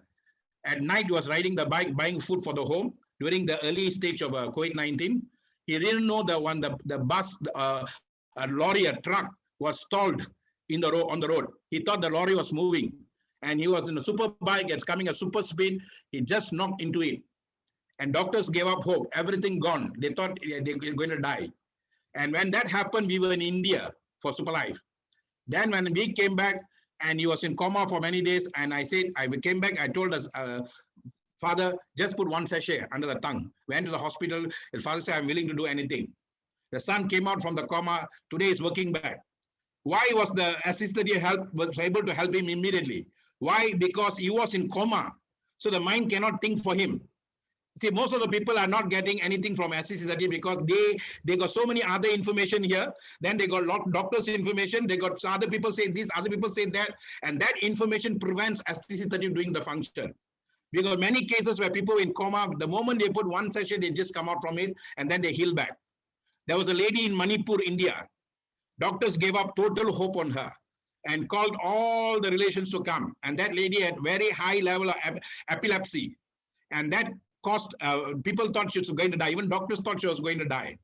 At night, he was riding the bike, buying food for the home during the early stage of COVID-19. He didn't know that when the bus, a lorry, a truck was stalled on the road. He thought the lorry was moving, and he was in a super bike. It's coming at super speed. He just knocked into it, and doctors gave up hope. Everything gone. They thought they were going to die. And when that happened, we were in India for Superlife. Then when we came back, and he was in coma for many days, and I came back. I told us, father, just put one sachet under the tongue. Went to the hospital. His father said, I'm willing to do anything. The son came out from the coma. Today is working back. Why was the assisted help was able to help him immediately? Why? Because he was in coma. So the mind cannot think for him. See, most of the people are not getting anything from assisted because they got so many other information here. Then they got a lot of doctors' information. They got other people say this, other people say that, and that information prevents assisted doing the function. We got many cases where people in coma, the moment they put one session, they just come out from it and then they heal back. There was a lady in Manipur, India. Doctors gave up total hope on her and called all the relations to come. And that lady had very high level of epilepsy. And that caused, people thought she was going to die. Even doctors thought she was going to die.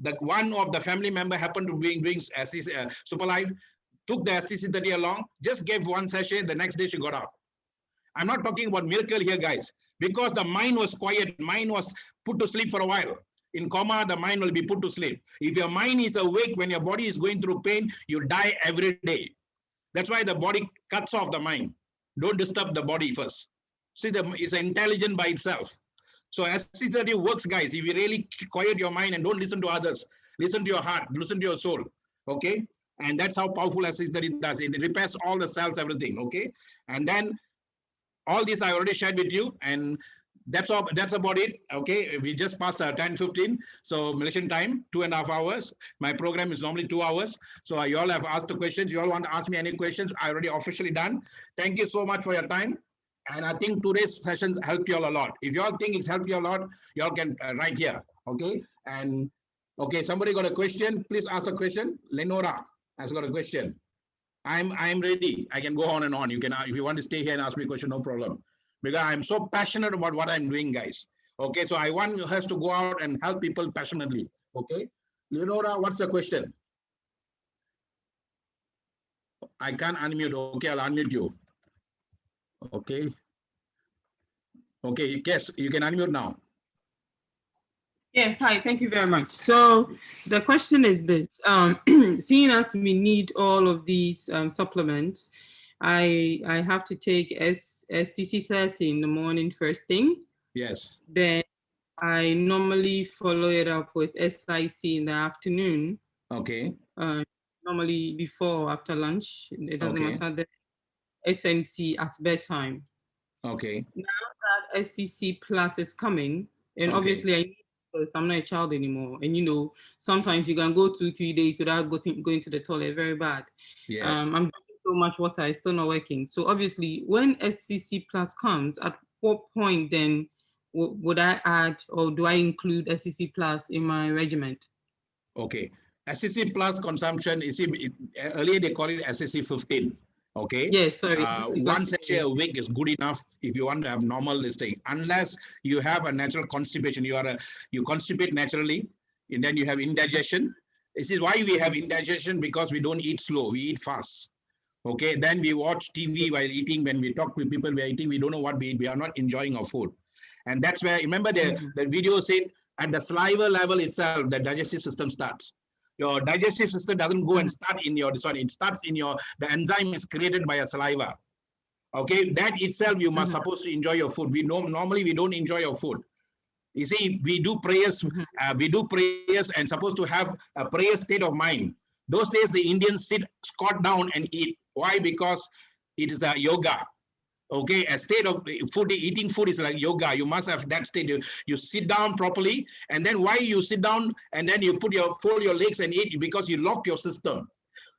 That one of the family member happened to be doing Superlife, took the SC30 along, just gave one sachet, the next day she got out. I'm not talking about miracle here, guys, because the mind was quiet, mind was put to sleep for a while. In coma, the mind will be put to sleep. If your mind is awake when your body is going through pain, you die every day. That's why the body cuts off the mind. Don't disturb the body first. See, it's intelligent by itself. So SC30 works, guys. If you really quiet your mind and don't listen to others, listen to your heart, listen to your soul, okay? And that's how powerful SC30 does. It repairs all the cells, everything, okay? And then all this I already shared with you, and that's about it, okay? We just passed 10:15, so Malaysian time, 2.5 hours. My program is normally 2 hours. So you all have asked the questions. You all want to ask me any questions? I already officially done. Thank you so much for your time. And I think today's sessions helped you all a lot. If you all think it's helped you a lot, you all can write here, okay? And okay, somebody got a question? Please ask a question. Lenora has got a question. I'm ready. I can go on and on. You can, if you want to stay here and ask me a question, no problem. Because I'm so passionate about what I'm doing, guys. Okay, so I want us to go out and help people passionately. Okay, Lenora, what's the question? I can't unmute. Okay, I'll unmute you. Okay. Okay, yes, you can unmute now. Yes, hi, thank you very much. So the question is this, seeing as we need all of these supplements, I have to take STC30 in the morning first thing. Yes. Then I normally follow it up with SIC in the afternoon. Okay. Normally before or after lunch, it doesn't matter. The SNC at bedtime. Okay. Now that SCC Plus is coming, and obviously I need, because I'm not a child anymore, and you know, sometimes you can go 2-3 days without going to the toilet, very bad. Yes. I'm drinking so much water, it's still not working. So obviously, when SCC Plus comes, at what point then would I add, or do I include SCC Plus in my regimen? Okay, SCC Plus consumption, you see, earlier they call it SCC 15. Okay. Yes, sorry. One sachet a week is good enough if you want to have normal listing, unless you have a natural constipation. You constipate naturally, and then you have indigestion. This is why we have indigestion, because we don't eat slow, we eat fast. Okay, then we watch TV while eating. When we talk to people we are eating, we don't know what we eat. We are not enjoying our food. And that's where, remember the video said at the saliva level itself, the digestive system starts. Your digestive system doesn't go and start in your, sorry, it starts in your, the enzyme is created by a saliva. Okay, that itself, you must supposed to enjoy your food. We know, normally we don't enjoy our food. You see, we do prayers and supposed to have a prayer state of mind. Those days, the Indians sit squat down and eat. Why? Because it is a yoga. Okay, a state of food, eating food is like yoga. You must have that state. You sit down properly, and then why you sit down and then you fold your legs and eat, because you lock your system.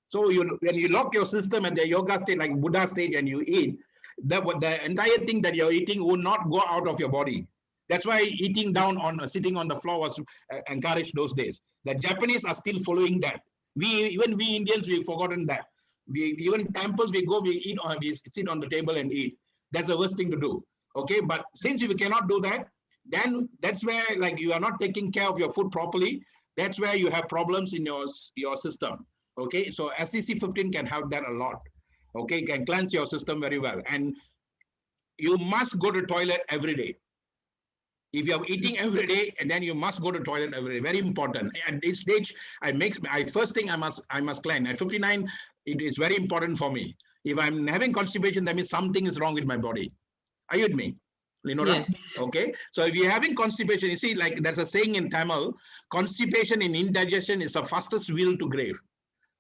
So when you lock your system at the yoga state, like Buddha state, and you eat, the entire thing that you're eating will not go out of your body. That's why eating down on sitting on the floor was encouraged those days. The Japanese are still following that. Even we Indians, we've forgotten that. Even temples, we go, we eat, or we sit on the table and eat. That's the worst thing to do. Okay, but since you cannot do that, then that's where, like, you are not taking care of your food properly. That's where you have problems in your system. Okay, so SCC15 can help that a lot. Okay, can cleanse your system very well. And you must go to toilet every day. If you're eating every day, and then you must go to toilet every day. Very important. At this stage, first thing I must cleanse. At 59, it is very important for me. If I'm having constipation, that means something is wrong with my body. Are you with me, Lenora? Yes. Okay. So if you're having constipation, you see, like there's a saying in Tamil, constipation in indigestion is the fastest wheel to grave.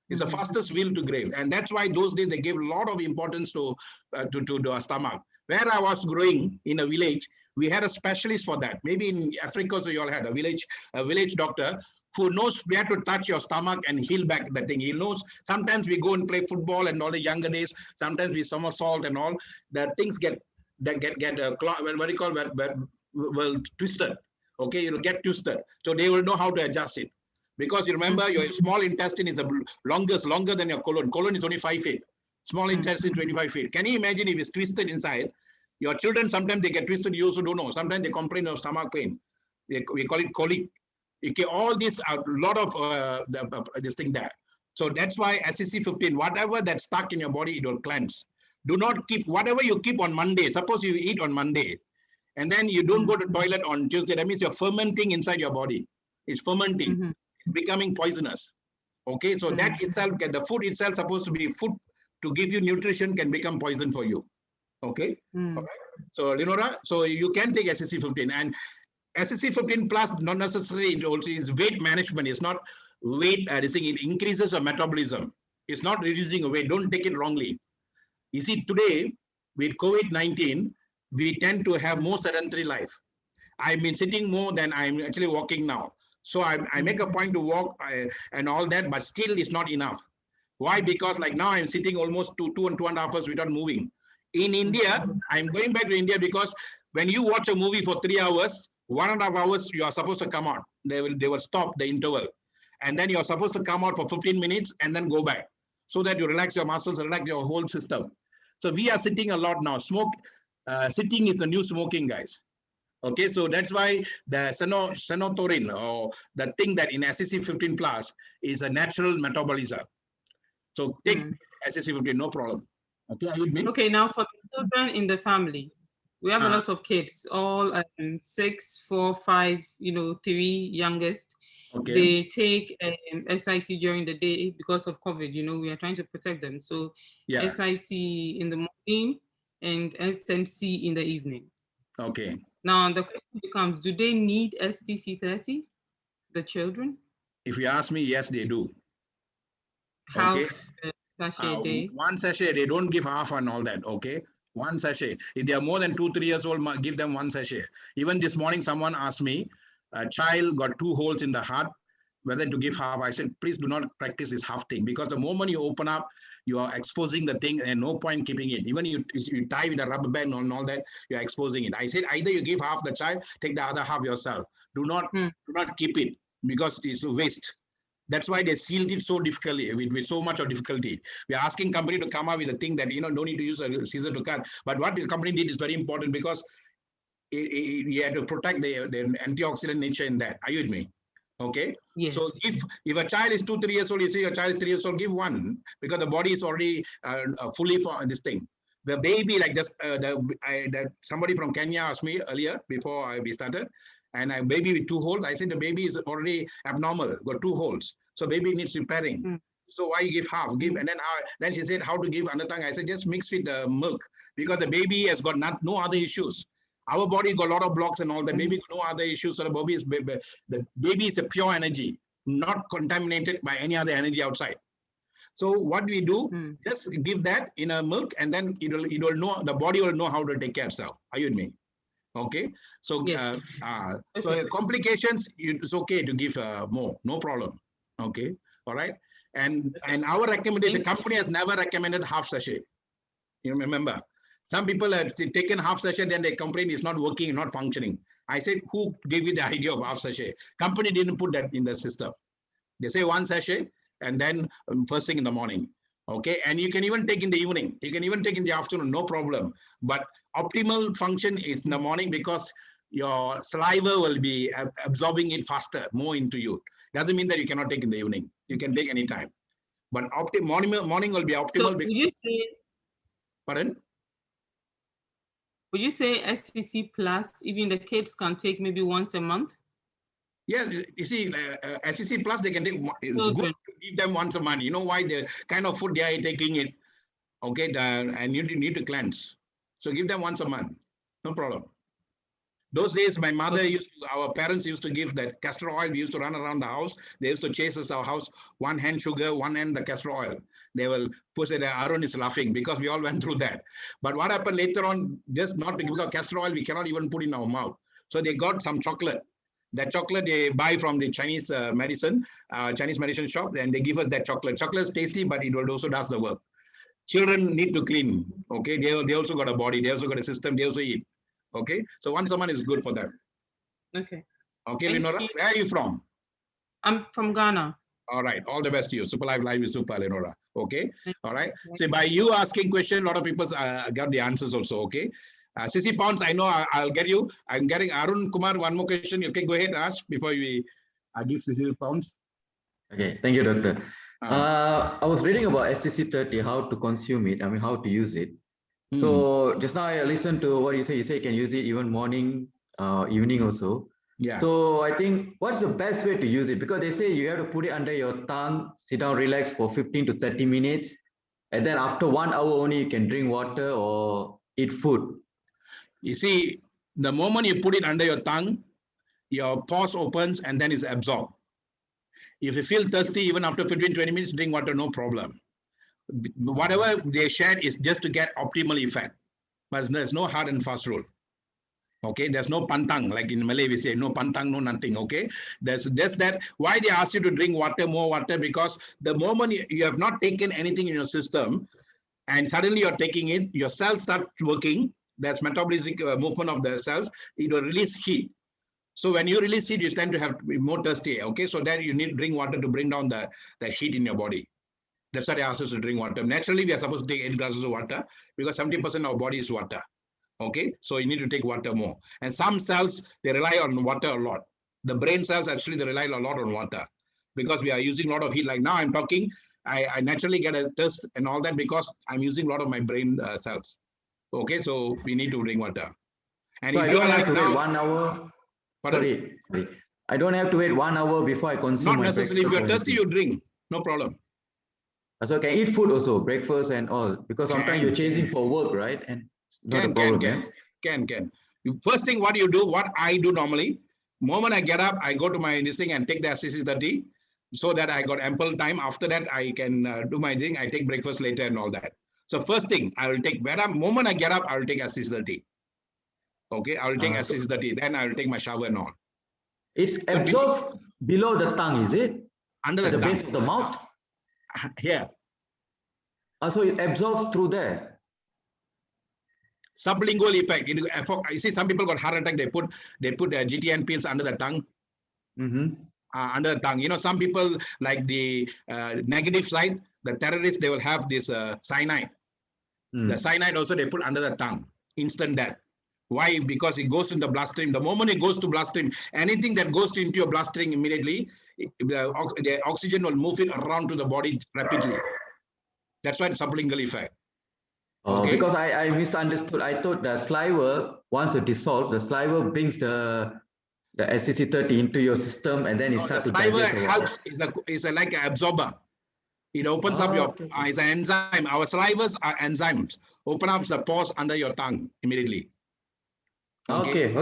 It's the fastest wheel to grave. And that's why those days they gave a lot of importance to our stomach. Where I was growing in a village, we had a specialist for that. Maybe in Africa, so you all had a village doctor who knows where to touch your stomach and heal back the thing. He knows. Sometimes we go and play football and all the younger days. Sometimes we somersault and all. The things get what do you call well twisted. Okay, it'll get twisted. So they will know how to adjust it. Because you remember your small intestine is longer than your colon. Colon is only 5 feet. Small intestine 25 feet. Can you imagine if it's twisted inside? Your children, sometimes they get twisted, you also don't know. Sometimes they complain of stomach pain. We call it colic. Okay, all these are a lot of this thing there. So that's why SCC15, whatever that's stuck in your body, it will cleanse. Do not keep, whatever you keep on Monday, suppose you eat on Monday, and then you don't go to toilet on Tuesday, that means you're fermenting inside your body. It's fermenting. It's becoming poisonous. Okay, so that itself, the food itself supposed to be food to give you nutrition can become poison for you. Okay. All right. So Lenora, so you can take SCC15, and SCC15 plus not necessarily it also is weight management. It's not weight it increases your metabolism. It's not reducing weight. Don't take it wrongly. You see, today with COVID-19, we tend to have more sedentary life. I've been sitting more than I'm actually walking now. So I make a point to walk and all that, but still it's not enough. Why? Because like now I'm sitting almost 2.5 hours without moving. In India, I'm going back to India because when you watch a movie for 3 hours, 1.5 hours, you are supposed to come out. They will stop the interval. And then you're supposed to come out for 15 minutes and then go back so that you relax your muscles, relax your whole system. So we are sitting a lot now. Sitting is the new smoking, guys. Okay, so that's why the senotonin, or the thing that in SCC15 plus is a natural metabolism. So take SCC15, no problem. Okay, are you with me? Okay, now for the children in the family, we have a lot of kids, all 6, 4, 5, 3 youngest. Okay. They take SIC during the day because of COVID. We are trying to protect them. So yeah. SIC in the morning and SMC in the evening. Okay. Now the question becomes: do they need STC30? The children? If you ask me, yes, they do. Half sachet a day. One sachet. They don't give half and all that. Okay. One sachet. If they are more than 2-3 years old, give them one sachet. Even this morning, someone asked me, a child got 2 holes in the heart, whether to give half. I said, please do not practice this half thing, because the moment you open up, you are exposing the thing, and no point keeping it. Even you tie with a rubber band and all that, you're exposing it. I said, either you give half the child, take the other half yourself. Do not keep it, because it's a waste. That's why they sealed it so difficultly, with so much of difficulty. We are asking company to come up with a thing that, don't need to use a scissor to cut. But what the company did is very important, because you had to protect the antioxidant nature in that. Are you with me? Okay. Yes. So if a child is 2-3 years old, you say your child is 3 years old, give one, because the body is already fully for this thing. The baby, like this, somebody from Kenya asked me earlier before we started, and a baby with 2 holes. I said the baby is already abnormal, got 2 holes, so baby needs repairing. So why you give half? Give, and then she said how to give another tongue. I said just mix with the milk, because the baby has got no other issues. Our body got a lot of blocks and all that. Baby got no other issues. So the baby is a pure energy, not contaminated by any other energy outside. So what we do, just give that in a milk, and then it will know, the body will know how to take care of itself. Are you with me? Okay. So yes. So complications, it's okay to give more, no problem. Okay. All right. And our recommendation, the company has never recommended half sachet. You remember? Some people have taken half sachet, then they complain it's not working, not functioning. I said, who gave you the idea of half sachet? Company didn't put that in the system. They say 1 sachet, and then first thing in the morning. Okay, and you can even take in the evening. You can even take in the afternoon, no problem. But optimal function is in the morning, because your saliva will be absorbing it faster, more into you. Doesn't mean that you cannot take in the evening. You can take anytime. But morning will be optimal. So would you say, pardon? Would you say STC plus, even the kids can take maybe once a month? Yeah, you see, STC plus they can take. It's good to give them once a month. You know why? The kind of food they are taking it. Okay, and you need to cleanse. So give them once a month. No problem. Those days, my mother our parents used to give that castor oil. We used to run around the house. They used to chase us our house. One hand sugar, one hand the castor oil. They will push it. Arun is laughing because we all went through that. But what happened later on, just not to give the castor oil, we cannot even put in our mouth. So they got some chocolate. That chocolate they buy from the Chinese medicine shop, and they give us that chocolate. Chocolate is tasty, but it also does the work. Children need to clean. Okay, they also got a body. They also got a system. They also eat. Okay, so once a month is good for them. Okay. Okay, Lenora, where are you from? I'm from Ghana. All right, all the best to you. Superlife Live is super, Lenora. Okay, all right. So by you asking question, a lot of people got the answers also. Okay, Sissy Pounds, I know I'll get you. I'm getting Arun Kumar. One more question. You can go ahead and ask before we give Sissy Pounds. Okay, thank you, Doctor. I was reading about STC30, how to consume it. I mean, how to use it. So just now I listened to what you say. You say you can use it even morning, evening also. Yeah. So I think what's the best way to use it? Because they say you have to put it under your tongue, sit down, relax for 15 to 30 minutes. And then after 1 hour only, you can drink water or eat food. You see, the moment you put it under your tongue, your pores opens and then it's absorbed. If you feel thirsty, even after 15, 20 minutes, drink water, no problem. Whatever they shared is just to get optimal effect, but there's no hard and fast rule. Okay, there's no pantang, like in Malay we say, no pantang, no nothing. Okay, there's just that. Why they ask you to drink water, more water? Because the moment you have not taken anything in your system, and suddenly you're taking it, your cells start working. There's metabolic movement of the cells. It will release heat. So when you release heat, you tend to have more thirsty. Okay, so then you need to drink water to bring down the heat in your body. That's why they ask us to drink water. Naturally, we are supposed to take 8 glasses of water because 70% of our body is water. Okay, so you need to take water more. And some cells, they rely on water a lot. The brain cells, actually, they rely a lot on water because we are using a lot of heat. Like now I'm talking, I naturally get a thirst and all that because I'm using a lot of my brain cells. Okay, so we need to drink water. And so if I you don't are have like to now, wait 1 hour. Sorry. I don't have to wait 1 hour before I consume Not my necessarily. If breakfast. you're thirsty, you drink. No problem. So I can eat food also, breakfast and all, because sometimes you're chasing for work, right? And not a problem. Can. First thing, what you do, what I do normally, moment I get up, I go to my this thing and take the STC30 so that I got ample time. After that, I can do my thing. I take breakfast later and all that. So first thing, I will take, moment I get up, I will take STC30. Okay, I will take STC30. Then I will take my shower and all. It's absorbed below the tongue, is it? Under the tongue. base of the mouth? Here. So it absorbs through there. Sublingual effect. You see, some people got heart attack. They put GTN pills under the tongue. Under the tongue. You know, some people like the negative side, the terrorists, they will have this cyanide. The cyanide also they put under the tongue. Instant death. Why? Because it goes in the bloodstream. The moment it goes to bloodstream, anything that goes into your bloodstream immediately, the oxygen will move it around to the body rapidly. That's why the sublingual effect. Okay. Because I misunderstood. I thought the saliva, once it dissolves, the saliva brings the STC30 into your system and then it starts to digest. Saliva helps, is like an absorber. It opens up your, it's an enzyme. Our salivas are enzymes. Open up the pores under your tongue immediately. Okay.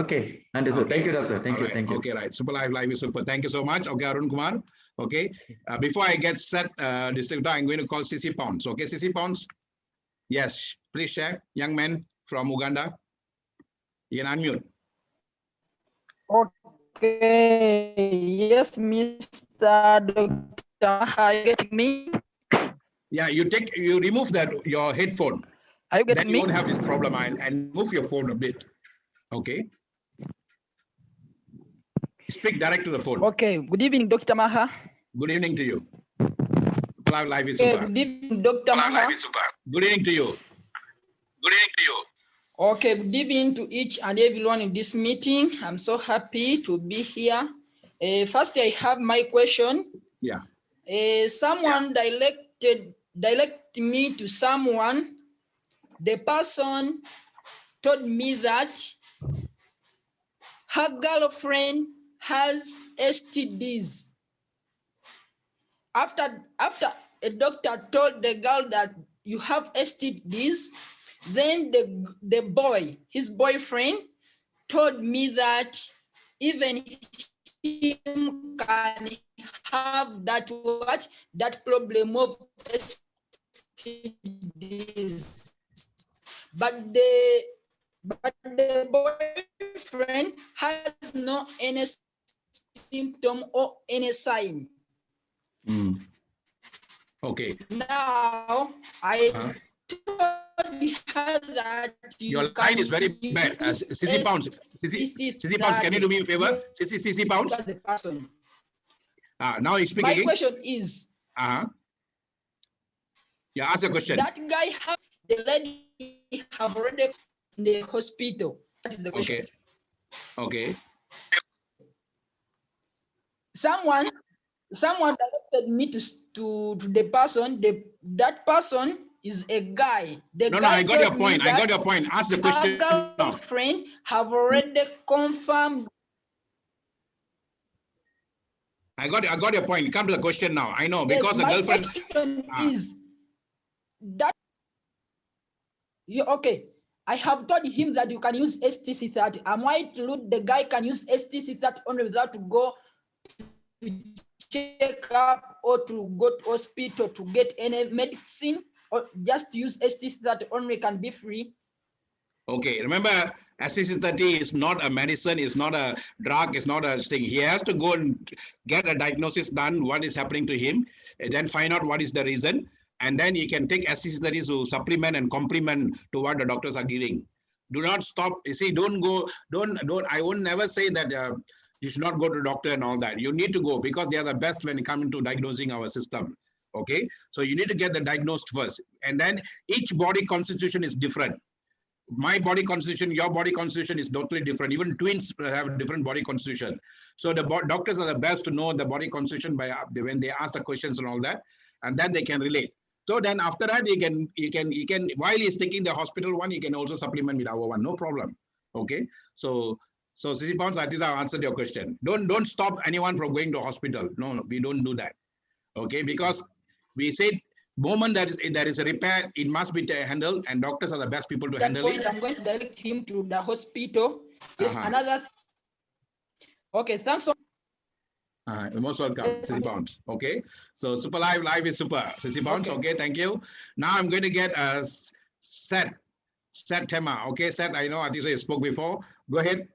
Understood. Okay. Thank you, doctor. Thank you. Okay, right. Superlife Live is super. Thank you so much. Okay, Arun Kumar. Okay. Before I get set, distributor, I'm going to call Sissy Pounds. Okay, Sissy Pounds. Yes, please share. Young man from Uganda. You can unmute. Okay. Yes, Mr. Doctor. Are you getting me? Yeah, you remove your headphone. Are you getting then me? You won't have this problem and move your phone a bit. Okay. Speak direct to the phone. Okay. Good evening, Dr. Maha. Good evening to you. Live is super. Good evening, Dr. Maha. Good evening to you. Good evening to you. Okay, good evening to each and everyone in this meeting. I'm so happy to be here. First, I have my question. Yeah. Someone direct me to someone. The person told me that her girlfriend has STDs. After a doctor told the girl that you have STDs, then the boy, his boyfriend, told me that even him can have that problem of STDs. But the boyfriend has no any symptom or any sign. Okay. Now I told her that your line is very bad. Sissy Pounds, Sissy Pounds, can you do me a favor? Sissy Pounds. The person. Now you speak My again. question is. Yeah, ask a question. That guy have the lady have already in the hospital. That is the question. Okay. Someone directed me to the person. That person is a guy. No, I got your point. I got your point. Ask the question. Our girlfriend have already confirmed. I got your point. Come to the question now. I know because the my girlfriend question is that okay. I have told him that you can use STC30. Am I to look the guy can use STC30 only without to go to check up or to go to hospital to get any medicine, or just use STC30 only can be free? Okay, remember STC30 is not a medicine, it's not a drug, it's not a thing. He has to go and get a diagnosis done, what is happening to him, and then find out what is the reason. And then you can take STC30 to supplement and complement to what the doctors are giving. Do not stop. You see, don't go, don't. I would never say that you should not go to the doctor and all that. You need to go because they are the best when it comes to diagnosing our system. Okay, so you need to get the diagnosed first, and then each body constitution is different. My body constitution, your body constitution is totally different. Even twins have a different body constitution. So the doctors are the best to know the body constitution by when they ask the questions and all that, and then they can relate. So then after that, you can while he's taking the hospital one, you can also supplement with our one, no problem. Okay. So Sissy Pounds, at least I've answered your question. Don't stop anyone from going to hospital. No, we don't do that. Okay, because we said moment there is a repair, it must be handled, and doctors are the best people to handle it. I'm going to direct him to the hospital. Yes, another. Okay, thanks so You're most welcome, Sissy Pounds. Okay, so Superlife Live is super. Sissy Pounds, okay, thank you. Now I'm going to get a Seth Tema. Okay, Seth, I know Atisha you spoke before. Go ahead.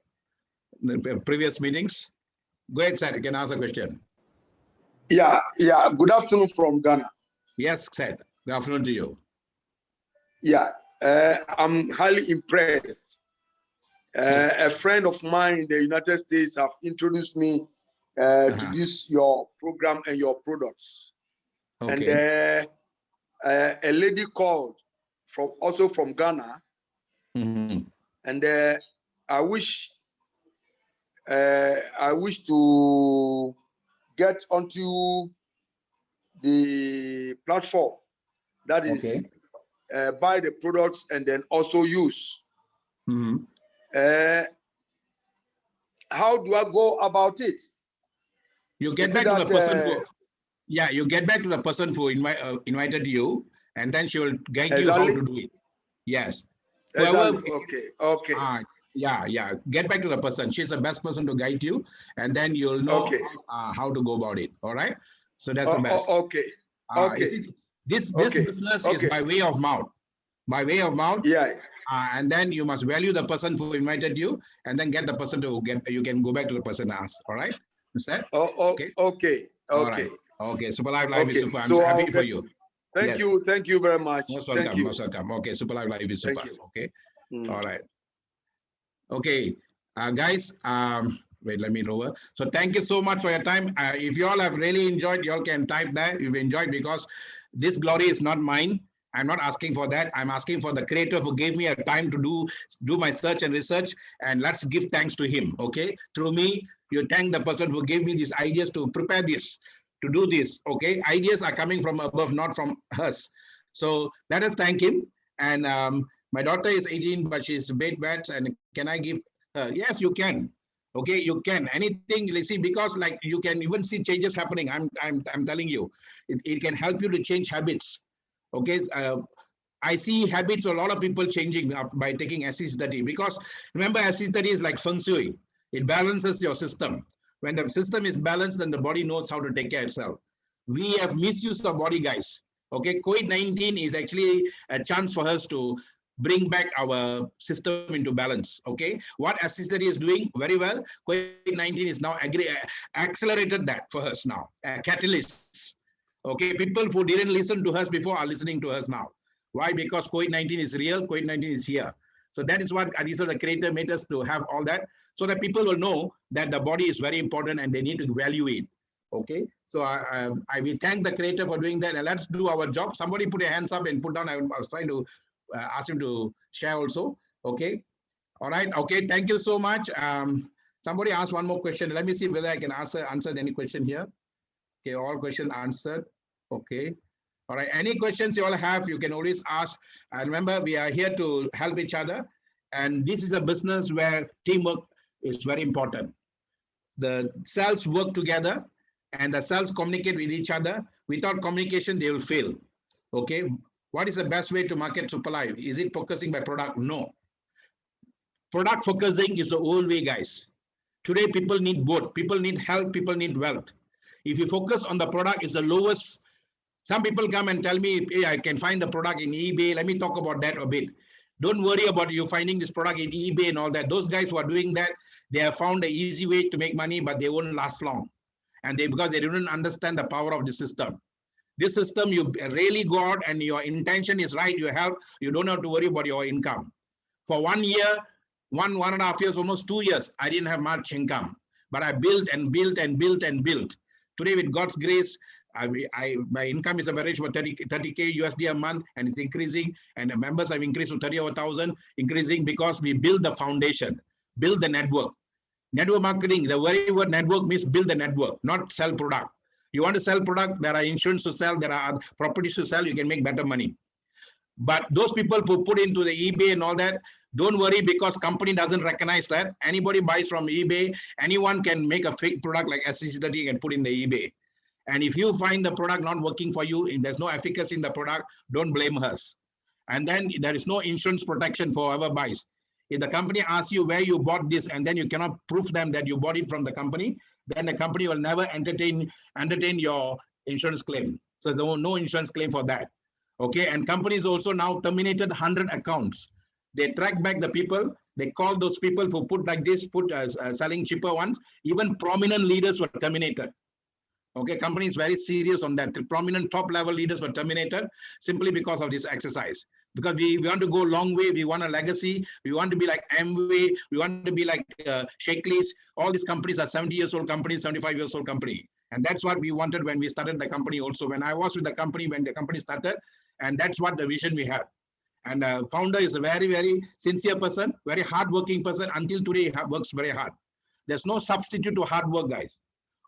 The previous meetings. Go ahead, Seth, you can ask a question. Yeah. Good afternoon from Ghana. Yes, Seth. Good afternoon to you. Yeah, I'm highly impressed. A friend of mine in the United States have introduced me to this your program and your products. Okay. And a lady called also from Ghana. Mm-hmm. And I wish to get onto the platform that is buy the products and then also use. Mm-hmm. How do I go about it? You get back to the person who, you get back to the person who invited you, and then she will guide you how to do it. Yes. Exactly. Okay. Yeah. Get back to the person. She's the best person to guide you, and then you'll know how to go about it. All right. So that's the best. Okay. This business is by way of mouth. By way of mouth. Yeah. And then you must value the person who invited you, and then get the person to you can go back to the person and ask. All right. Is that? Okay. All right. Okay. Superlife Live is super. I'm happy for you. Thank you. Thank you very much. Most welcome. Most welcome. Okay. Superlife Live is super. Okay. All right. Okay. Guys, wait, let me lower. So thank you so much for your time. If you all have really enjoyed, you all can type that. You've enjoyed, because this glory is not mine. I'm not asking for that. I'm asking for the creator who gave me a time to do my search and research, and let's give thanks to him. Okay. Through me, you thank the person who gave me these ideas to prepare this, to do this. Okay, ideas are coming from above, not from us. So let us thank him. And my daughter is 18, but she's bedwet. And can I give her? Yes, you can. Okay, you can. Anything, you see, because like you can even see changes happening. I'm telling you, it can help you to change habits. Okay, I see habits of a lot of people changing by taking SC30, because remember, SC30 is like feng shui. It balances your system. When the system is balanced, then the body knows how to take care of itself. We have misused our body, guys. Okay, COVID-19 is actually a chance for us to bring back our system into balance. Okay, what SC30 is doing very well, COVID-19 is now accelerated that for us now. Catalysts. Okay, people who didn't listen to us before are listening to us now. Why? Because COVID-19 is real, COVID-19 is here. So that is what these are the creator made us to have all that, so that people will know that the body is very important and they need to value it. Okay, so I will thank the creator for doing that, and let's do our job. Somebody put your hands up and put down. I was trying to ask him to share also. Okay, all right. Okay, thank you so much. Somebody asked one more question. Let me see whether I can answer any question here. Okay, all questions answered. Okay. All right, any questions you all have, you can always ask. And remember, we are here to help each other. And this is a business where teamwork is very important. The cells work together and the cells communicate with each other. Without communication, they will fail. Okay, what is the best way to market Superlife? Is it focusing by product? No. Product focusing is the old way, guys. Today, people need both. People need health, people need wealth. If you focus on the product, it's the lowest. Some people come and tell me, hey, I can find the product in eBay. Let me talk about that a bit. Don't worry about you finding this product in eBay and all that. Those guys who are doing that, they have found an easy way to make money, but they won't last long. And because they don't understand the power of the system. This system, you really go out and your intention is right, you don't have to worry about your income. For 1 year, one and a half years, almost 2 years, I didn't have much income, but I built and built and built and built. Today, with God's grace, my income is average for 30K USD a month, and it's increasing. And the members have increased to 30,000, increasing because we build the foundation, build the network. Network marketing, the very word network means build the network, not sell product. You want to sell product, there are insurance to sell, there are properties to sell, you can make better money. But those people who put into the eBay and all that, don't worry, because company doesn't recognize that. Anybody buys from eBay, anyone can make a fake product like SC30 and put in the eBay. And if you find the product not working for you, if there's no efficacy in the product, don't blame us. And then there is no insurance protection for whoever buys. If the company asks you where you bought this and then you cannot prove them that you bought it from the company, then the company will never entertain your insurance claim. So there's no insurance claim for that. Okay, and companies also now terminated 100 accounts. They track back the people. They call those people who put like this, selling cheaper ones. Even prominent leaders were terminated. Okay, company is very serious on that. The prominent top level leaders were terminated simply because of this exercise. Because we want to go a long way. We want a legacy. We want to be like Amway. We want to be like Shakeleys. All these companies are 70 years old companies, 75 years old company. And that's what we wanted when we started the company also. When I was with the company, when the company started, and that's what the vision we had. And the founder is a very, very sincere person, very hardworking person. Until today, he works very hard. There's no substitute to hard work, guys.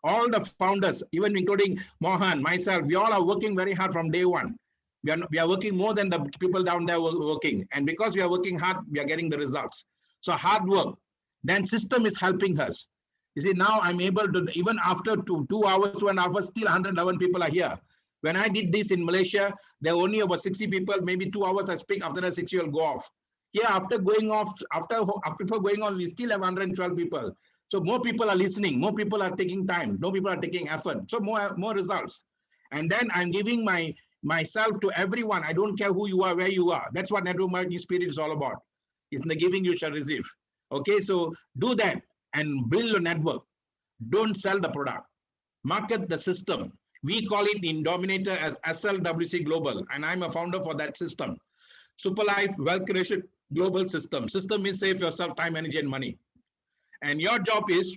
All the founders, even including Mohan, myself, we all are working very hard from day one. We are working more than the people down there working. And because we are working hard, we are getting the results. So hard work. Then system is helping us. You see, now I'm able to, even after 2 hours, 2.5 hours, still 111 people are here. When I did this in Malaysia, there were only about 60 people, maybe 2 hours I speak, after that 60 will go off. Here, after going off, we still have 112 people. So more people are listening, more people are taking time, more people are taking effort. So more results. And then I'm giving myself to everyone. I don't care who you are, where you are. That's what network marketing spirit is all about. It's in the giving you shall receive. Okay, so do that and build a network. Don't sell the product. Market the system. We call it in Dominator as SLWC Global, and I'm a founder for that system. Superlife Wealth Creation Global System. System means save yourself time, energy, and money. And your job is,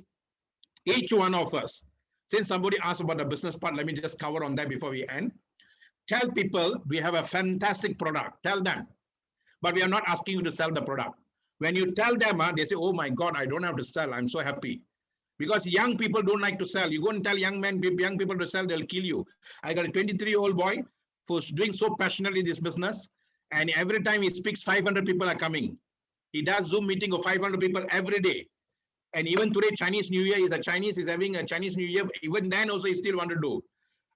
each one of us, since somebody asked about the business part, let me just cover on that before we end. Tell people we have a fantastic product. Tell them. But we are not asking you to sell the product. When you tell them, they say, oh my God, I don't have to sell. I'm so happy. Because young people don't like to sell. You go and tell young people to sell, they'll kill you. I got a 23-year-old boy who's doing so passionately this business, and every time he speaks, 500 people are coming. He does Zoom meeting of 500 people every day. And even today, Chinese New Year is he's having a Chinese New Year. Even then also he still want to do.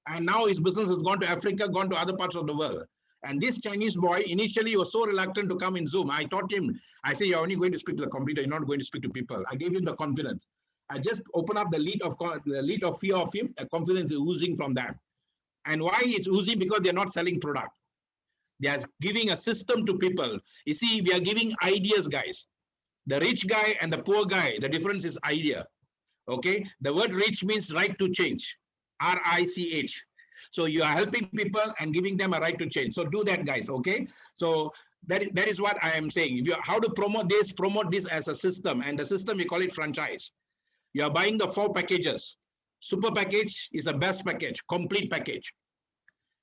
And now his business has gone to Africa, gone to other parts of the world. And this Chinese boy, initially he was so reluctant to come in Zoom. I taught him, I say, you're only going to speak to the computer, you're not going to speak to people. I gave him the confidence. I just open up the lead of fear of him, a confidence is oozing from them. And why it's oozing? Because they're not selling product. They are giving a system to people. You see, we are giving ideas, guys. The rich guy and the poor guy, the difference is idea. Okay, the word rich means right to change, R-I-C-H. So you are helping people and giving them a right to change. So do that, guys. Okay, so that is what I am saying. If you how to promote this as a system, and the system we call it franchise. You are buying the 4 packages. Super package is the best package, complete package.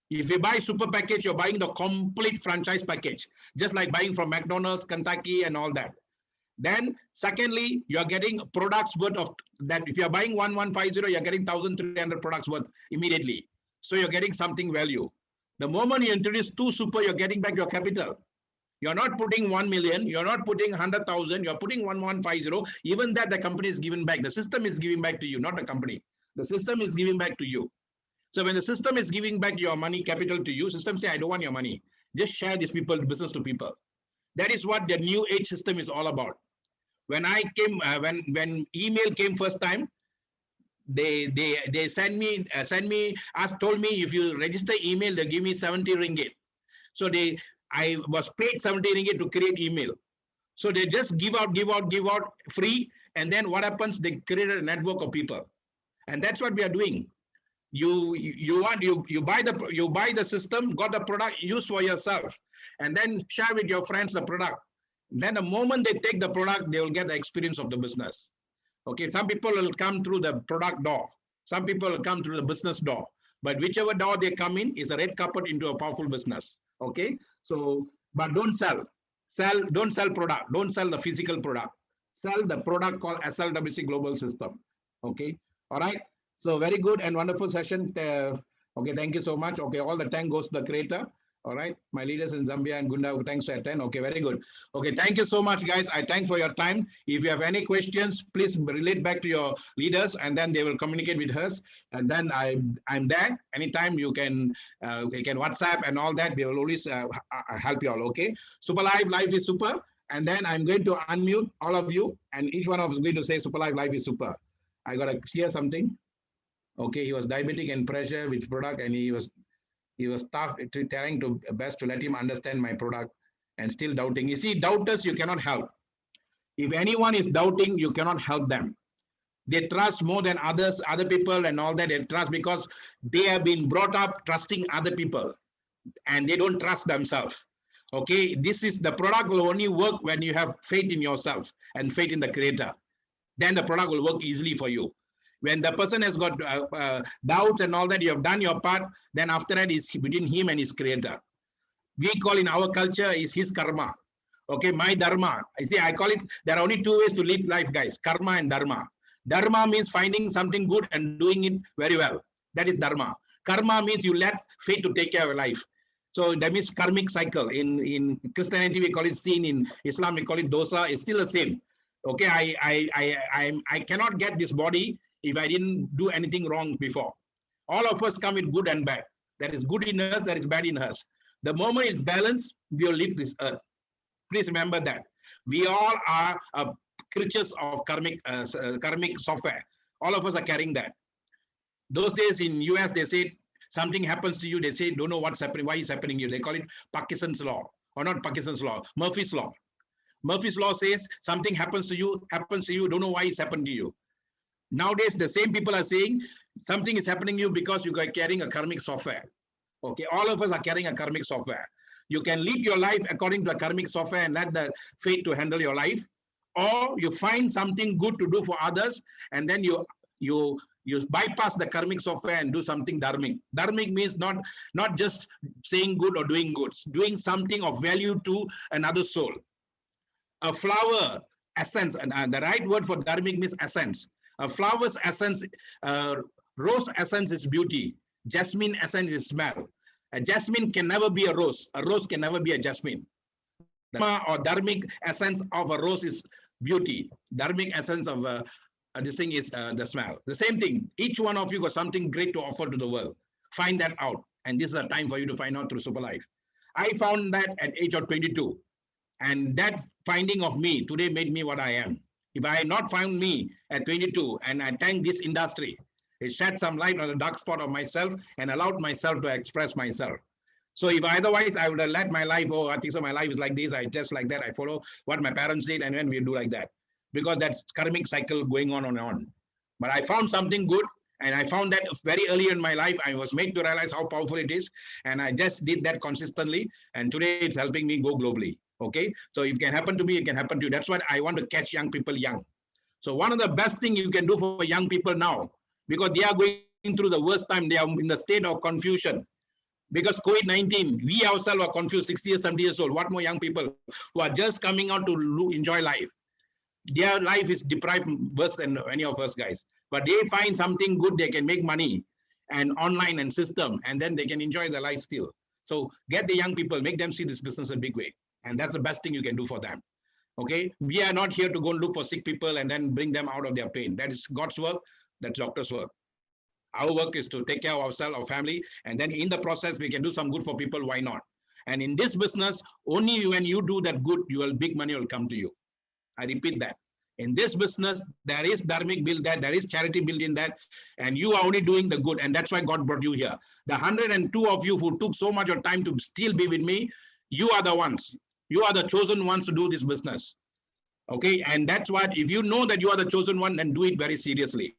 If you buy super package, you're buying the complete franchise package, just like buying from McDonald's, Kentucky, and all that. Then, secondly, you're getting products worth of that. If you're buying 1150, you're getting 1,300 products worth immediately. So you're getting something value. The moment you introduce 2 super, you're getting back your capital. You're not putting 1 million, you're not putting 100,000, you're putting 1150. Even that the company is giving back. The system is giving back to you, not the company. The system is giving back to you. So when the system is giving back your money, capital to you, system say, I don't want your money. Just share this business to people. That is what the new age system is all about. When I came, when email came first time, they told me if you register email, they give me 70 ringgit. So I was paid 70 ringgit to create email. So they just give out free. And then what happens? They create a network of people. And that's what we are doing. You buy the system, got the product, use for yourself, and then share with your friends the product. Then the moment they take the product, they will get the experience of the business. Okay, some people will come through the product door. Some people will come through the business door. But whichever door they come in is the red carpet into a powerful business. Okay, so but don't sell. Don't sell product. Don't sell the physical product. Sell the product called SLWC Global System. Okay, all right. So very good and wonderful session. Okay, thank you so much. Okay, all the thank goes to the creator. All right, my leaders in Zambia and Gunda, thanks to attend. Okay, very good. Okay, thank you so much, guys. I thank for your time. If you have any questions, please relate back to your leaders, and then they will communicate with us. And then I'm there. Anytime you can WhatsApp and all that. We will always help you all. Okay, Superlife, life is super. And then I'm going to unmute all of you, and each one of us is going to say Superlife, life is super. I got to hear something. Okay, he was diabetic and pressure which product, and he was tough, trying to best to let him understand my product, and still doubting. You see, doubters you cannot help. If anyone is doubting, you cannot help them. They trust more than other people and all that. They trust because they have been brought up trusting other people, and they don't trust themselves. Okay, this is the product will only work when you have faith in yourself and faith in the creator. Then the product will work easily for you. When the person has got doubts and all that, you have done your part, then after that is between him and his creator. We call in our culture is his karma. Okay, my dharma. I call it, there are only 2 ways to live life, guys, karma and dharma. Dharma means finding something good and doing it very well. That is dharma. Karma means you let fate to take care of your life. So that means karmic cycle. In Christianity, we call it sin. In Islam, we call it dosa. It's still the same. Okay, I cannot get this body if I didn't do anything wrong before. All of us come with good and bad. There is good in us, there is bad in us. The moment it's balanced, we will leave this earth. Please remember that. We all are creatures of karmic software. All of us are carrying that. Those days in US, they say something happens to you, they say, don't know what's happening, why it's happening to you. They call it Parkinson's law, or not Parkinson's law, Murphy's law. Murphy's law says something happens to you, don't know why it's happened to you. Nowadays, the same people are saying something is happening to you because you are carrying a karmic software. Okay, all of us are carrying a karmic software. You can lead your life according to a karmic software and let the fate to handle your life, or you find something good to do for others, and then you bypass the karmic software and do something dharmic. Dharmic means not just saying good or doing good, doing something of value to another soul. A flower, essence, and the right word for dharmic means essence. A flower's essence, rose essence is beauty. Jasmine essence is smell. A jasmine can never be a rose. A rose can never be a jasmine. The or dharmic essence of a rose is beauty. Dharmic essence of this thing is the smell. The same thing. Each one of you got something great to offer to the world. Find that out. And this is a time for you to find out through Superlife. I found that at age of 22. And that finding of me today made me what I am. If I had not found me at 22, and I thank this industry, it shed some light on the dark spot of myself and allowed myself to express myself. So if otherwise I would have let my life, oh, I think so my life is like this, I just like that, I follow what my parents did, and then we do like that. Because that's karmic cycle going on and on. But I found something good, and I found that very early in my life, I was made to realize how powerful it is, and I just did that consistently, and today it's helping me go globally. Okay, so if it can happen to me, it can happen to you. That's what I want to catch young people young. So one of the best things you can do for young people now, because they are going through the worst time, they are in the state of confusion. Because COVID-19, we ourselves are confused, 60 years, 70 years old. What more young people who are just coming out to enjoy life? Their life is deprived worse than any of us guys. But they find something good, they can make money and online and system, and then they can enjoy their life still. So get the young people, make them see this business in a big way. And that's the best thing you can do for them. Okay, we are not here to go and look for sick people and then bring them out of their pain. That is God's work, that's doctor's work. Our work is to take care of ourselves, our family, and then in the process, we can do some good for people, why not? And in this business, only when you do that good, big money will come to you. I repeat that. In this business, there is dharmic build that, there is charity build in that, and you are only doing the good, and that's why God brought you here. The 102 of you who took so much of time to still be with me, you are the ones. You are the chosen ones to do this business. Okay, and that's what, if you know that you are the chosen one, then do it very seriously.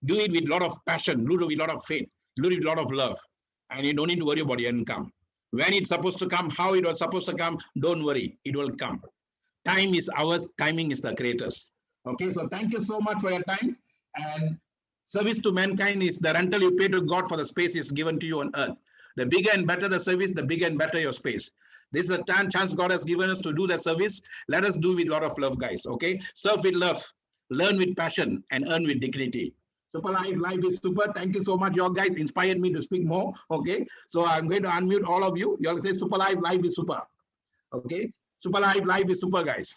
Do it with a lot of passion, do it with a lot of faith, do it with a lot of love. And you don't need to worry about your income. When it's supposed to come, how it was supposed to come, don't worry, it will come. Time is ours, timing is the creator's. Okay, so thank you so much for your time. And service to mankind is the rental you pay to God for the space is given to you on earth. The bigger and better the service, the bigger and better your space. This is a chance God has given us to do that service. Let us do with a lot of love, guys. Okay, serve with love, learn with passion, and earn with dignity. Superlife, life is super. Thank you so much. You guys inspired me to speak more. Okay, so I'm going to unmute all of you. You all say Superlife, life is super. Okay, Superlife, life is super, guys.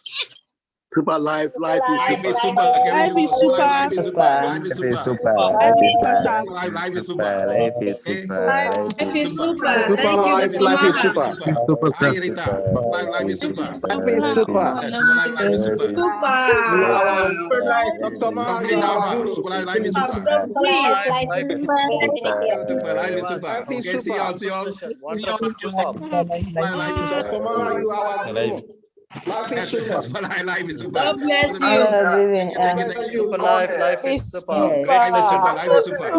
Superlife, life is super. Life is super. Life is super. Life is super. Life is super. Life is super. Life is super. Life is super. Superlife, life is super. Hi, Rita. Life is super. Life is super. Life is super. You are our Dr. Ma, you are our guru. Life is super. Life is super. Okay, see y'all. See y'all. Dr. Ma, you are our guru. Life is super. Life is super. God bless you. Superlife, life is super. Life is super. Life is super. Life is super.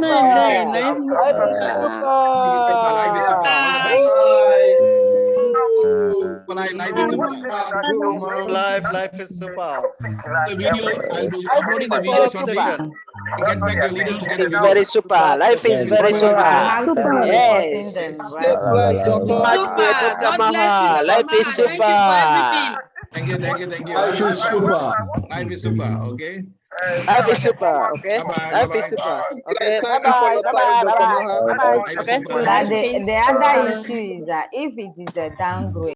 Life is super. Life is super. The video, I'll be uploading the video shortly. Get back your leaders to get the video. Very super. Life is very super. Yes. Stay blessed, doctor. God bless you. Life is super. Thank you. Life is super. Life is super. Okay. Life is super. Okay. Life is super. Okay. Bye-bye. But the other issue is that if it is a downgrade,